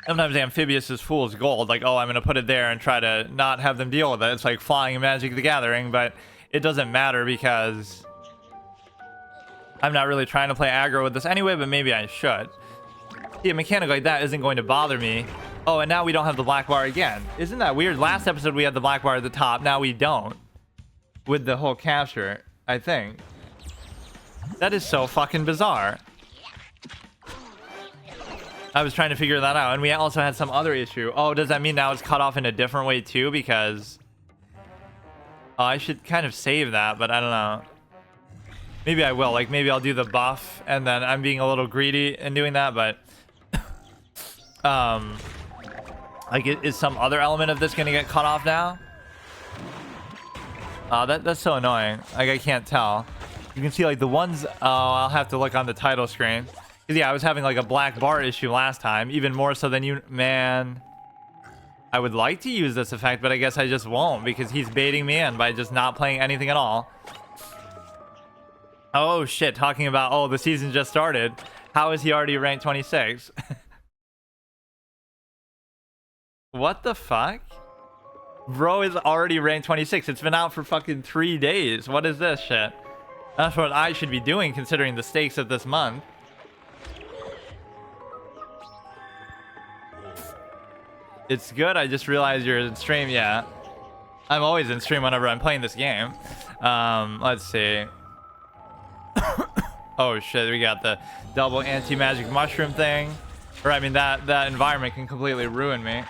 Sometimes Amphibious is fool's gold, like, oh, I'm going to put it there and try to not have them deal with it. It's like flying Magic the Gathering, but it doesn't matter because I'm not really trying to play aggro with this anyway, but maybe I should. See, a mechanic like that isn't going to bother me. Oh, and now we don't have the black bar again. Isn't that weird? Last episode we had the black bar at the top, now we don't. With the whole capture, I think. That is so fucking bizarre. I was trying to figure that out, and we also had some other issue. Oh, does that mean now it's cut off in a different way too? Because I should kind of save that, but I don't know. Maybe I will. Like, maybe I'll do the buff, and then I'm being a little greedy in doing that, but like, is some other element of this gonna get cut off now? That's so annoying. Like, I can't tell. You can see like the ones. Oh, I'll have to look on the title screen. Yeah, I was having like a black bar issue last time, even more so than you. Man, I would like to use this effect, but I guess I just won't because he's baiting me in by just not playing anything at all. Oh shit, talking about, oh, the season just started. How is he already ranked 26? What the fuck? Bro is already ranked 26. It's been out for fucking 3 days. What is this shit? That's what I should be doing considering the stakes of this month. It's good. I just realized you're in stream. Yeah. I'm always in stream whenever I'm playing this game. Let's see. Oh shit, we got the double anti-magic mushroom thing. Or I mean that environment can completely ruin me.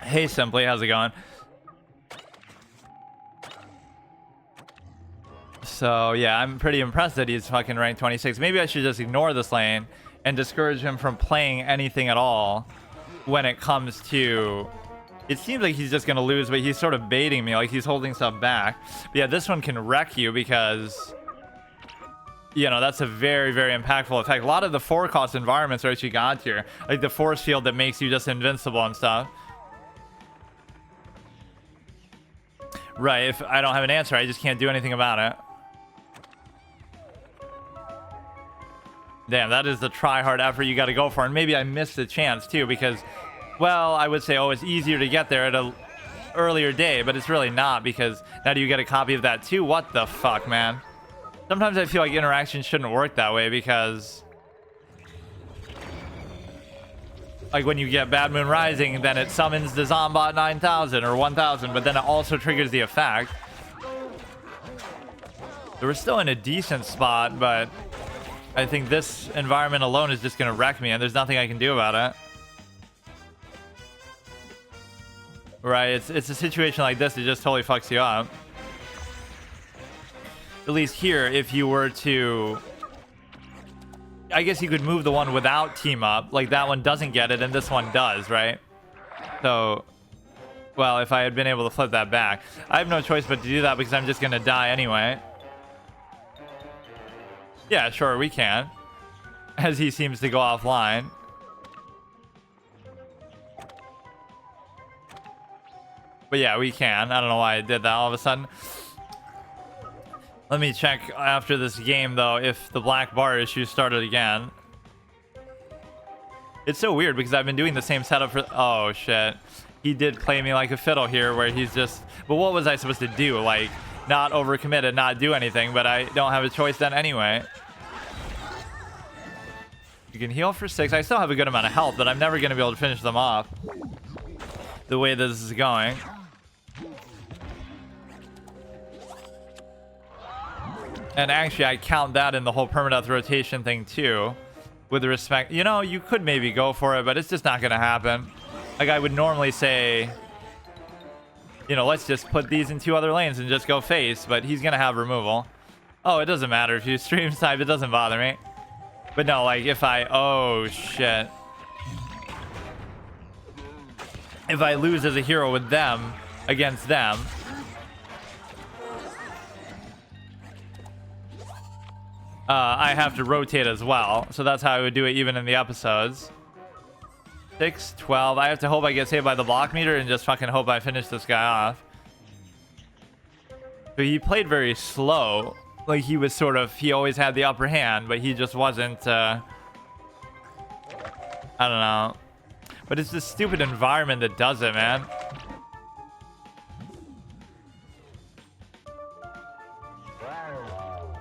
Hey Simply, how's it going? So yeah, I'm pretty impressed that he's fucking ranked 26. Maybe I should just ignore this lane and discourage him from playing anything at all when it comes to... It seems like he's just gonna lose, but he's sort of baiting me, like he's holding stuff back. But yeah, this one can wreck you because, you know, that's a very, very impactful effect. A lot of the 4-cost environments are actually got here, like the force field that makes you just invincible and stuff. Right, if I don't have an answer, I just can't do anything about it. Damn, that is the try-hard effort you got to go for. And maybe I missed the chance, too, because, well, I would say, oh, it's easier to get there at an earlier day, but it's really not, because now do you get a copy of that, too? What the fuck, man? Sometimes I feel like interactions shouldn't work that way, because... like, when you get Bad Moon Rising, then it summons the Zombot 9000 or 1000, but then it also triggers the effect. So we're still in a decent spot, but... I think this environment alone is just going to wreck me, and there's nothing I can do about it. Right, it's a situation like this that just totally fucks you up. At least here, if you were to... I guess you could move the one without team up. Like, that one doesn't get it, and this one does, right? So, well, if I had been able to flip that back. I have no choice but to do that because I'm just going to die anyway. Yeah, sure, we can. As he seems to go offline. But yeah, we can. I don't know why I did that all of a sudden. Let me check after this game, though, if the black bar issue started again. It's so weird because I've been doing the same setup for... Oh, shit. He did play me like a fiddle here where he's just... But what was I supposed to do? Like, not overcommit and not do anything, but I don't have a choice then anyway. You can heal for 6. I still have a good amount of health, but I'm never going to be able to finish them off the way this is going. And actually, I count that in the whole permadeath rotation thing too. With respect, you know, you could maybe go for it, but it's just not going to happen. Like, I would normally say, you know, let's just put these in 2 other lanes and just go face, but he's going to have removal. Oh, it doesn't matter. If you stream type, it doesn't bother me. But no, like, if I... Oh, shit. If I lose as a hero with them, against them... I have to rotate as well. So that's how I would do it even in the episodes. 6, 12. I have to hope I get saved by the block meter and just fucking hope I finish this guy off. But he played very slow. Like, he was sort of... He always had the upper hand, but he just wasn't... I don't know. But it's this stupid environment that does it, man.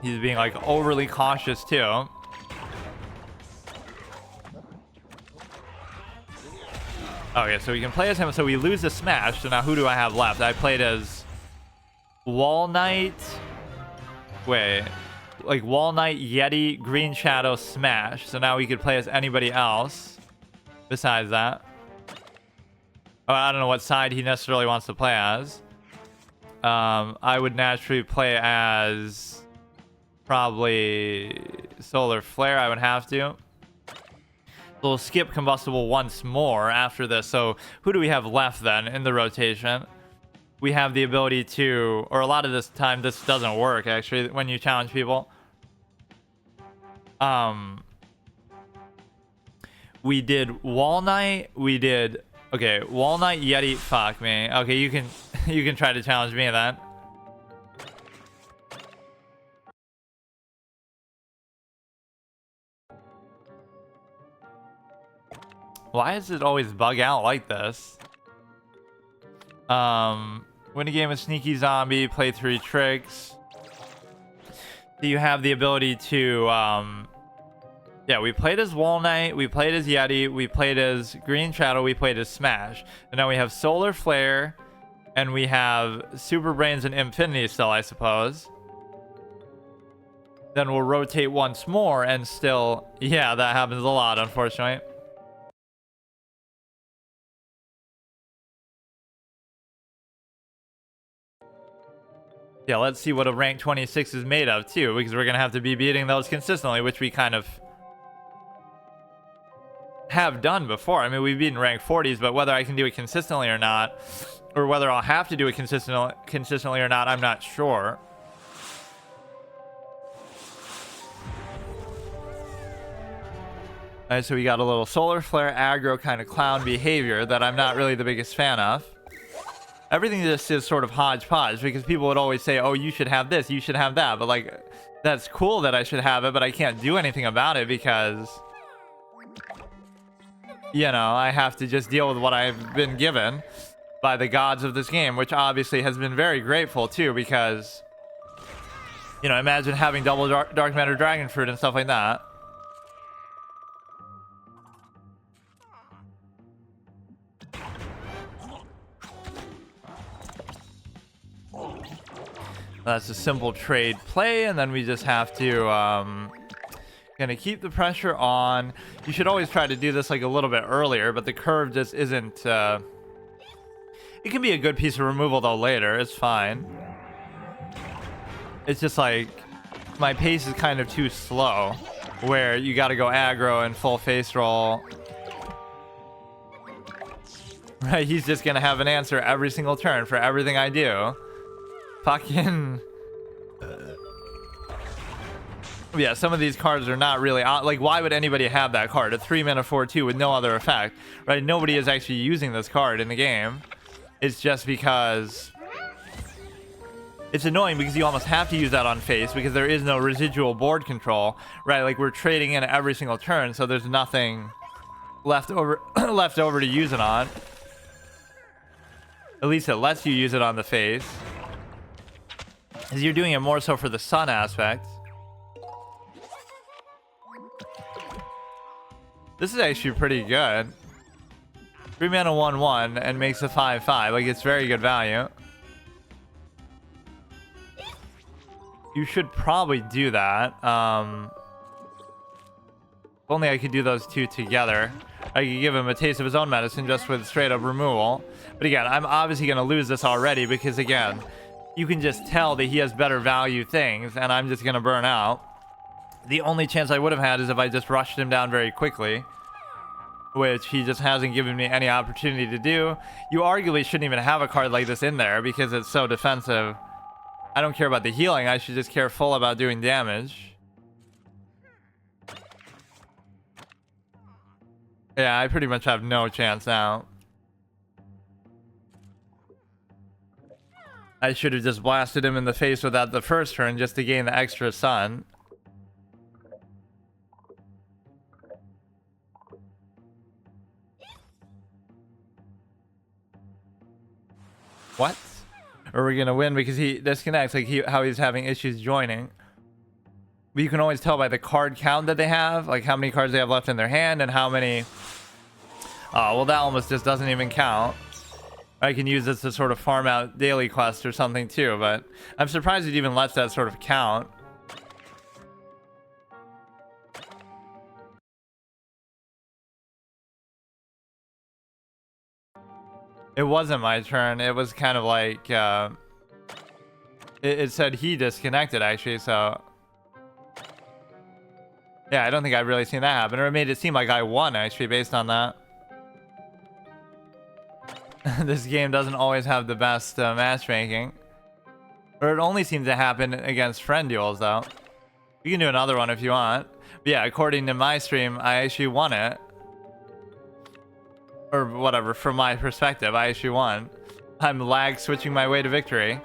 He's being, like, overly cautious, too. Okay, so we can play as him. So we lose the smash. So now who do I have left? I played as... Wall Knight... Wait. Like, Wall Knight, Yeti, Green Shadow, Smash. So now we could play as anybody else besides that. Oh, I don't know what side he necessarily wants to play as. I would naturally play as... Probably Solar Flare, I would have to. So we'll skip Combustible once more after this. So who do we have left then in the rotation? We have the ability to... Or a lot of this time, this doesn't work, actually, when you challenge people. We did Wall Knight. We did okay. Wall Knight, Yeti. Fuck me. Okay, you can you can try to challenge me then. Why does it always bug out like this? Win a game with Sneaky Zombie. Play 3 tricks. Do you have the ability to yeah, we played as Wall Knight, we played as Yeti, we played as Green Shadow, we played as Smash. And now we have Solar Flare, and we have Super Brains and Infinity still, I suppose. Then we'll rotate once more and still... Yeah, that happens a lot, unfortunately. Yeah, let's see what a rank 26 is made of, too, because we're going to have to be beating those consistently, which we kind of have done before. I mean, we've beaten rank 40s, but whether I can do it consistently or not, or whether I'll have to do it consistently or not, I'm not sure. Alright, so we got a little Solar Flare aggro kind of clown behavior that I'm not really the biggest fan of. Everything just is sort of hodgepodge, because people would always say, oh, you should have this, you should have that, but like, that's cool that I should have it, but I can't do anything about it because, you know, I have to just deal with what I've been given by the gods of this game, which obviously has been very grateful too, because, you know, imagine having double dark matter dragon fruit and stuff like that. That's a simple trade play, and then we just have to gonna keep the pressure on. You should always try to do this like a little bit earlier, but the curve just isn't it can be a good piece of removal though later. It's fine. It's just like my pace is kind of too slow, where you got to go aggro and full face roll. Right, he's just gonna have an answer every single turn for everything I do. Fucking yeah, some of these cards are not really like, why would anybody have that card? A 3-mana 4/2 with no other effect, right? Nobody is actually using this card in the game. It's just because it's annoying, because you almost have to use that on face because there is no residual board control, right? Like, we're trading in every single turn, so there's nothing left over left over to use it on. At least it lets you use it on the face, because you're doing it more so for the sun aspect. This is actually pretty good. 3 mana 1/1 and makes a 5/5. Like, it's very good value. You should probably do that. If only I could do those two together. I could give him a taste of his own medicine just with straight up removal. But again, I'm obviously going to lose this already because, again, you can just tell that he has better value things, and I'm just going to burn out. The only chance I would have had is if I just rushed him down very quickly, which he just hasn't given me any opportunity to do. You arguably shouldn't even have a card like this in there because it's so defensive. I don't care about the healing. I should just care full about doing damage. Yeah, I pretty much have no chance now. I should have just blasted him in the face with that the first turn just to gain the extra sun. What? Or are we gonna win because he disconnects, like how he's having issues joining? But you can always tell by the card count that they have, like how many cards they have left in their hand and how many. Oh, well, that almost just doesn't even count. I can use this to sort of farm out daily quests or something too, but I'm surprised it even lets that sort of count. It wasn't my turn. It was kind of like it said he disconnected actually, so yeah, I don't think I've really seen that happen, or it made it seem like I won actually based on that. This game doesn't always have the best matchmaking, or it only seems to happen against friend duels though. You can do another one if you want. But yeah, according to my stream, I actually won it. Or whatever, from my perspective, I actually won. I'm lag switching my way to victory.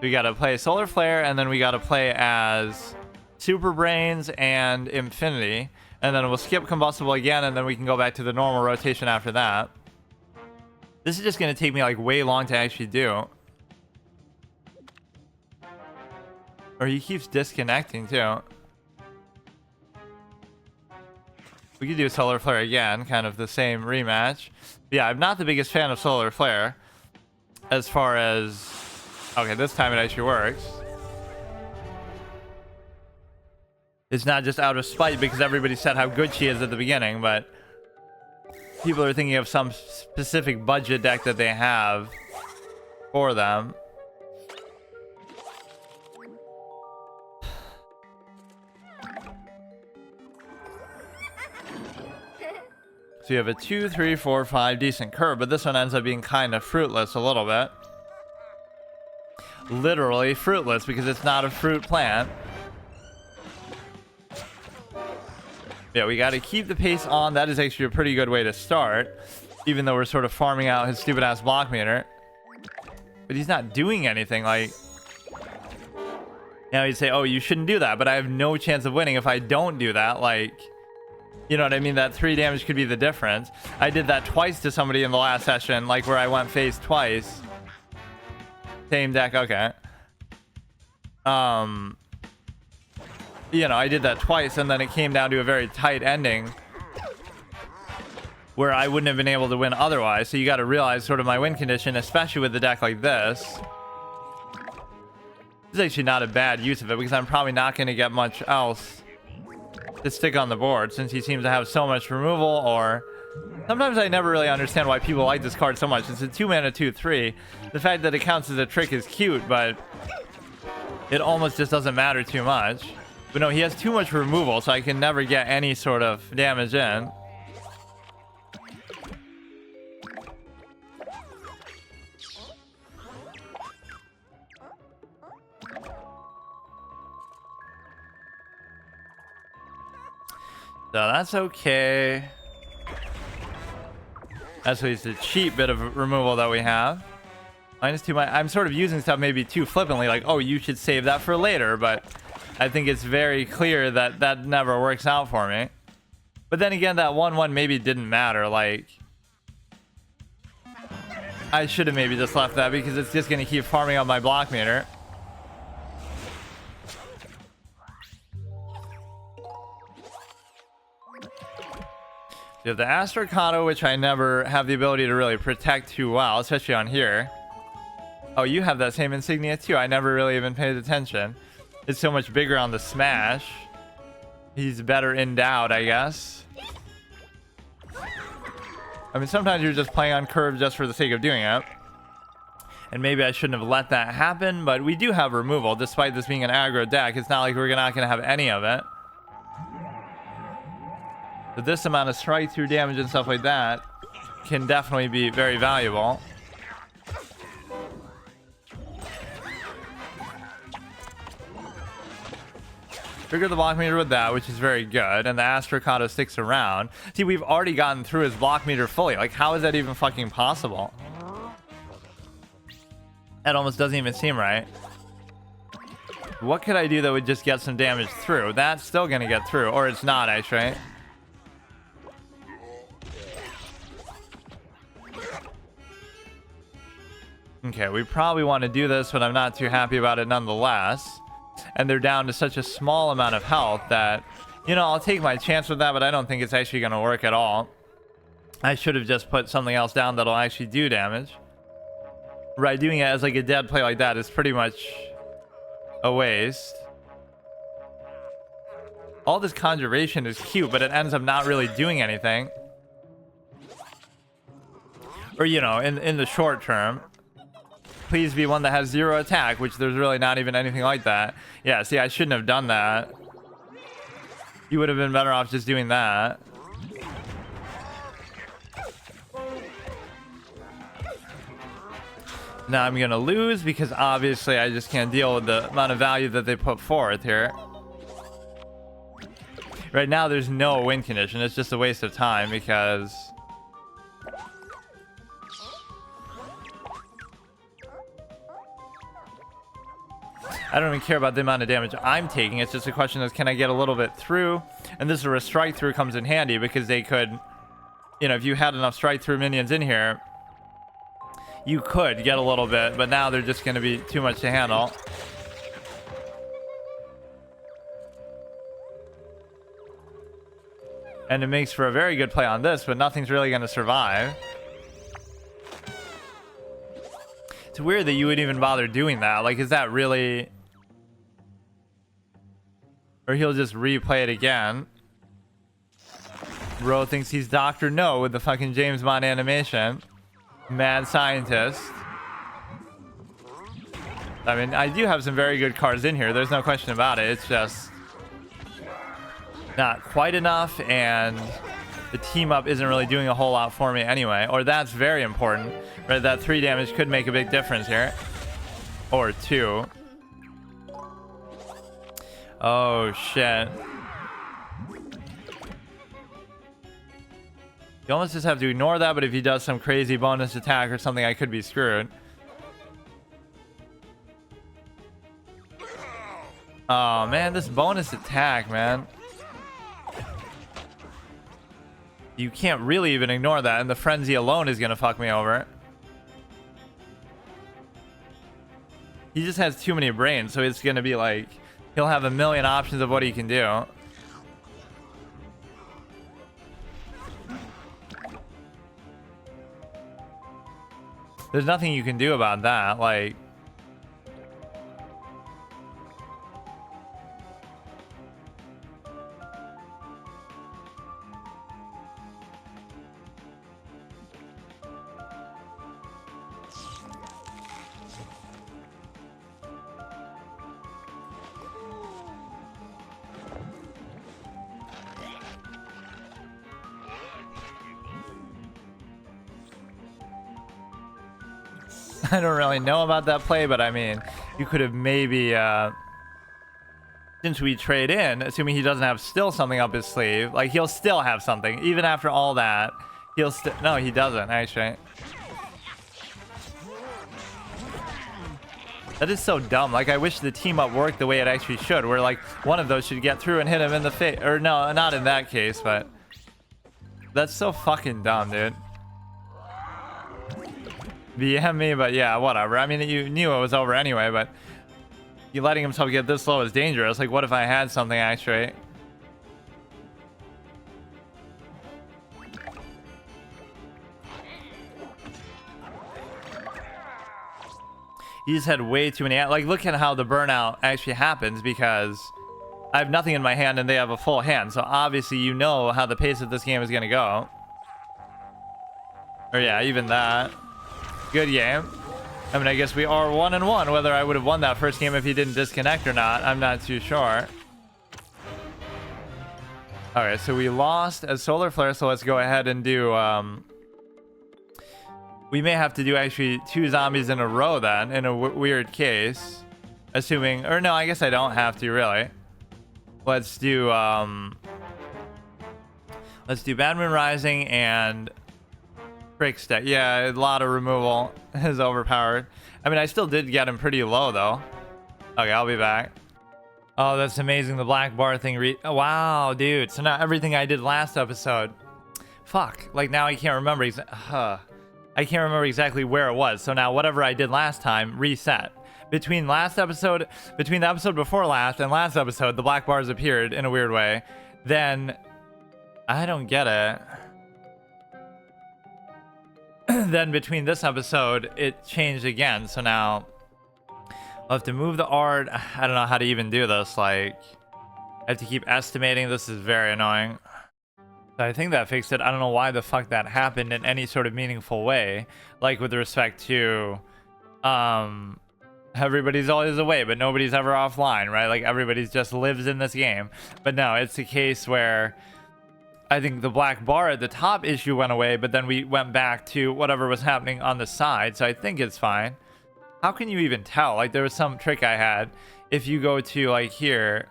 We gotta play Solar Flare, and then we gotta play as Super Brains and Infinity. And then we'll skip Combustible again, and then we can go back to the normal rotation after that. This is just gonna take me like way long to actually do. Or he keeps disconnecting too. We could do Solar Flare again, kind of the same rematch. But yeah, I'm not the biggest fan of Solar Flare. As far as... Okay, this time it actually works. It's not just out of spite because everybody said how good she is at the beginning, but people are thinking of some specific budget deck that they have for them. So you have a 2, 3, 4, 5 decent curve, but this one ends up being kind of fruitless a little bit. Literally fruitless because it's not a fruit plant. Yeah, we got to keep the pace on. That is actually a pretty good way to start, even though we're sort of farming out his stupid ass block meter. But he's not doing anything. Like, now he'd say, oh, you shouldn't do that, but I have no chance of winning if I don't do that. Like, you know what I mean? That 3 damage could be the difference. I did that twice to somebody in the last session, like where I went face twice. Same deck, okay. You know, I did that twice, and then it came down to a very tight ending where I wouldn't have been able to win otherwise. So you got to realize sort of my win condition, especially with a deck like this. This is actually not a bad use of it because I'm probably not going to get much else to stick on the board since he seems to have so much removal. Or sometimes I never really understand why people like this card so much. It's a 2-mana 2/3. The fact that it counts as a trick is cute, but it almost just doesn't matter too much. But no, he has too much removal, so I can never get any sort of damage in. So that's okay. That's at least a cheap bit of removal that we have. -2. I'm sort of using stuff maybe too flippantly, like, oh, you should save that for later, but I think it's very clear that that never works out for me. But then again, that 1/1 maybe didn't matter. Like, I should have maybe just left that because it's just going to keep farming up my block meter. You have the Astrocado, which I never have the ability to really protect too well, especially on here. Oh, you have that same insignia too. I never really even paid attention. It's so much bigger on the smash. He's better endowed, I guess. I mean, sometimes you're just playing on curve just for the sake of doing it. And maybe I shouldn't have let that happen, but we do have removal. Despite this being an aggro deck, it's not like we're not going to have any of it. But this amount of strike through damage and stuff like that can definitely be very valuable. Trigger the block meter with that, which is very good, and the Astrocado sticks around. See, we've already gotten through his block meter fully. Like, how is that even fucking possible? That almost doesn't even seem right. What could I do that would just get some damage through? That's still gonna get through, or it's not, actually. Okay, we probably want to do this, but I'm not too happy about it nonetheless. And they're down to such a small amount of health that, you know, I'll take my chance with that, but I don't think it's actually going to work at all. I should have just put something else down that'll actually do damage. Right, doing it as like a dead play like that is pretty much a waste. All this conjuration is cute, but it ends up not really doing anything. Or, you know, in the short term. Please be one that has 0 attack, which there's really not even anything like that. Yeah, see, I shouldn't have done that. You would have been better off just doing that. Now I'm gonna lose because obviously I just can't deal with the amount of value that they put forth here. Right now, there's no win condition. It's just a waste of time because... I don't even care about the amount of damage I'm taking. It's just a question of, can I get a little bit through? And this is where a strike through comes in handy because they could, you know, if you had enough strike through minions in here, you could get a little bit, but now they're just going to be too much to handle. And it makes for a very good play on this, but nothing's really going to survive. It's weird that you would even bother doing that. Like, is that really... Or he'll just replay it again. Ro thinks he's Dr. No with the fucking James Bond animation. Mad scientist. I mean, I do have some very good cards in here. There's no question about it. It's just not quite enough, and the team up isn't really doing a whole lot for me anyway. Or that's very important. Right, that 3 damage could make a big difference here. Or 2. Oh, shit. You almost just have to ignore that, but if he does some crazy bonus attack or something, I could be screwed. Oh, man, this bonus attack, man. You can't really even ignore that, and the frenzy alone is going to fuck me over. He just has too many brains, so it's going to be like... He'll have a million options of what he can do. There's nothing you can do about that, like... I don't really know about that play, but I mean, you could have maybe, since we trade in, assuming he doesn't have still something up his sleeve, like he'll still have something, even after all that, he'll still, no, he doesn't, actually. That is so dumb. Like, I wish the team up worked the way it actually should, where like one of those should get through and hit him in the face, or no, not in that case, but that's so fucking dumb, dude. BM me, but yeah, whatever. I mean, you knew it was over anyway, but you letting himself get this low is dangerous. Like, what if I had something actually? You just had way too many. Like, look at how the burnout actually happens, because I have nothing in my hand and they have a full hand. So obviously you know how the pace of this game is going to go. Or yeah, even that. Good game. I mean, I guess we are 1-1. Whether I would have won that first game if he didn't disconnect or not, I'm not too sure. Alright, so we lost a solar flare, so let's go ahead and do... we may have to do actually 2 zombies in a row then, in a weird case. Assuming... Or no, I guess I don't have to, really. Let's do... Let's do Bad Moon Rising and... Break stack. Yeah, a lot of removal is overpowered. I mean, I still did get him pretty low, though. Okay, I'll be back. Oh, that's amazing. The black bar thing. Oh, wow, dude. So now everything I did last episode. Fuck. Like, now I can't remember. I can't remember exactly where it was. So now whatever I did last time, reset. Between the episode before last and last episode, the black bars appeared in a weird way. Then, I don't get it. Then between this episode, it changed again. So now I'll have to move the art. I don't know how to even do this. Like, I have to keep estimating. This is very annoying. So I think that fixed it. I don't know why the fuck that happened in any sort of meaningful way. Like with respect to, everybody's always away, but nobody's ever offline, right? Like everybody's just lives in this game. But no, it's a case where I think the black bar at the top issue went away, but then we went back to whatever was happening on the side. So I think it's fine. How can you even tell? Like, there was some trick I had. If you go to like here,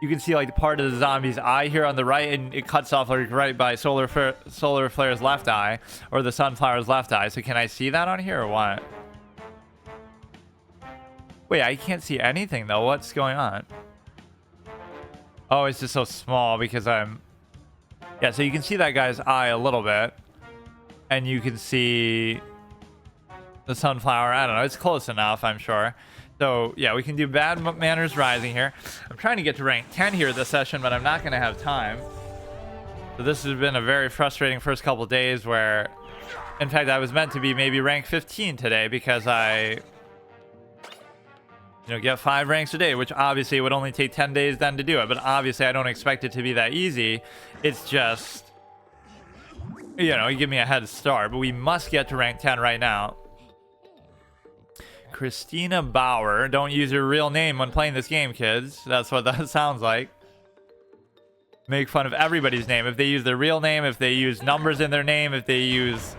You can see like part of the zombie's eye here on the right, and it cuts off like right by solar flare's left eye, or the sunflower's left eye. So can I see that on here or what? Wait, I can't see anything though. What's going on? Oh, it's just so small because I'm... Yeah, so you can see that guy's eye a little bit. And you can see the sunflower. I don't know. It's close enough, I'm sure. So, yeah, we can do Bad Manners Rising here. I'm trying to get to rank 10 here this session, but I'm not going to have time. So this has been a very frustrating first couple days where... In fact, I was meant to be maybe rank 15 today because I... get 5 ranks a day, which obviously would only take 10 days then to do it. But obviously, I don't expect it to be that easy. It's just, you give me a head start. But we must get to rank 10 right now. Christina Bauer. Don't use your real name when playing this game, kids. That's what that sounds like. Make fun of everybody's name. If they use their real name, if they use numbers in their name, if they use,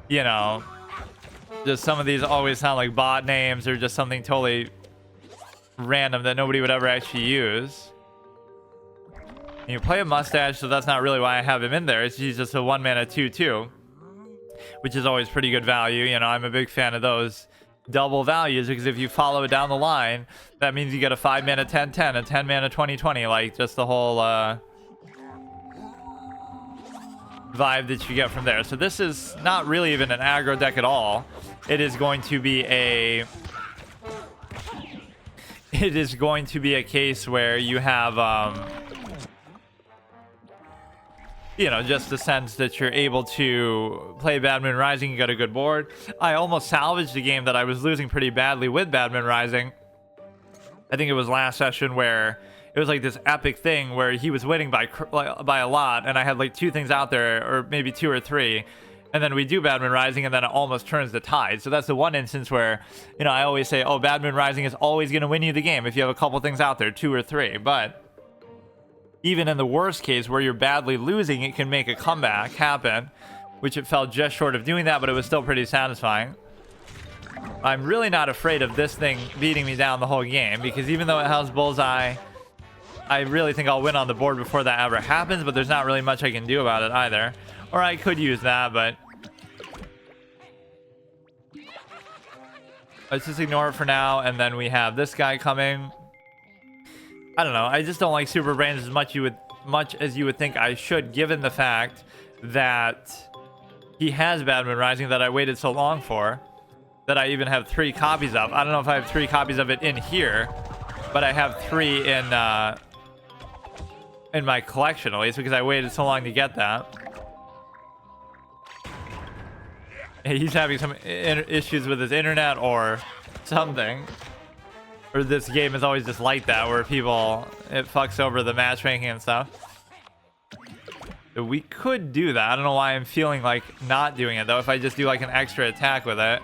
just some of these always sound like bot names or just something totally... random that nobody would ever actually use. And you play a mustache, so that's not really why I have him in there. He's just a 1-mana 2/2, which is always pretty good value. I'm a big fan of those double values because if you follow it down the line, that means you get a 5-mana 10/10, a 10-mana 20/20, like just the whole vibe that you get from there. So this is not really even an aggro deck at all. It is going to be a case where you have, just the sense that you're able to play Bad Moon Rising. You got a good board. I almost salvaged a game that I was losing pretty badly with Bad Moon Rising. I think it was last session where it was like this epic thing where he was winning by a lot, and I had like 2 things out there, or maybe 2 or 3. And then we do Bad Moon Rising, and then it almost turns the tide. So that's the one instance where, I always say, oh, Bad Moon Rising is always going to win you the game if you have a couple things out there, 2 or 3. But even in the worst case where you're badly losing, it can make a comeback happen, which it fell just short of doing that, but it was still pretty satisfying. I'm really not afraid of this thing beating me down the whole game, because even though it has Bullseye, I really think I'll win on the board before that ever happens, but there's not really much I can do about it either. Or I could use that, but let's just ignore it for now. And then we have this guy coming. I don't know. I just don't like Super Brains as much as you would think I should, given the fact that he has Bad Moon Rising that I waited so long for, that I even have 3 copies of. I don't know if I have 3 copies of it in here, but I have 3 in my collection, at least, because I waited so long to get that. He's having some issues with his internet or something. Or this game is always just like that, where it fucks over the matchmaking and stuff. So we could do that. I don't know why I'm feeling like not doing it, though. If I just do like an extra attack with it,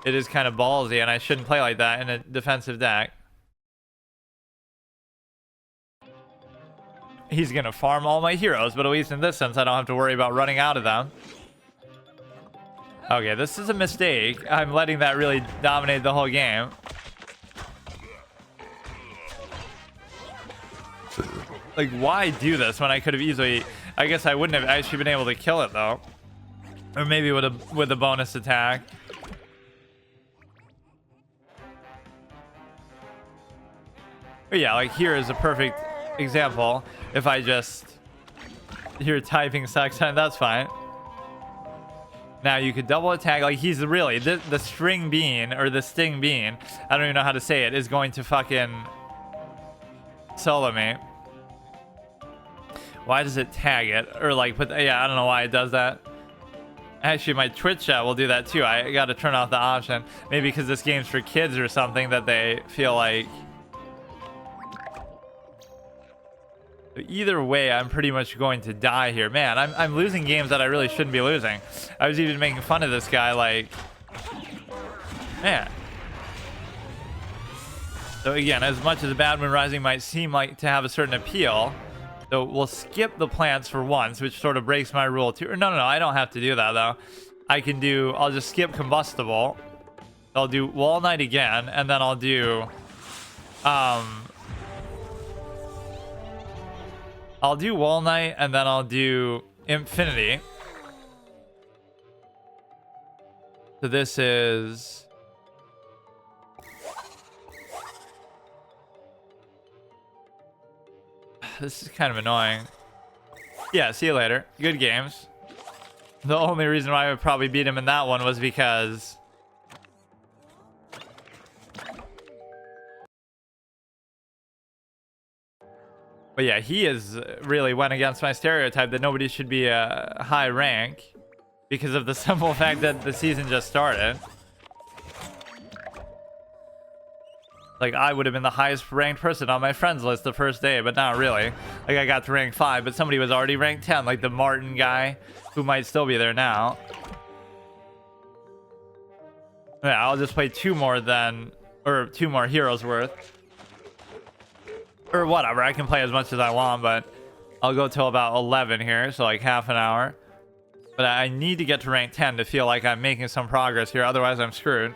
it is kind of ballsy, and I shouldn't play like that in a defensive deck. He's going to farm all my heroes, but at least in this sense, I don't have to worry about running out of them. Okay, this is a mistake. I'm letting that really dominate the whole game. Like, why do this when I could have easily... I guess I wouldn't have actually been able to kill it, though. Or maybe with a bonus attack. But yeah, like here is a perfect example. If I just... Here typing sucks, that's fine. Now you could double attack. Like he's really... The string bean, or the sting bean, I don't even know how to say it, is going to fucking solo me. Why does it tag it? Or like put... Yeah, I don't know why it does that. Actually, my Twitch chat will do that too. I gotta turn off the option. Maybe because this game's for kids or something, that they feel like... Either way, I'm pretty much going to die here. Man, I'm losing games that I really shouldn't be losing. I was even making fun of this guy, like... Man. So again, as much as Bad Moon Rising might seem like to have a certain appeal, so we'll skip the plants for once, which sort of breaks my rule too. No, I don't have to do that though. I'll just skip combustible. I'll do Walnut again, and then I'll do I'll do Walnut and then I'll do Infinity. So this is... This is kind of annoying. Yeah, see you later. Good games. The only reason why I would probably beat him in that one was because... But yeah, he is really went against my stereotype that nobody should be a high rank because of the simple fact that the season just started. Like, I would have been the highest ranked person on my friends list the first day, but not really. Like, I got to rank 5, but somebody was already ranked 10, like the Martin guy, who might still be there now. Yeah, I'll just play 2 more then, or 2 more heroes worth. Or whatever, I can play as much as I want, but I'll go till about 11 here, so like half an hour. But I need to get to rank 10 to feel like I'm making some progress here, otherwise I'm screwed.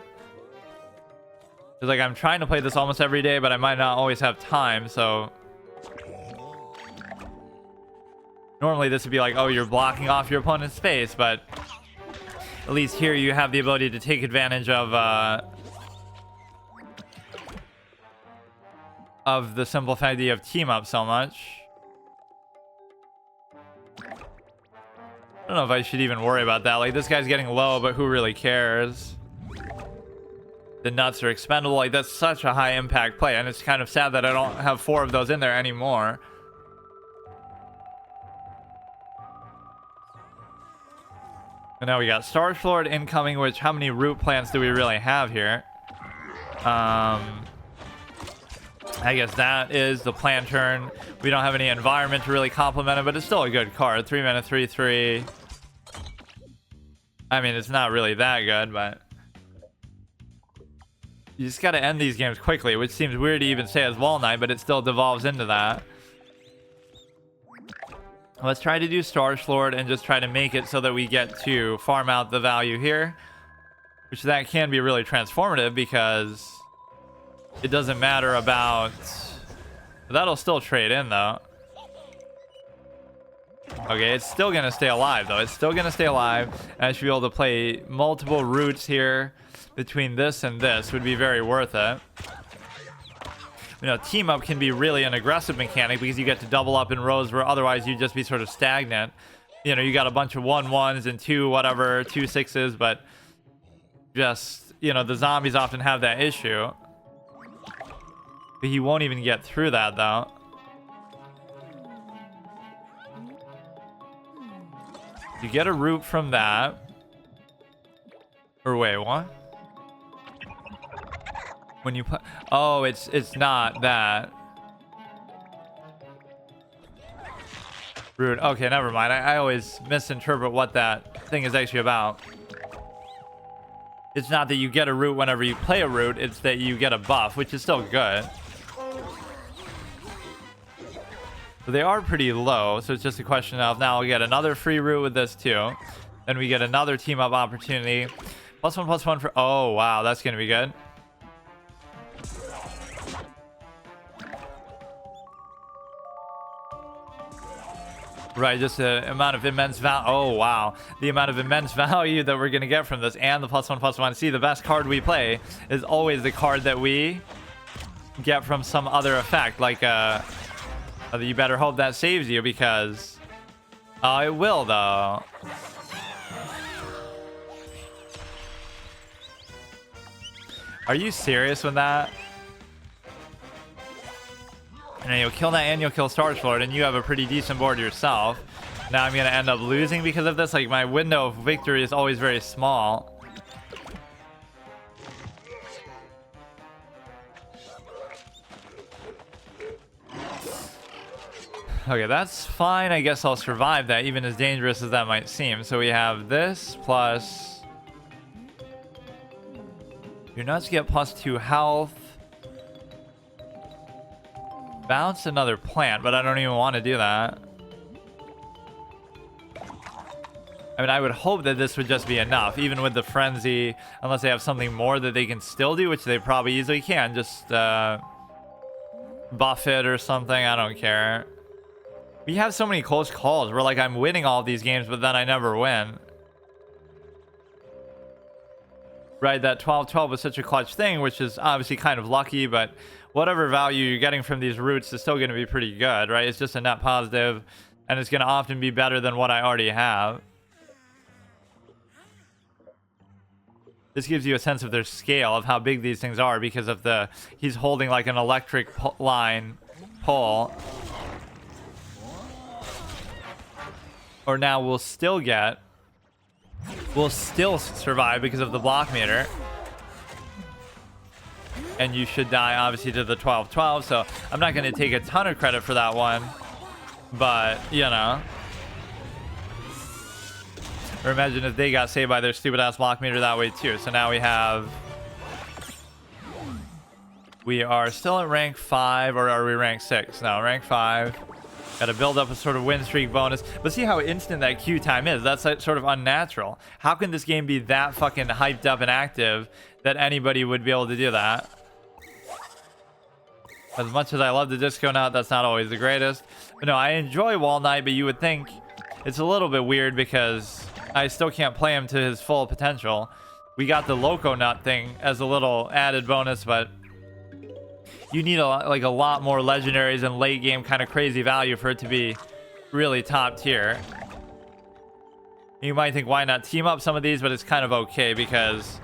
It's like I'm trying to play this almost every day, but I might not always have time, so... Normally this would be like, oh, you're blocking off your opponent's space, but... At least here you have the ability to take advantage of the simple fact that you have team up so much. I don't know if I should even worry about that. Like, this guy's getting low, but who really cares? The nuts are expendable. Like, that's such a high impact play, and it's kind of sad that I don't have 4 of those in there anymore. And now we got Starch Lord incoming, which how many root plants do we really have here? I guess that is the plant turn. We don't have any environment to really complement it, but it's still a good card. 3 mana, 3/3. I mean, it's not really that good, but you just got to end these games quickly, which seems weird to even say as Walnut, but it still devolves into that. Let's try to do Starch Lord and just try to make it so that we get to farm out the value here, which that can be really transformative because it doesn't matter about... That'll still trade in, though. Okay, it's still going to stay alive, though. It's still going to stay alive. And I should be able to play multiple roots here between this and this. Would be very worth it. You know, team up can be really an aggressive mechanic because you get to double up in rows where otherwise you'd just be sort of stagnant. You know, you got a bunch of 1/1s and 2 whatever, 2 6s, but just, you know, the zombies often have that issue. But he won't even get through that, though. You get a root from that. Or wait, what? When you put... Oh, it's not that. Root. Okay, never mind. I always misinterpret what that thing is actually about. It's not that you get a root whenever you play a root. It's that you get a buff, which is still good. But they are pretty low, so it's just a question of now we'll get another free root with this too. Then we get another team up opportunity. +1/+1 for... Oh, wow, that's going to be good. Right, just the amount of immense value. Oh, wow. The amount of immense value that we're going to get from this and the +1/+1. See, the best card we play is always the card that we get from some other effect. Like, you better hope that saves you because... Oh, it will, though. Are you serious with that? And then you'll kill that and you'll kill Starch Lord and you have a pretty decent board yourself. Now I'm going to end up losing because of this. Like, my window of victory is always very small. Okay, that's fine. I guess I'll survive that, even as dangerous as that might seem. So we have this plus... Your nuts get +2 health. Bounce another plant, but I don't even want to do that. I mean, I would hope that this would just be enough, even with the frenzy, unless they have something more that they can still do, which they probably easily can. Just buff it or something. I don't care. We have so many close calls where like I'm winning all these games, but then I never win. Right, that 12-12 was such a clutch thing, which is obviously kind of lucky, but whatever value you're getting from these routes is still going to be pretty good, right? It's just a net positive, and it's going to often be better than what I already have. This gives you a sense of their scale, of how big these things are, because of the... He's holding like an electric line pole. Or now we'll still get... We'll still survive because of the block meter. And you should die, obviously, to the 12-12. So I'm not going to take a ton of credit for that one. But, you know. Or imagine if they got saved by their stupid-ass block meter that way, too. So now we have... We are still at rank 5, or are we rank 6? No, rank 5. Got to build up a sort of win streak bonus. But see how instant that queue time is. That's like sort of unnatural. How can this game be that fucking hyped up and active that anybody would be able to do that? As much as I love the Disco Nut, that's not always the greatest. But no, I enjoy Wall Knight, but you would think it's a little bit weird because I still can't play him to his full potential. We got the Loco Nut thing as a little added bonus, but... You need a lot more legendaries and late game kind of crazy value for it to be really top tier. You might think, why not team up some of these? But it's kind of okay because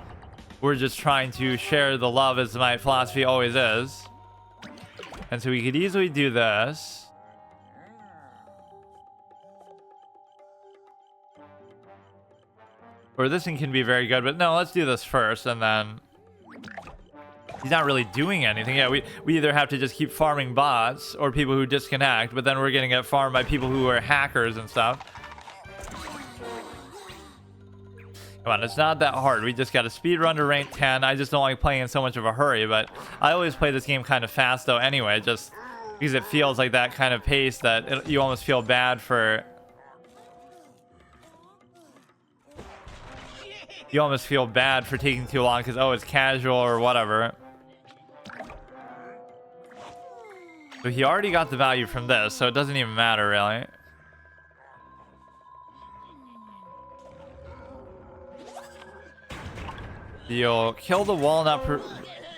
we're just trying to share the love, as my philosophy always is. And so we could easily do this. Or this thing can be very good, but no, let's do this first and then... He's not really doing anything. Yeah, we either have to just keep farming bots or people who disconnect, but then we're going to get farmed by people who are hackers and stuff. Come on, it's not that hard. We just got to speed run to rank 10. I just don't like playing in so much of a hurry, but I always play this game kind of fast though anyway, just because it feels like that kind of pace that you almost feel bad for... You almost feel bad for taking too long because, oh, it's casual or whatever. So he already got the value from this, so it doesn't even matter, really. You'll kill the walnut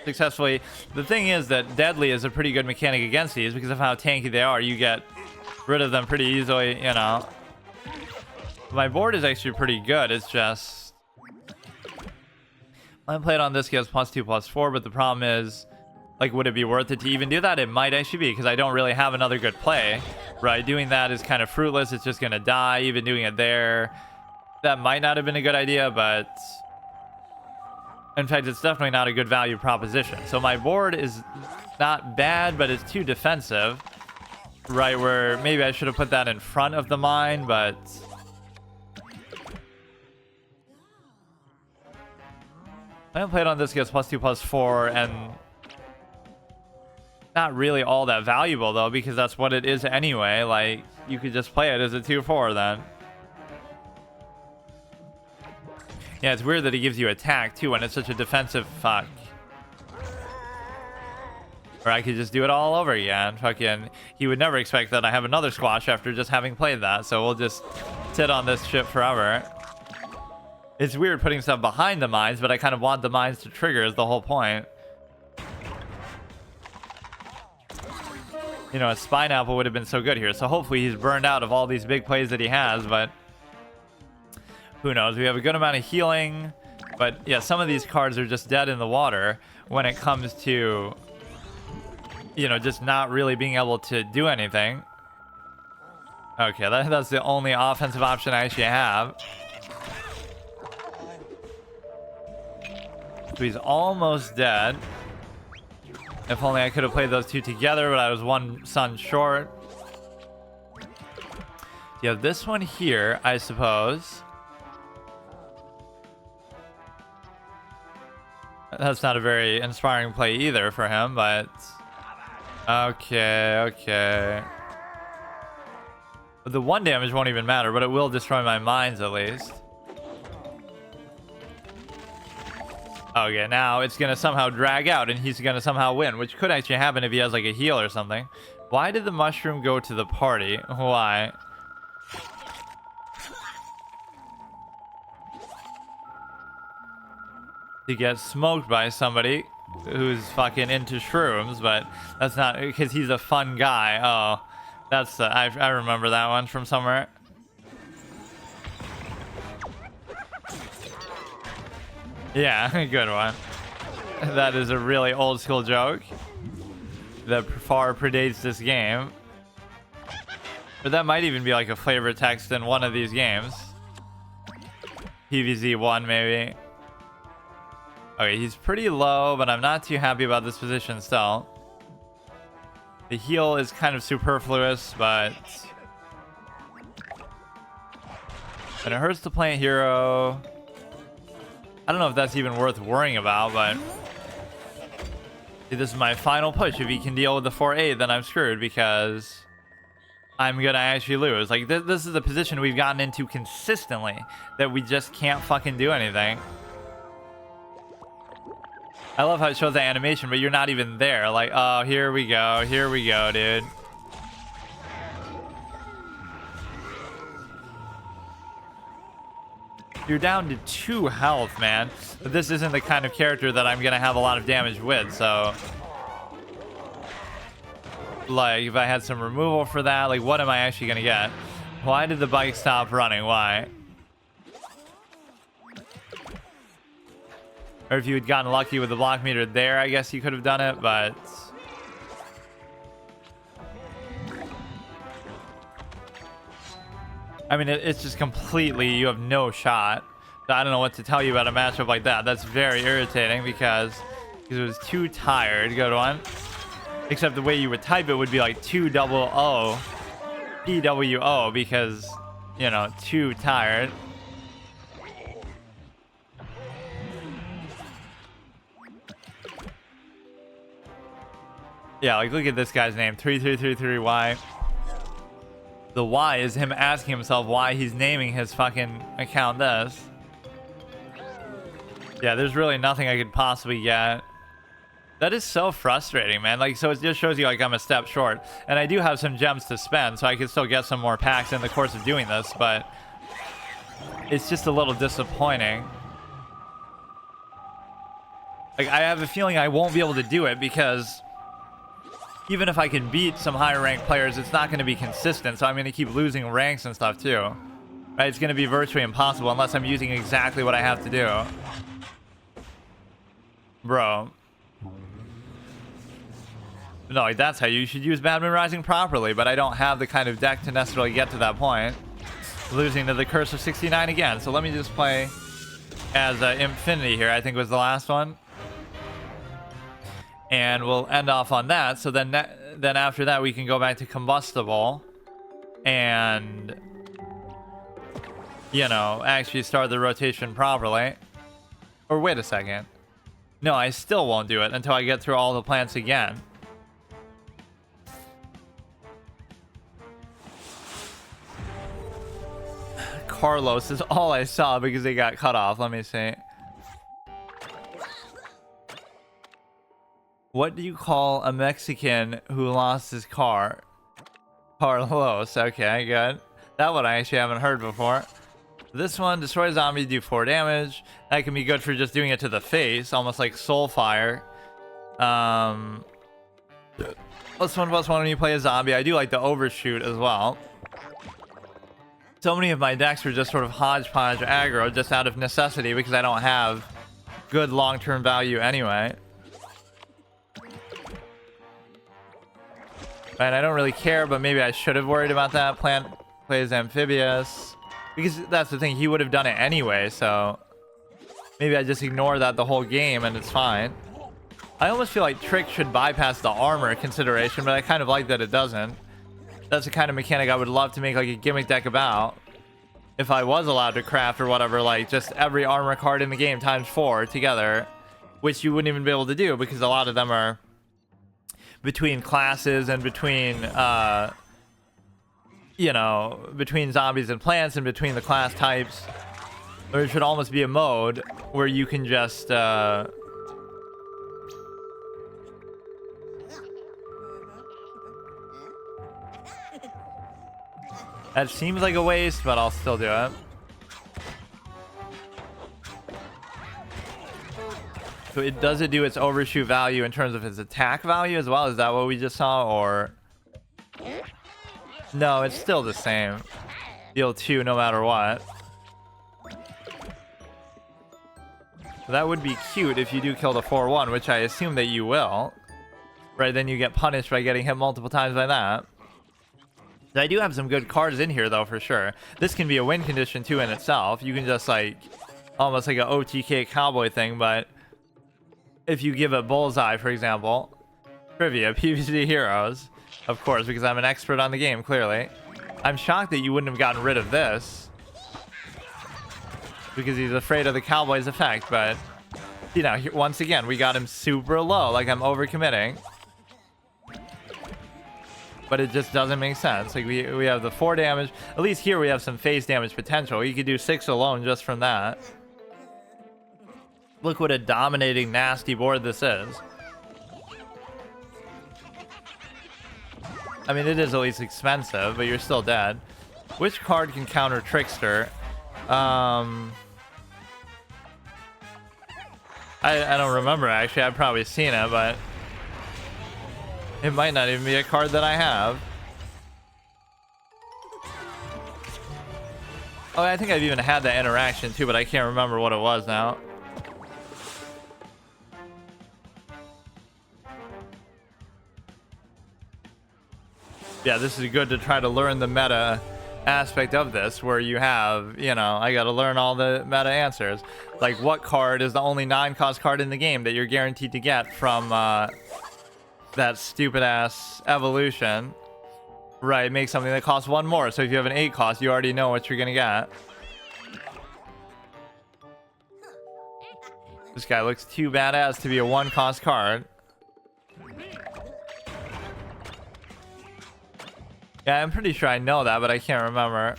successfully. The thing is that Deadly is a pretty good mechanic against these because of how tanky they are. You get rid of them pretty easily, you know. My board is actually pretty good. It's just... I played on this, gets +2/+4, but the problem is... Like, would it be worth it to even do that? It might actually be, because I don't really have another good play, right? Doing that is kind of fruitless. It's just going to die. Even doing it there, that might not have been a good idea, but... In fact, it's definitely not a good value proposition. So my board is not bad, but it's too defensive, right? Where maybe I should have put that in front of the mine, but... I haven't played on this, gets +2/+4, and... Not really all that valuable though, because that's what it is anyway. Like, you could just play it as a 2/4 then. Yeah, it's weird that he gives you attack too when it's such a defensive fuck. Or I could just do it all over again. Fucking, he would never expect that I have another squash after just having played that. So we'll just sit on this shit forever. It's weird putting stuff behind the mines, but I kind of want the mines to trigger is the whole point. You know, a Spine Apple would have been so good here. So hopefully he's burned out of all these big plays that he has, but who knows? We have a good amount of healing, but yeah, some of these cards are just dead in the water when it comes to, you know, just not really being able to do anything. Okay, that's the only offensive option I actually have. So he's almost dead. If only I could have played those two together, but I was one sun short. You have this one here, I suppose. That's not a very inspiring play either for him, but... Okay. The 1 damage won't even matter, but it will destroy my mines at least. Okay, now it's going to somehow drag out and he's going to somehow win, which could actually happen if he has like a heal or something. Why did the mushroom go to the party? Why? To get smoked by somebody who's fucking into shrooms, but that's not because he's a fun guy. Oh, that's I remember that one from somewhere. Yeah, good one. That is a really old school joke that far predates this game. But that might even be like a flavor text in one of these games. PvZ 1 maybe. Okay, he's pretty low, but I'm not too happy about this position still. The heal is kind of superfluous, but... And it hurts to play a hero. I don't know if that's even worth worrying about, but... See, this is my final push. If he can deal with the 4-8, then I'm screwed, because... I'm gonna actually lose. Like, this is a position we've gotten into consistently, that we just can't fucking do anything. I love how it shows the animation, but you're not even there. Like, oh, here we go, dude. You're down to 2 health, man. But this isn't the kind of character that I'm gonna have a lot of damage with, so... Like, if I had some removal for that, like, what am I actually gonna get? Why did the bike stop running? Why? Or if you had gotten lucky with the block meter there, I guess you could have done it, but... I mean, it's just completely, you have no shot. I don't know what to tell you about a matchup like that. That's very irritating because it was too tired. Good one. Except the way you would type it would be like 2-double-O PWO because, you know, too tired. Yeah, like look at this guy's name, 3333Y. The Y is him asking himself why he's naming his fucking account this. Yeah, there's really nothing I could possibly get. That is so frustrating, man. Like, so it just shows you like I'm a step short. And I do have some gems to spend, so I could still get some more packs in the course of doing this, but it's just a little disappointing. Like, I have a feeling I won't be able to do it because even if I can beat some higher ranked players, it's not going to be consistent, so I'm going to keep losing ranks and stuff too. Right? It's going to be virtually impossible unless I'm using exactly what I have to do. Bro. No, like that's how you should use Badman Rising properly, but I don't have the kind of deck to necessarily get to that point. Losing to the Curse of 69 again, so let me just play as Infinity here, I think was the last one. And we'll end off on that, so then after that we can go back to Combustible and, you know, actually start the rotation properly. Or wait a second. No, I still won't do it until I get through all the plants again. Carlos is all I saw because they got cut off. Let me see. What do you call a Mexican who lost his car? Carlos. Okay, good. That one I actually haven't heard before. This one, destroy zombies, do 4 damage. That can be good for just doing it to the face, almost like Soulfire. +1/+1 when you play a zombie. I do like the overshoot as well. So many of my decks are just sort of hodgepodge aggro just out of necessity because I don't have good long-term value anyway. And I don't really care, but maybe I should have worried about that. Plant plays amphibious. Because that's the thing, he would have done it anyway, so maybe I just ignore that the whole game and it's fine. I almost feel like Trick should bypass the armor consideration, but I kind of like that it doesn't. That's the kind of mechanic I would love to make like a gimmick deck about. If I was allowed to craft or whatever, like just every armor card in the game times 4 together, which you wouldn't even be able to do because a lot of them are between classes and between, you know, between zombies and plants and between the class types. There should almost be a mode where you can just, That seems like a waste, but I'll still do it. So does it do its overshoot value in terms of its attack value as well? Is that what we just saw, or? No, it's still the same. Deal 2 no matter what. So that would be cute if you do kill the 4-1, which I assume that you will. Right, then you get punished by getting hit multiple times by that. I do have some good cards in here, though, for sure. This can be a win condition, too, in itself. You can just, like, almost like an OTK cowboy thing, but if you give it Bullseye, for example, trivia, PvZ heroes, of course, because I'm an expert on the game, clearly. I'm shocked that you wouldn't have gotten rid of this, because he's afraid of the cowboy's effect, but, you know, once again, we got him super low, like I'm overcommitting. But it just doesn't make sense. Like, we have the 4 damage. At least here we have some face damage potential. You could do 6 alone just from that. Look what a dominating, nasty board this is. I mean, it is at least expensive, but you're still dead. Which card can counter Trickster? I don't remember, actually. I've probably seen it, but it might not even be a card that I have. Oh, I think I've even had that interaction too, but I can't remember what it was now. Yeah, this is good to try to learn the meta aspect of this, where you have, you know, I gotta learn all the meta answers. Like, what card is the only non-cost card in the game that you're guaranteed to get from that stupid ass evolution? Right, make something that costs 1 more. So if you have an 8 cost, you already know what you're gonna get. This guy looks too badass to be a 1 cost card. Yeah, I'm pretty sure I know that, but I can't remember.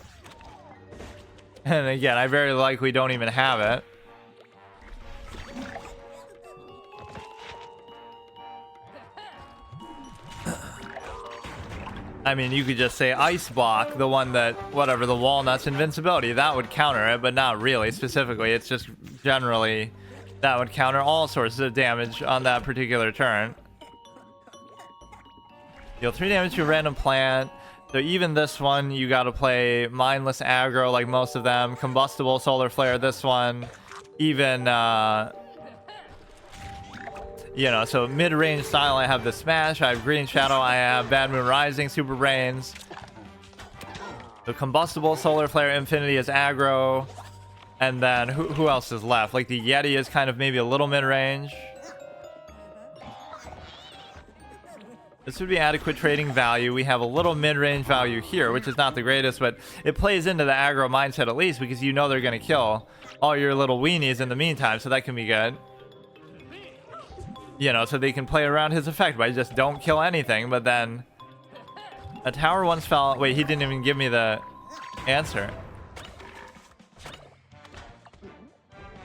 And again, I very likely don't even have it. I mean, you could just say Ice Block, the one that, whatever, the Walnut's invincibility. That would counter it, but not really specifically. It's just generally that would counter all sorts of damage on that particular turn. Deal 3 damage to a random plant. So even this one, you gotta play mindless aggro like most of them. Combustible solar flare, this one. Even, you know, so mid-range style, I have the Smash, I have Green Shadow, I have Bad Moon Rising, Super Brains. The Combustible Solar Flare Infinity is aggro. And then, who else is left? Like, the Yeti is kind of maybe a little mid-range. This would be adequate trading value. We have a little mid-range value here, which is not the greatest, but it plays into the aggro mindset at least, because you know they're going to kill all your little weenies in the meantime, so that can be good. You know, so they can play around his effect by just don't kill anything, but then a tower once fell. Wait, he didn't even give me the answer.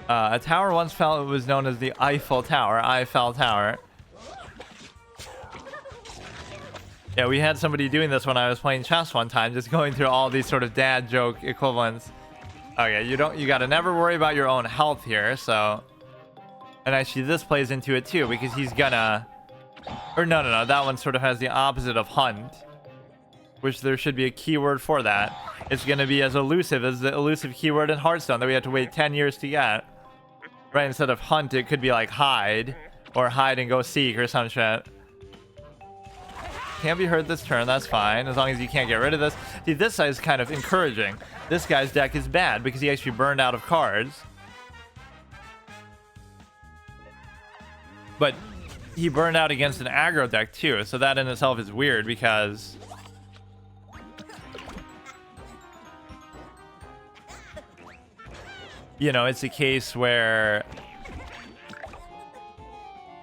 A tower once fell. It was known as the Eiffel Tower. Eiffel Tower. Yeah, we had somebody doing this when I was playing chess one time, just going through all these sort of dad joke equivalents. Okay, you gotta never worry about your own health here, so. And actually, this plays into it too, because he's gonna... Or no, that one sort of has the opposite of hunt, which there should be a keyword for that. It's gonna be as elusive as the elusive keyword in Hearthstone that we have to wait 10 years to get. Right, instead of hunt, it could be like hide, or hide and go seek, or some shit. Can't be hurt this turn, that's fine, as long as you can't get rid of this. See, this is kind of encouraging. This guy's deck is bad, because he actually burned out of cards. But he burned out against an aggro deck too, so that in itself is weird, because you know, it's a case where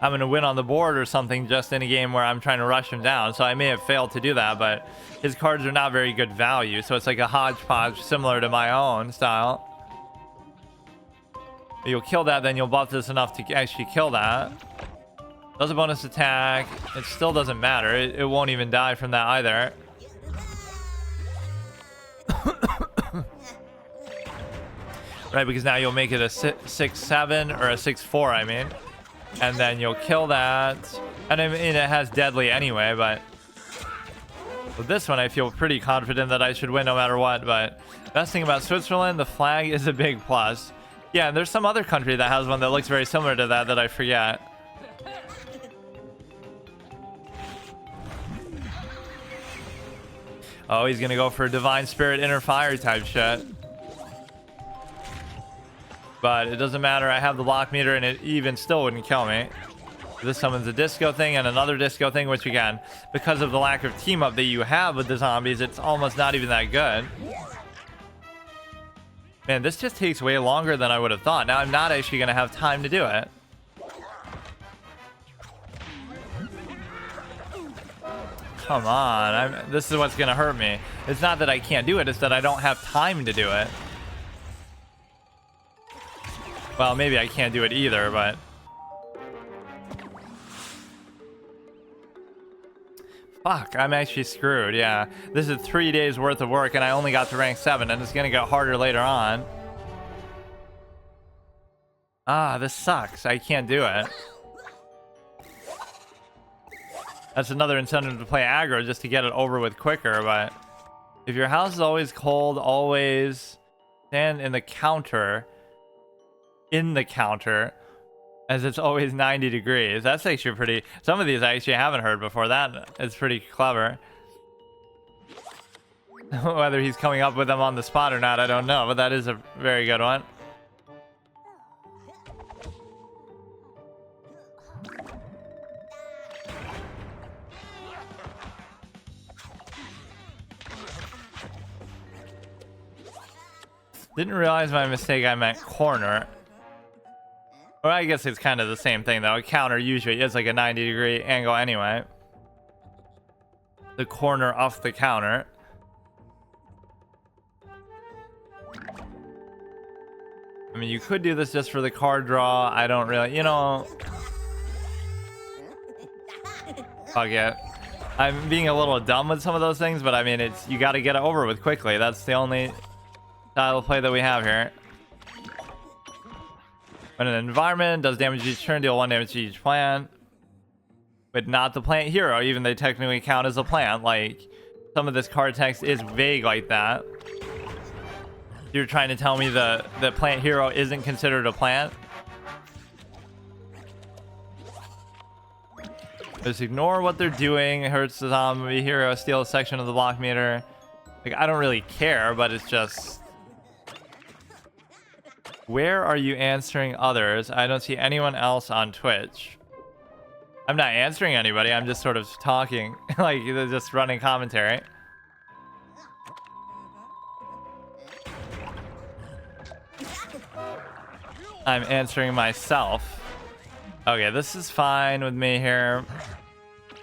I'm going to win on the board or something just in a game where I'm trying to rush him down. So I may have failed to do that, but his cards are not very good value. So it's like a hodgepodge similar to my own style. You'll kill that, then you'll buff this enough to actually kill that. Does a bonus attack. It still doesn't matter. It won't even die from that either. Right, because now you'll make it a 6-7 or a 6-4, I mean. And then you'll kill that. And I mean, it has deadly anyway, but with this one, I feel pretty confident that I should win no matter what. But best thing about Switzerland, the flag is a big plus. Yeah, and there's some other country that has one that looks very similar to that that I forget. Oh, he's gonna go for a Divine Spirit Inner Fire type shit. But it doesn't matter, I have the block meter and it even still wouldn't kill me. This summons a disco thing and another disco thing, which again, because of the lack of team up that you have with the zombies, it's almost not even that good. Man, this just takes way longer than I would have thought. Now I'm not actually gonna have time to do it. Come on, this is what's gonna hurt me. It's not that I can't do it, it's that I don't have time to do it. Well, maybe I can't do it either, but... Fuck, I'm actually screwed, yeah. This is 3 days worth of work and I only got to rank 7 and it's gonna get harder later on. Ah, this sucks. I can't do it. That's another incentive to play aggro, just to get it over with quicker, but... If your house is always cold, always stand in the counter... as it's always 90 degrees. That's actually pretty... Some of these I actually haven't heard before. That is pretty clever. Whether he's coming up with them on the spot or not, I don't know, but that is a very good one. Didn't realize my mistake, I meant corner. Well, I guess it's kind of the same thing though. A counter usually is like a 90-degree angle anyway. The corner off the counter. I mean, you could do this just for the card draw. I don't really, you know... Fuck it. I'm being a little dumb with some of those things, but I mean, it's you got to get it over with quickly. That's the only style of play that we have here. When an environment does damage each turn, deal 1 damage to each plant. But not the plant hero, even they technically count as a plant. Like, some of this card text is vague like that. You're trying to tell me the plant hero isn't considered a plant? Just ignore what they're doing. It hurts the zombie hero, steal a section of the block meter. Like, I don't really care, but it's just... Where are you answering others? I don't see anyone else on Twitch. I'm not answering anybody. I'm just sort of talking. Like, they're just running commentary. I'm answering myself. Okay, this is fine with me here.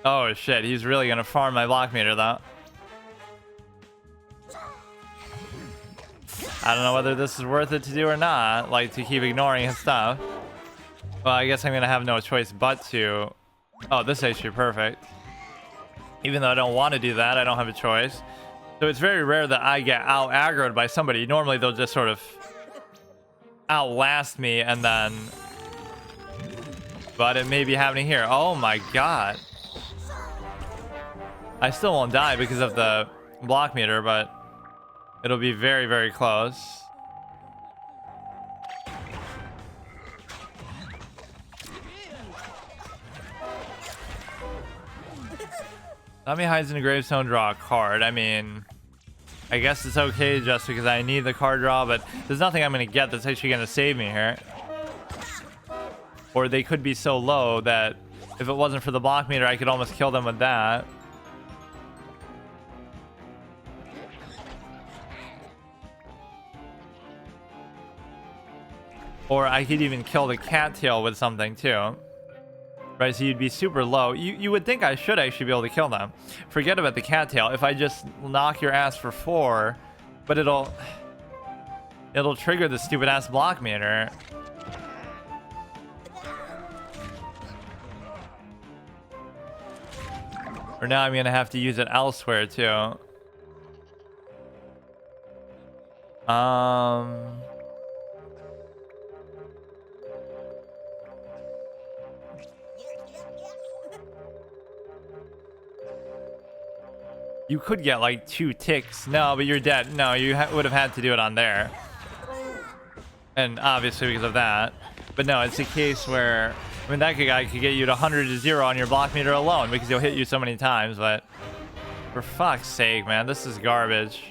Oh, shit. He's really going to farm my block meter, though. I don't know whether this is worth it to do or not, like to keep ignoring his stuff. Well, I guess I'm gonna have no choice but to... Oh, this is actually perfect. Even though I don't want to do that, I don't have a choice. So it's very rare that I get out-aggroed by somebody. Normally they'll just sort of outlast me and then... But it may be happening here. Oh my god. I still won't die because of the block meter, but... It'll be very, very close. Zombie hides in a gravestone, draw a card. I mean, I guess it's okay just because I need the card draw, but there's nothing I'm going to get that's actually going to save me here. Or they could be so low that if it wasn't for the block meter, I could almost kill them with that. Or I could even kill the cattail with something too. Right, so you'd be super low. You would think I should actually be able to kill them. Forget about the cattail. If I just knock your ass for 4, but it'll trigger the stupid ass block meter. Or now I'm gonna have to use it elsewhere too. You could get like 2 ticks. No, but you're dead. No, you would have had to do it on there. And obviously because of that. But no, it's a case where, I mean, that guy could get you to 100 to 0 on your block meter alone because he'll hit you so many times. But for fuck's sake, man, this is garbage.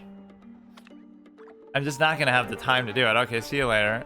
I'm just not going to have the time to do it. Okay, see you later.